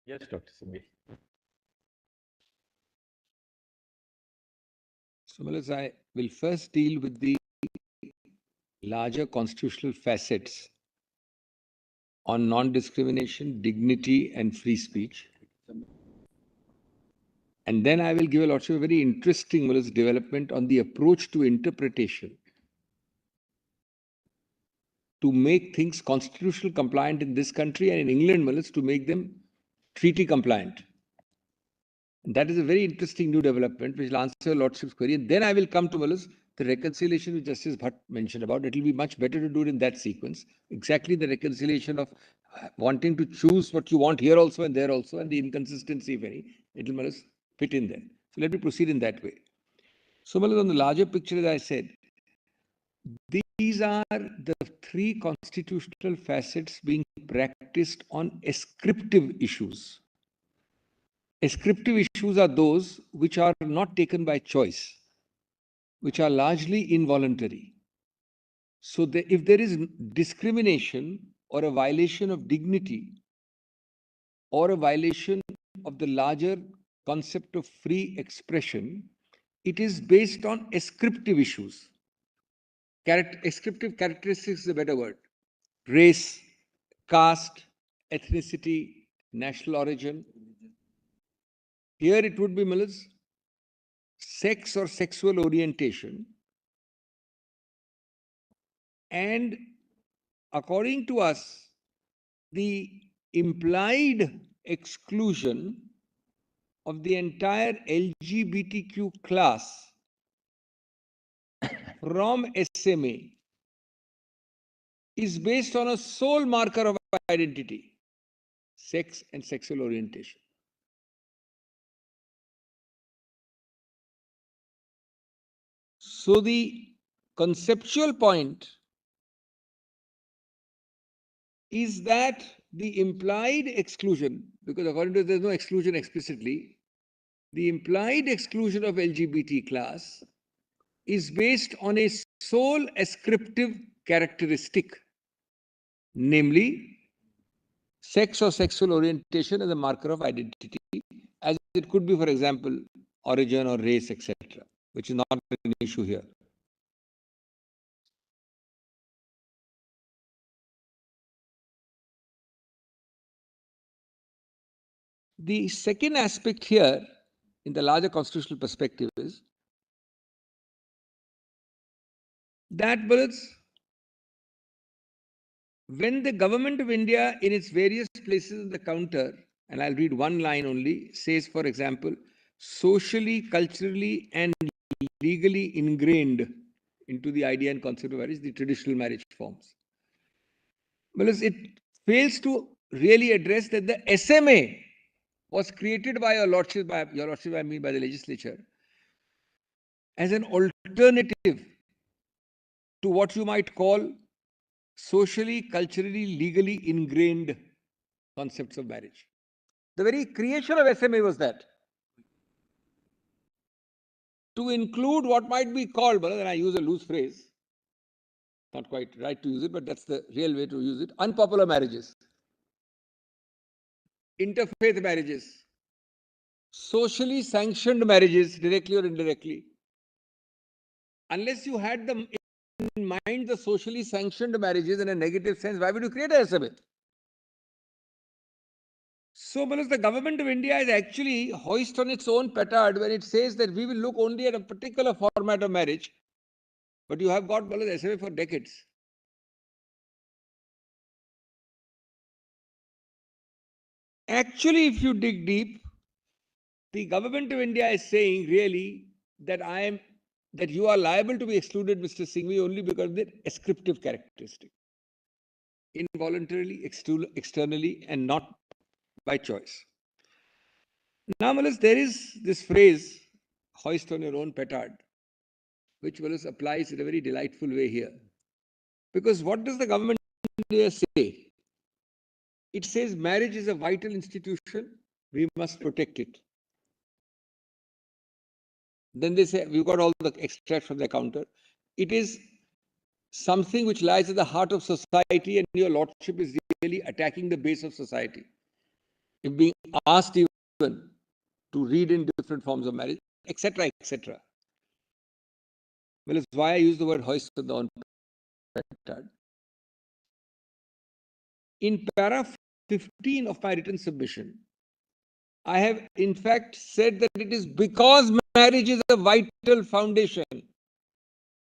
Yes, Dr. Singh. So, Malas, I will first deal with the larger constitutional facets on non-discrimination, dignity, and free speech. And then I will give a lot of very interesting Malas, development on the approach to interpretation to make things constitutional compliant in this country and in England, Malas, to make them treaty compliant. And that is a very interesting new development which will answer your Lordship's query. And then I will come to Malas, the reconciliation which Justice Bhatt mentioned about. It will be much better to do it in that sequence. Exactly the reconciliation of wanting to choose what you want here also and there also, and the inconsistency, if any, it will Malas fit in there. So let me proceed in that way. So Malas, on the larger picture, as I said, these are the three constitutional facets being practiced on ascriptive issues. Ascriptive issues are those which are not taken by choice, which are largely involuntary. So if there is discrimination or a violation of dignity or a violation of the larger concept of free expression, it is based on ascriptive issues. Ascriptive characteristics is a better word. Race, caste, ethnicity, national origin. Here it would be, Malas, sex or sexual orientation. And according to us, the implied exclusion of the entire LGBTQ class from SMA is based on a sole marker of identity, sex and sexual orientation. So the conceptual point is that the implied exclusion, because according to us, there's no exclusion explicitly, the implied exclusion of LGBT class is based on a sole ascriptive characteristic, namely sex or sexual orientation as a marker of identity, as it could be, for example, origin or race, etc., which is not an issue here. The second aspect here, in the larger constitutional perspective, is that, bullets, when the government of India, in its various places in the counter, and I'll read one line only, says, for example, socially, culturally, and legally ingrained into the idea and concept of marriage, the traditional marriage forms. Well, it fails to really address that the SMA was created by your lordship, I mean by the legislature, as an alternative to what you might call socially, culturally, legally ingrained concepts of marriage. The very creation of SMA was that. To include what might be called, and I use a loose phrase, not quite right to use it, but that's the real way to use it, unpopular marriages, interfaith marriages, socially sanctioned marriages, directly or indirectly. Unless you had them in mind, the socially sanctioned marriages in a negative sense, why would you create a SMA? So, the government of India is actually hoist on its own petard when it says that we will look only at a particular format of marriage, but you have got SMA for decades. Actually, if you dig deep, the government of India is saying really that that you are liable to be excluded, Mr. Singhvi, only because of the ascriptive characteristic, involuntarily, externally, and not by choice. Now, there is this phrase, hoist on your own petard, which applies in a very delightful way here. Because what does the government of India say? It says marriage is a vital institution, we must protect it. Then they say, we've got all the extracts from the counter. It is something which lies at the heart of society, and your lordship is really attacking the base of society. if being asked even to read in different forms of marriage, etc., etc. Well, it's why I use the word hoist on the on-petard. In paragraph 15 of my written submission, I have in fact said that it is because marriage is a vital foundation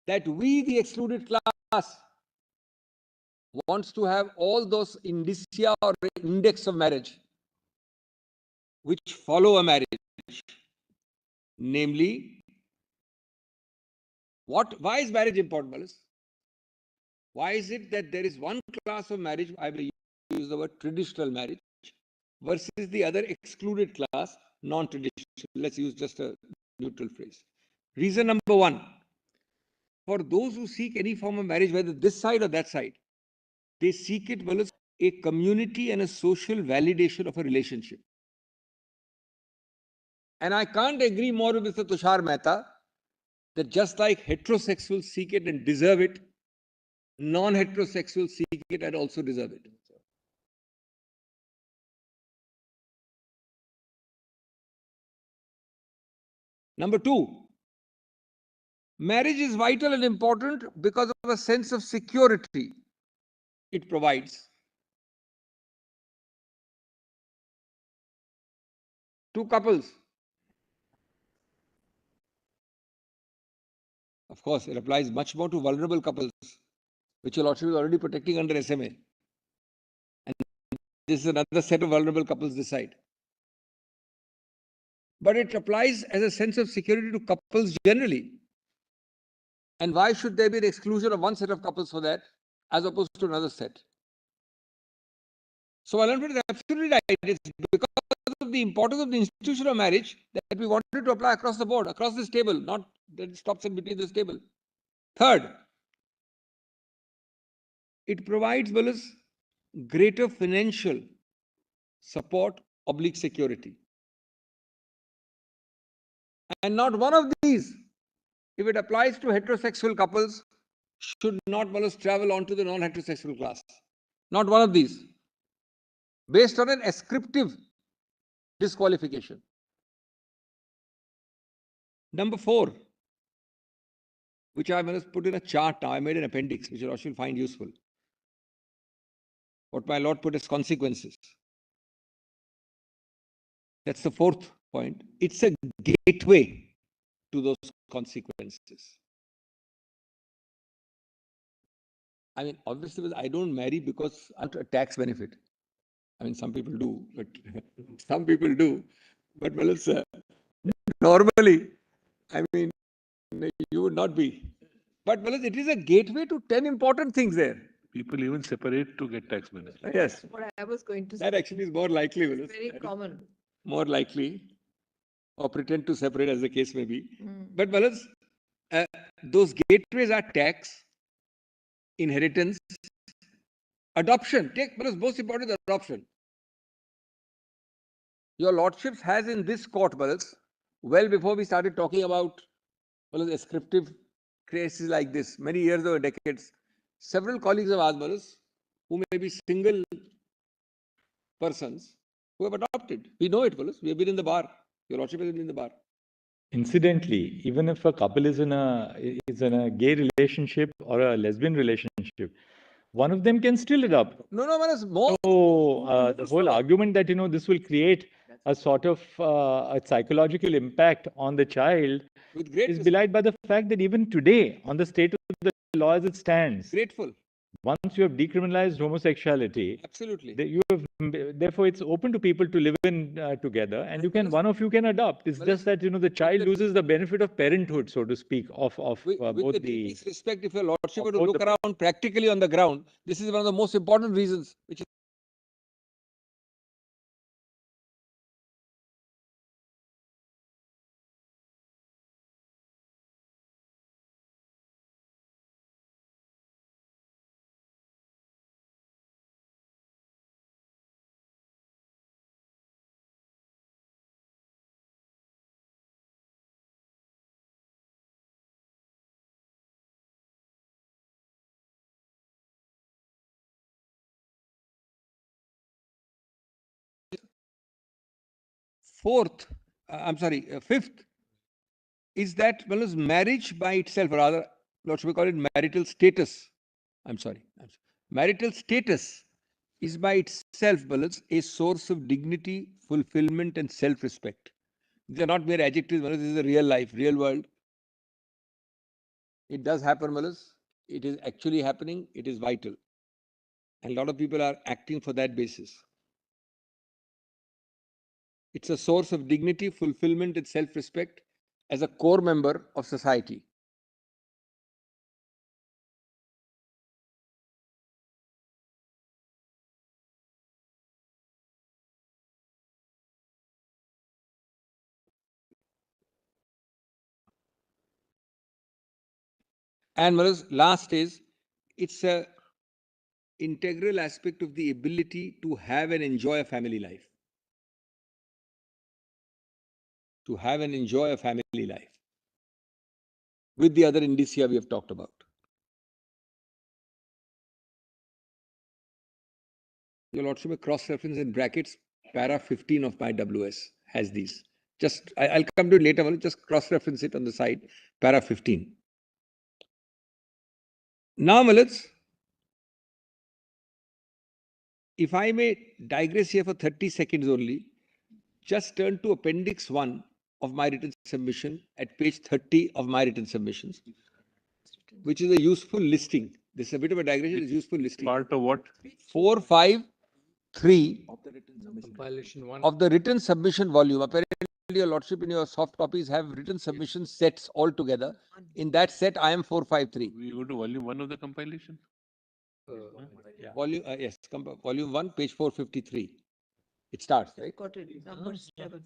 that we, the excluded class, wants to have all those indicia or index of marriage which follow a marriage. Namely, why is marriage important, Malas? Why is it that there is one class of marriage, I will use the word traditional marriage, versus the other excluded class, non-traditional? Let's use just a neutral phrase. Reason number one, for those who seek any form of marriage, whether this side or that side, they seek it well as a community and a social validation of a relationship. And I can't agree more with Mr. Tushar Mehta that just like heterosexuals seek it and deserve it, non-heterosexuals seek it and also deserve it. Number two, marriage is vital and important because of a sense of security it provides to couples. Of course, it applies much more to vulnerable couples, which your Lordship is already protecting under SMA. And this is another set of vulnerable couples this side. But it applies as a sense of security to couples generally. And why should there be an exclusion of one set of couples for that as opposed to another set? So Alanpur is absolutely right. It's because of the importance of the institution of marriage that we wanted to apply across the board, across this table, not that it stops in between this table. Third, it provides greater financial support / security. And not one of these, if it applies to heterosexual couples, should not travel on to the non-heterosexual class. Not one of these. Based on an ascriptive disqualification. Number 4, which I must put in a chart now. I made an appendix, which you should find useful. What my Lord put as consequences. That's the 4th point. It's a gateway to those consequences. I mean, obviously, I don't marry because I want a tax benefit. I mean, some people do, but some people do. But normally, I mean, you would not be. But it is a gateway to 10 important things there. People even separate to get tax benefit. Yes. What I was going to say. That actually is more likely. It's very common. More likely. Or pretend to separate, as the case may be. But those gateways are tax, inheritance, adoption. Take most important, adoption. Your Lordships has in this court, well before we started talking about ascriptive cases like this, many years or decades, several colleagues of ours, who may be single persons, who have adopted. We know it, we have been in the bar. Your Lordship has been in the bar. Incidentally, even if a couple is in a gay relationship or a lesbian relationship, one of them can still adopt. No, more. So the whole argument that this will create a sort of a psychological impact on the child is belied by the fact that even today, on the state of the law as it stands, grateful. Once you have decriminalized homosexuality, absolutely, therefore it's open to people to live in together, and one of you can adopt. It's just that the child loses the benefit of parenthood, so to speak, of both the. With respect, if your Lordship were to look around practically on the ground, this is one of the most important reasons which is fifth is that well, as marriage by itself, or rather, what should we call it, marital status. Marital status is by itself, Balas, a source of dignity, fulfillment, and self-respect. These are not mere adjectives, Balas. This is a real life, real world. It does happen, Balas. It is actually happening. It is vital. And a lot of people are acting for that basis. It's a source of dignity, fulfillment, and self-respect as a core member of society. And last is, it's a integral aspect of the ability to have and enjoy a family life. To have and enjoy a family life with the other indicia we have talked about. Your Lordship, a cross-reference in brackets, para 15 of my WS has these. Just, I'll come to it later, just cross-reference it on the side, para 15. Now, Malats, if I may digress here for 30 seconds only, just turn to Appendix 1 of my written submission at page 30 of my written submissions, which is a useful listing. This is a bit of a digression, it's a useful listing. Part of what? 453 Compilation 1. of the written submission volume. Apparently, Your Lordship, in your soft copies have written submission sets all together. In that set, I am 453. We go to volume 1 of the compilation. Volume, yes, volume 1, page 453. It starts, right? Got it, number 7.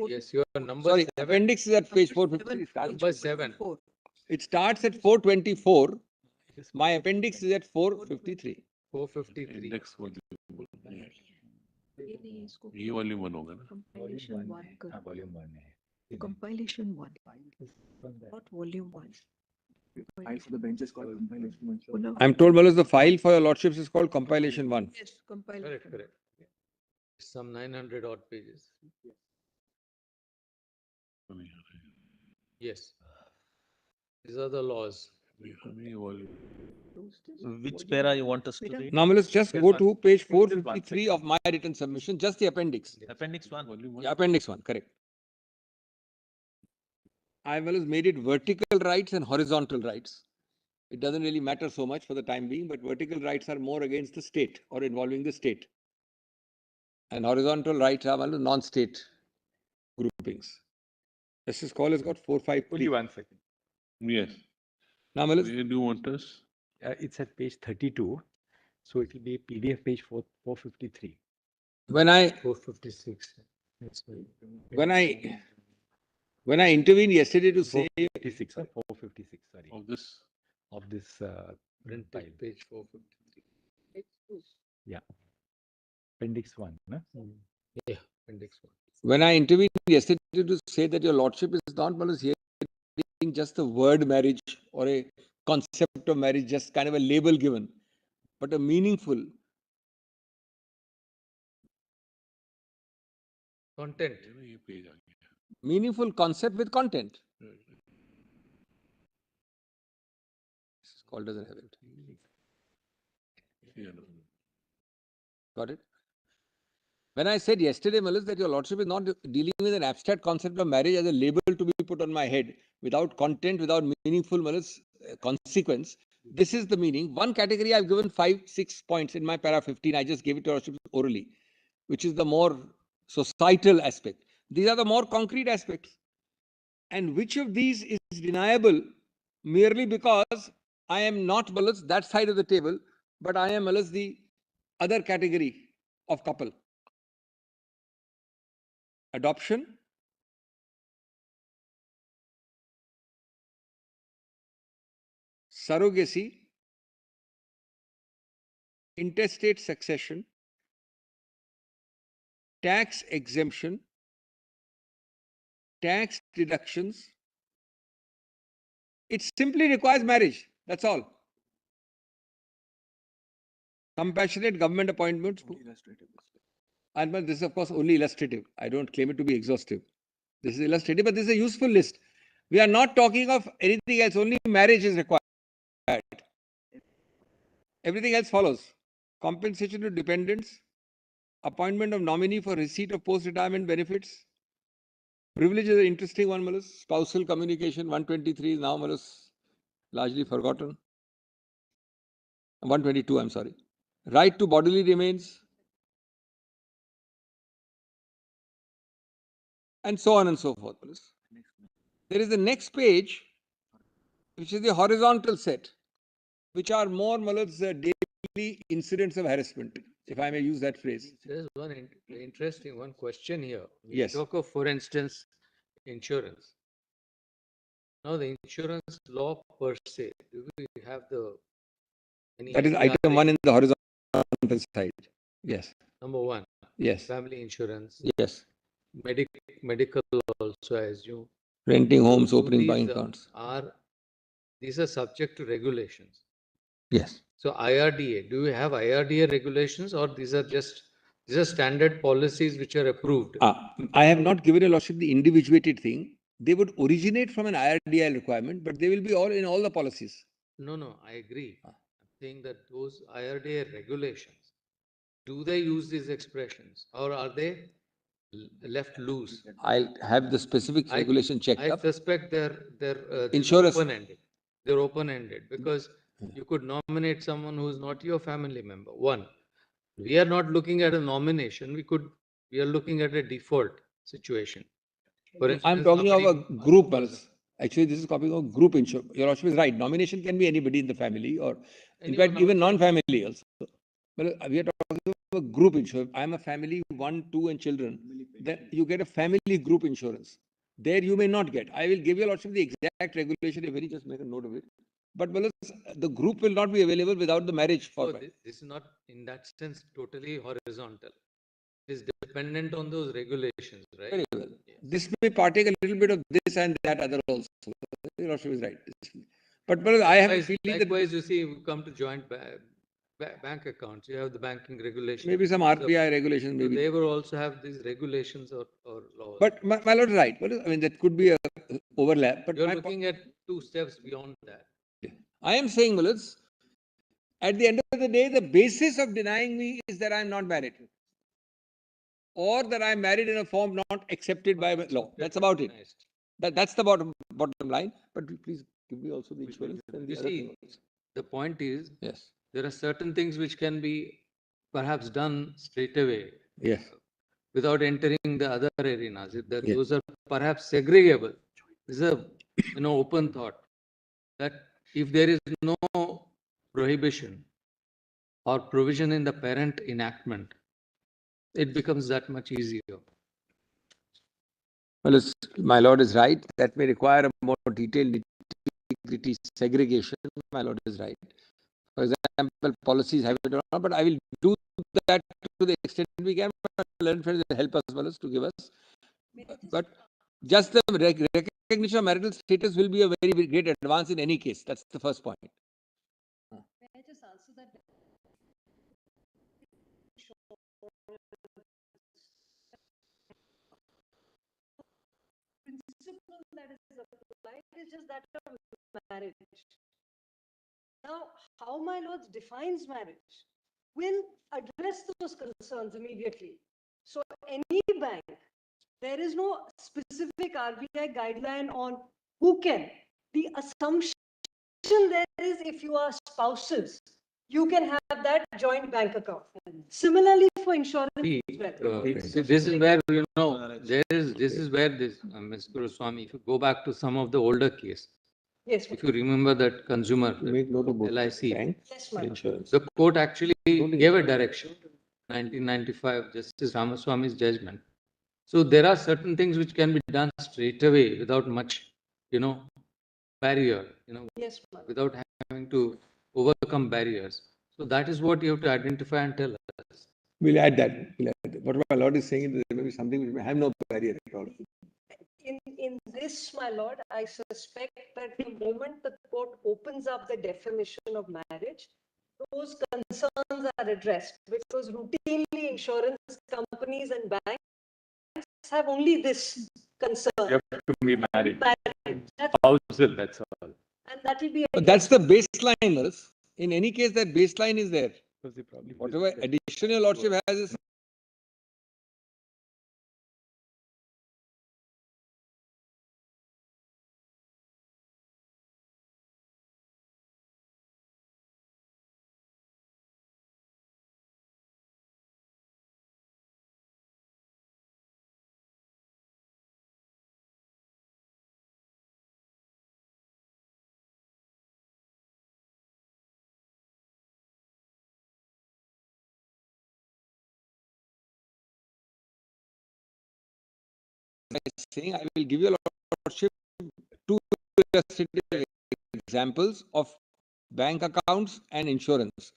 Yes, your number Sorry, 7. appendix is at page 453. It starts, Number 7. it starts at 424. My appendix is at 453. 453. Index volume. ये volume 1 होगा ना? Compilation 1. volume 1 है. Compilation 1. Not volume 1. File for the bench is called compilation 1. I'm told, Malas, the file for your Lordships is called compilation 1. Yes, compilation. Correct. Some 900 odd pages. Yes. These are the laws. Which para you want us to read? Now, let's just go to page 453 of my written submission, just the appendix. Appendix 1. Yeah, appendix 1, correct. I have made it vertical rights and horizontal rights. It doesn't really matter so much for the time being, but vertical rights are more against the state or involving the state. And horizontal rights are non-state groupings. Justice Call has got 453. Only 1 second. Yes. Now, Where do you want us? It's at page 32. So it will be PDF page 453. When I 456. That's right. when I intervened yesterday to say 456, sorry. Of this? Print file. page 453. Yeah. Appendix 1. No? Yeah, appendix 1. When I intervened yesterday to say that your Lordship is not hearing just the word marriage or a concept of marriage, just kind of a label given, but a meaningful Content. meaningful concept with content. This call doesn't have it. Got it? When I said yesterday, Malas, that your Lordship is not dealing with an abstract concept of marriage as a label to be put on my head without content, without meaningful, Malas, consequence. This is the meaning. One category I've given 5-6 points in my para 15. I just gave it to your Lordship orally, which is the more societal aspect. These are the more concrete aspects. And which of these is deniable merely because I am not, Malas, that side of the table, but I am, Malas, the other category of couple. Adoption, surrogacy, intestate succession, tax exemption, tax deductions. It simply requires marriage. That's all. Compassionate government appointments. And but this is, of course, only illustrative. I don't claim it to be exhaustive. This is illustrative, but this is a useful list. We are not talking of anything else, only marriage is required. Everything else follows. Compensation to dependents, appointment of nominee for receipt of post-retirement benefits. Privilege is an interesting one, Malus. Spousal communication, 123 is now, Malus, largely forgotten. 122, I'm sorry. Right to bodily remains. And so on and so forth, Malus. There is the next page, which is the horizontal set, which are more, Malus, daily incidents of harassment, if I may use that phrase. There's one interesting one question here. We Yes. talk of, for instance, insurance. Now, the insurance law per se, do we have That is item 1 in the horizontal side. Yes. Number 1. Yes. Family insurance. Yes. Medical also, as you. Renting homes, So opening these bank accounts. These are subject to regulations. Yes. So IRDA, do you have IRDA regulations, or these are standard policies which are approved? I have not given a lordship the individuated thing. They would originate from an IRDA requirement, but they will be all in all the policies. No, I agree. I'm saying that those IRDA regulations, do they use these expressions, or are they left loose? I'll have the specific regulation checked I up. suspect they're Insurance. open-ended. They're open-ended because you could nominate someone who is not your family member. One, we are not looking at a nomination. We are looking at a default situation. For instance, I'm talking of a somebody- group. Actually, this is copying of group insurance. Your lordship is right. Nomination can be anybody in the family, or in Anyone fact, even non-family also. But we are talking of a group insurance. I'm a family, 1, 2, and children. Then you get a family group insurance. There you may not get. I will give your lordship the exact regulation. If you just make a note of it. But the group will not be available without the marriage. So this is not, in that sense, totally horizontal. It is dependent on those regulations, right? Very well. Yes. This may partake a little bit of this and that other also. Your lordship is right. But I have a feeling that likewise, you see, we come to joint bank accounts. You have the banking regulations. maybe some RBI regulations, So maybe. they will also have these regulations or laws. But my lord is right. I mean, that could be a overlap. But you're looking at 2 steps beyond that. I am saying, Mullahs, at the end of the day, the basis of denying me is that I am not married, or that I am married in a form not accepted by law. That's about it. That's the bottom line. But please give me also the insurance and the You other see, thing also. the point is, Yes. there are certain things which can be perhaps done straight away. Yes. Without entering the other arenas. That Yes. those are perhaps segregable. This is a open thought that if there is no prohibition or provision in the parent enactment, it becomes that much easier. Well, my lord is right. That may require a more detailed nitty-gritty segregation. My lord is right. For example, policies have it or not, but I will do that to the extent we can. Learn friends will help us, Wallace, to give us. But just the recognition of marital status will be a very great advance in any case. That's the first point. May I just answer that? Principle that is applied is just that of marriage. Now, how my lords defines marriage will address those concerns immediately. So any bank, there is no specific RBI guideline on who can. The assumption there is if you are spouses, you can have that joint bank account. Similarly for insurance as well. See, this is where, this is where Ms. Guruswamy, if you go back to some of the older case, Yes, if you remember that consumer, Make note of both LIC, yes, ma'am. insurance. the court actually gave a direction, 1995, Justice Ramaswamy's judgment. So there are certain things which can be done straight away without much, barrier, Yes, ma'am. without having to overcome barriers. So that is what you have to identify and tell us. We'll add that. What my lord is saying is there may be something which may have no barrier at all. In this, my lord, I suspect that the moment the court opens up the definition of marriage, those concerns are addressed, because routinely insurance companies and banks have only this concern. You have to be married. Marriage. Spousal, that's all. And that will be. But that's the baseline, Manas. In any case, that baseline is there. Because they probably Whatever addition your lordship has is saying, I will give your lordship two illustrative examples of bank accounts and insurance.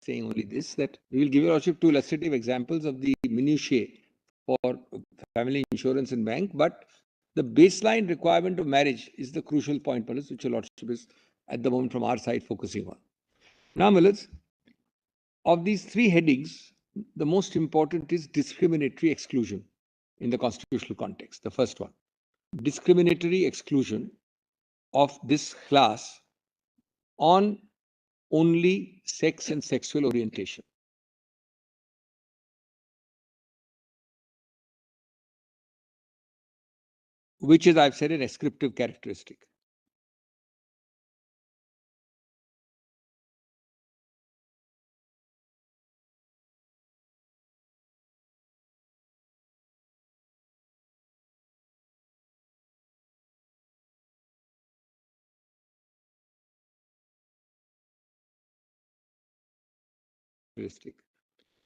Saying only this, that we will give your lordship two illustrative examples of the minutiae for family insurance and bank, but the baseline requirement of marriage is the crucial point, Malas, which your lordship is at the moment from our side focusing on. Now, Malas, of these three headings, the most important is discriminatory exclusion in the constitutional context. The first one, discriminatory exclusion of this class on only sex and sexual orientation. Which is, I've said, an ascriptive characteristic.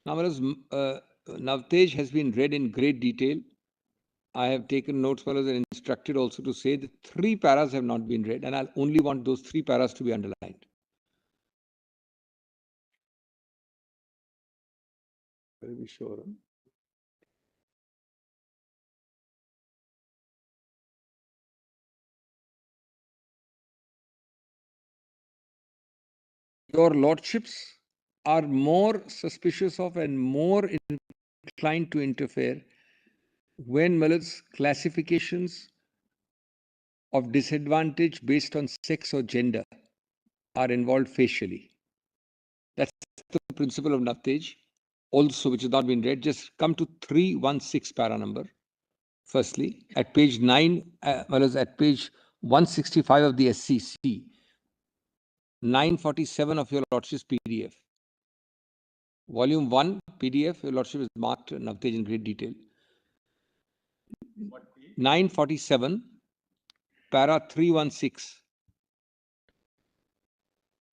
Now, whereas Navtej has been read in great detail, I have taken notes and instructed also to say that 3 paras have not been read, and I'll only want those 3 paras to be underlined. Very sure. Huh? your lordships are more suspicious of and more inclined to interfere when Miller's classifications of disadvantage based on sex or gender are involved facially. That's the principle of Navtej, also, which has not been read. Just come to 316 para number. Firstly, at page 9, at page 165 of the SCC, 947 of your Lordship's PDF. Volume 1 PDF, your Lordship is marked Navtej in great detail. 947, para 316.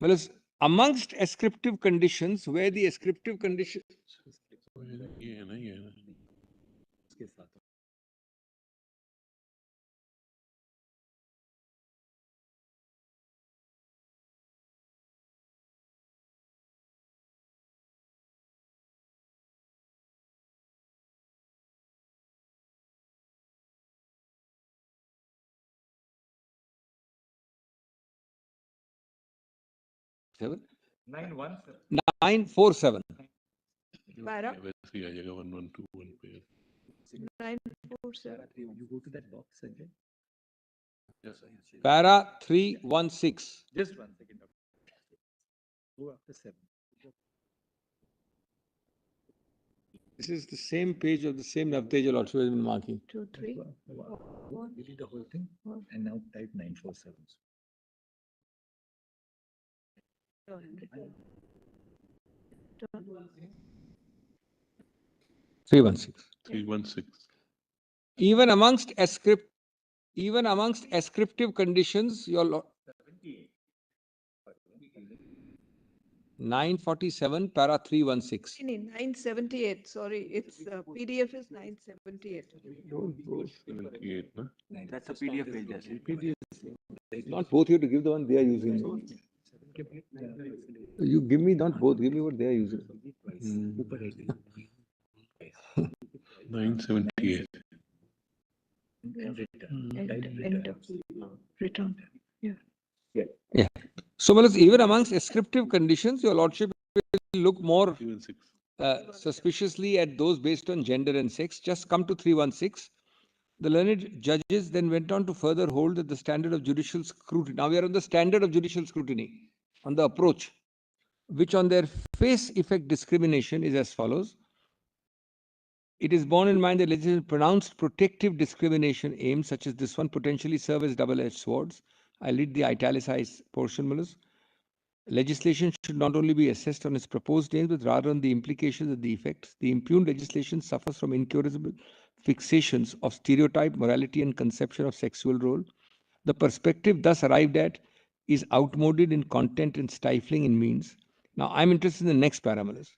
Well, amongst ascriptive conditions, where the ascriptive condition. Seven? 947. Para वैसे ही आ जाएगा 1121 पे 947. You go to that box, Sanjay. Para 316. Just 1 second. Go after 7. This is the same page of the same Navtej your Lordship has been marking. 2, 3. Delete the whole thing and now type 947. 316. 316. Even amongst ascriptive conditions, your 947 para 316. 978. Sorry, it's PDF is 978. Don't go. 78, no? That's a PDF page. Not both, you have to give the one they are using. You give me not both, give me what they are using. 978. Return. Yeah. So, well, even amongst ascriptive conditions, your Lordship will look more suspiciously at those based on gender and sex. Just come to 316. The learned judges then went on to further hold that the standard of judicial scrutiny. Now we are on the standard of judicial scrutiny, on the approach, which on their face effect discrimination is as follows. It is borne in mind that legislation pronounced protective discrimination aims such as this one potentially serve as double-edged swords. I read the italicized portion, Mullahs. Legislation should not only be assessed on its proposed aims, but rather on the implications of the effects. The impugned legislation suffers from incurable fixations of stereotype, morality, and conception of sexual role. The perspective thus arrived at is outmoded in content and stifling in means. Now, I'm interested in the next parameters.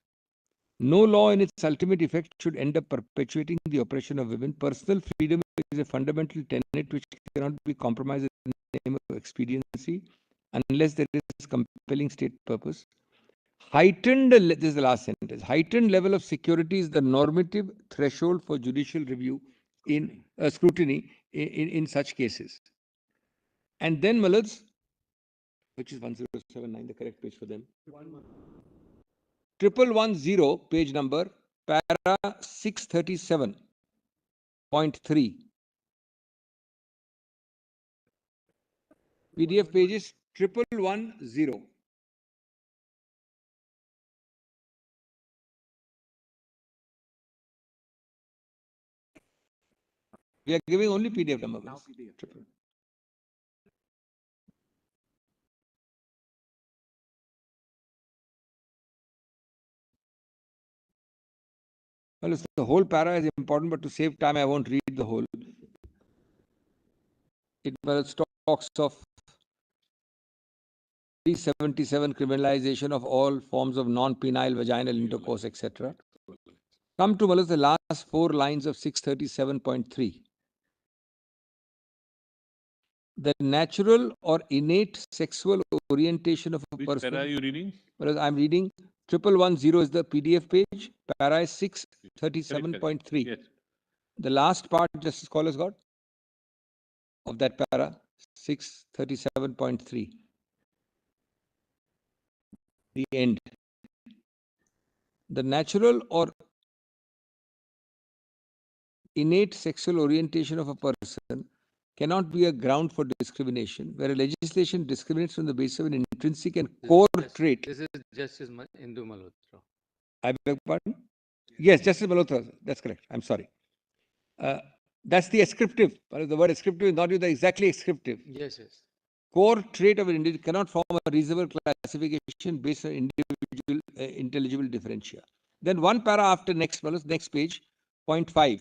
No law in its ultimate effect should end up perpetuating the oppression of women. Personal freedom is a fundamental tenet which cannot be compromised in the name of expediency unless there is compelling state purpose. This is the last sentence, heightened level of security is the normative threshold for judicial review in scrutiny in such cases. And then, Malads, which is 1079, the correct page for them. 1110, page number, para 637.3. PDF pages 1110. We are giving only PDF number. Now PDF. Well, the whole para is important, but to save time, I won't read the whole. It talks of 377 criminalization of all forms of non-penile vaginal intercourse, etc. Come to the last 4 lines of 637.3. The natural or innate sexual orientation of a person. Which para are you reading? Whereas I'm reading 1110 is the PDF page, para is 637.3. Yes. The last part, Justice Scholars got, of that para, 637.3. the end. The natural or innate sexual orientation of a person cannot be a ground for discrimination, where a legislation discriminates on the basis of an intrinsic and core trait. This is Justice Indu Malhotra. I beg pardon? Yes, Justice Malhotra, that's correct. I'm sorry. That's the ascriptive. The word ascriptive is not used exactly ascriptive. Yes, yes. Core trait of an individual cannot form a reasonable classification based on individual intelligible differentia. Then one para after next page, point 5.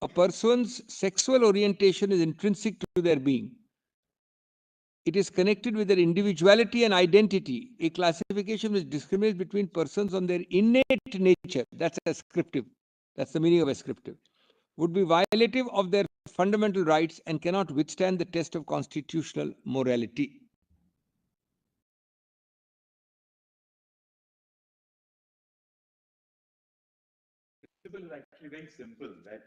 A person's sexual orientation is intrinsic to their being. It is connected with their individuality and identity. A classification which discriminates between persons on their innate nature, that's ascriptive. That's the meaning of ascriptive. Would be violative of their fundamental rights and cannot withstand the test of constitutional morality. Principle is actually very simple, that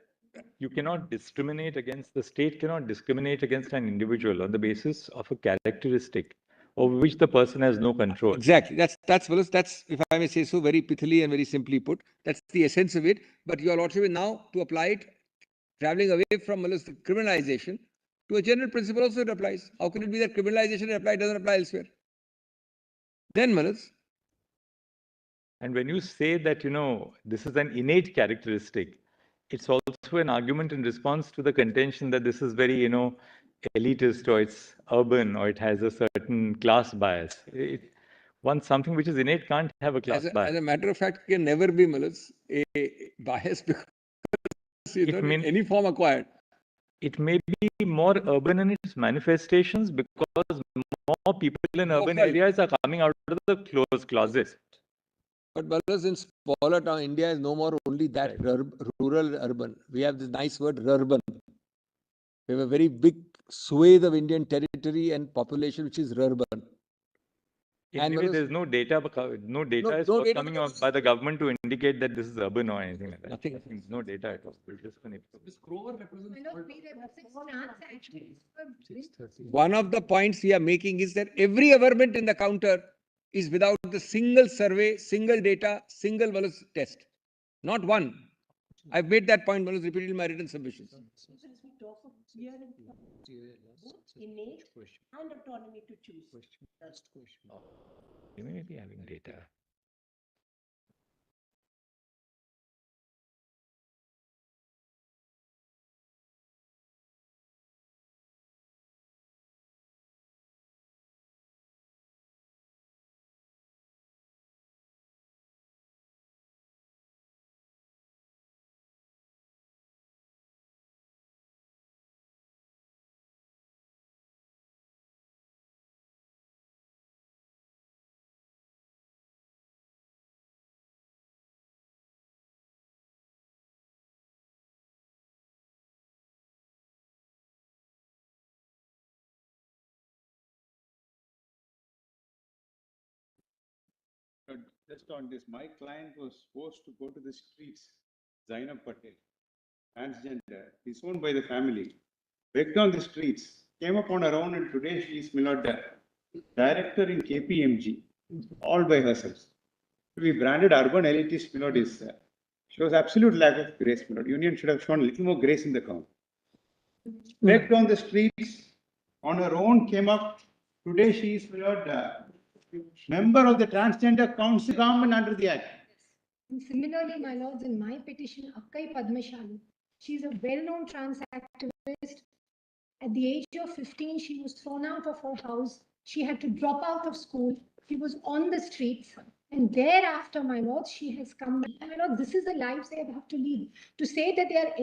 you cannot discriminate against, the state cannot discriminate against an individual on the basis of a characteristic over which the person has no control. Exactly. That's if I may say so, very pithily and very simply put. That's the essence of it. But your lordship now to apply it, traveling away from criminalization to a general principle also it applies. How can it be that criminalization doesn't apply elsewhere? Then, Manas. And when you say that, this is an innate characteristic, it's also an argument in response to the contention that this is very, elitist, or it's urban, or it has a certain class bias. Something which is innate can't have a class bias. As a matter of fact, can never be, Manas, a bias because in any form acquired. It may be more urban in its manifestations because more people in urban areas are coming out of the closed closet. But Manas, in smaller town, India is no more only that rural urban. We have this nice word rurban. We have a very big swathe of Indian territory and population which is rurban. And maybe there's no data is coming out by the government to indicate that this is urban or anything like that. Nothing. No data at all. One of the points we are making is that every government in the counter is without the single survey, single data, single test. Not one. I've made that point repeatedly in my written submissions. Innate and autonomy to choose. You may be having data. Just on this, my client was forced to go to the streets, Zainab Patel, transgender, disowned by the family, begged on the streets, came up on her own, and today she is director in KPMG, all by herself. To be branded urban elitist, shows absolute lack of grace. Union should have shown a little more grace in the count. Begged on the streets, on her own came up. Today she is member of the Transgender Council government under the Act. And similarly, my lords, in my petition, Akkai Padmashalu, she is a well-known trans activist. At the age of 15, she was thrown out of her house. She had to drop out of school. She was on the streets. And thereafter, my lords, she has come back. And my lord, this is the lives they have to lead. To say that they are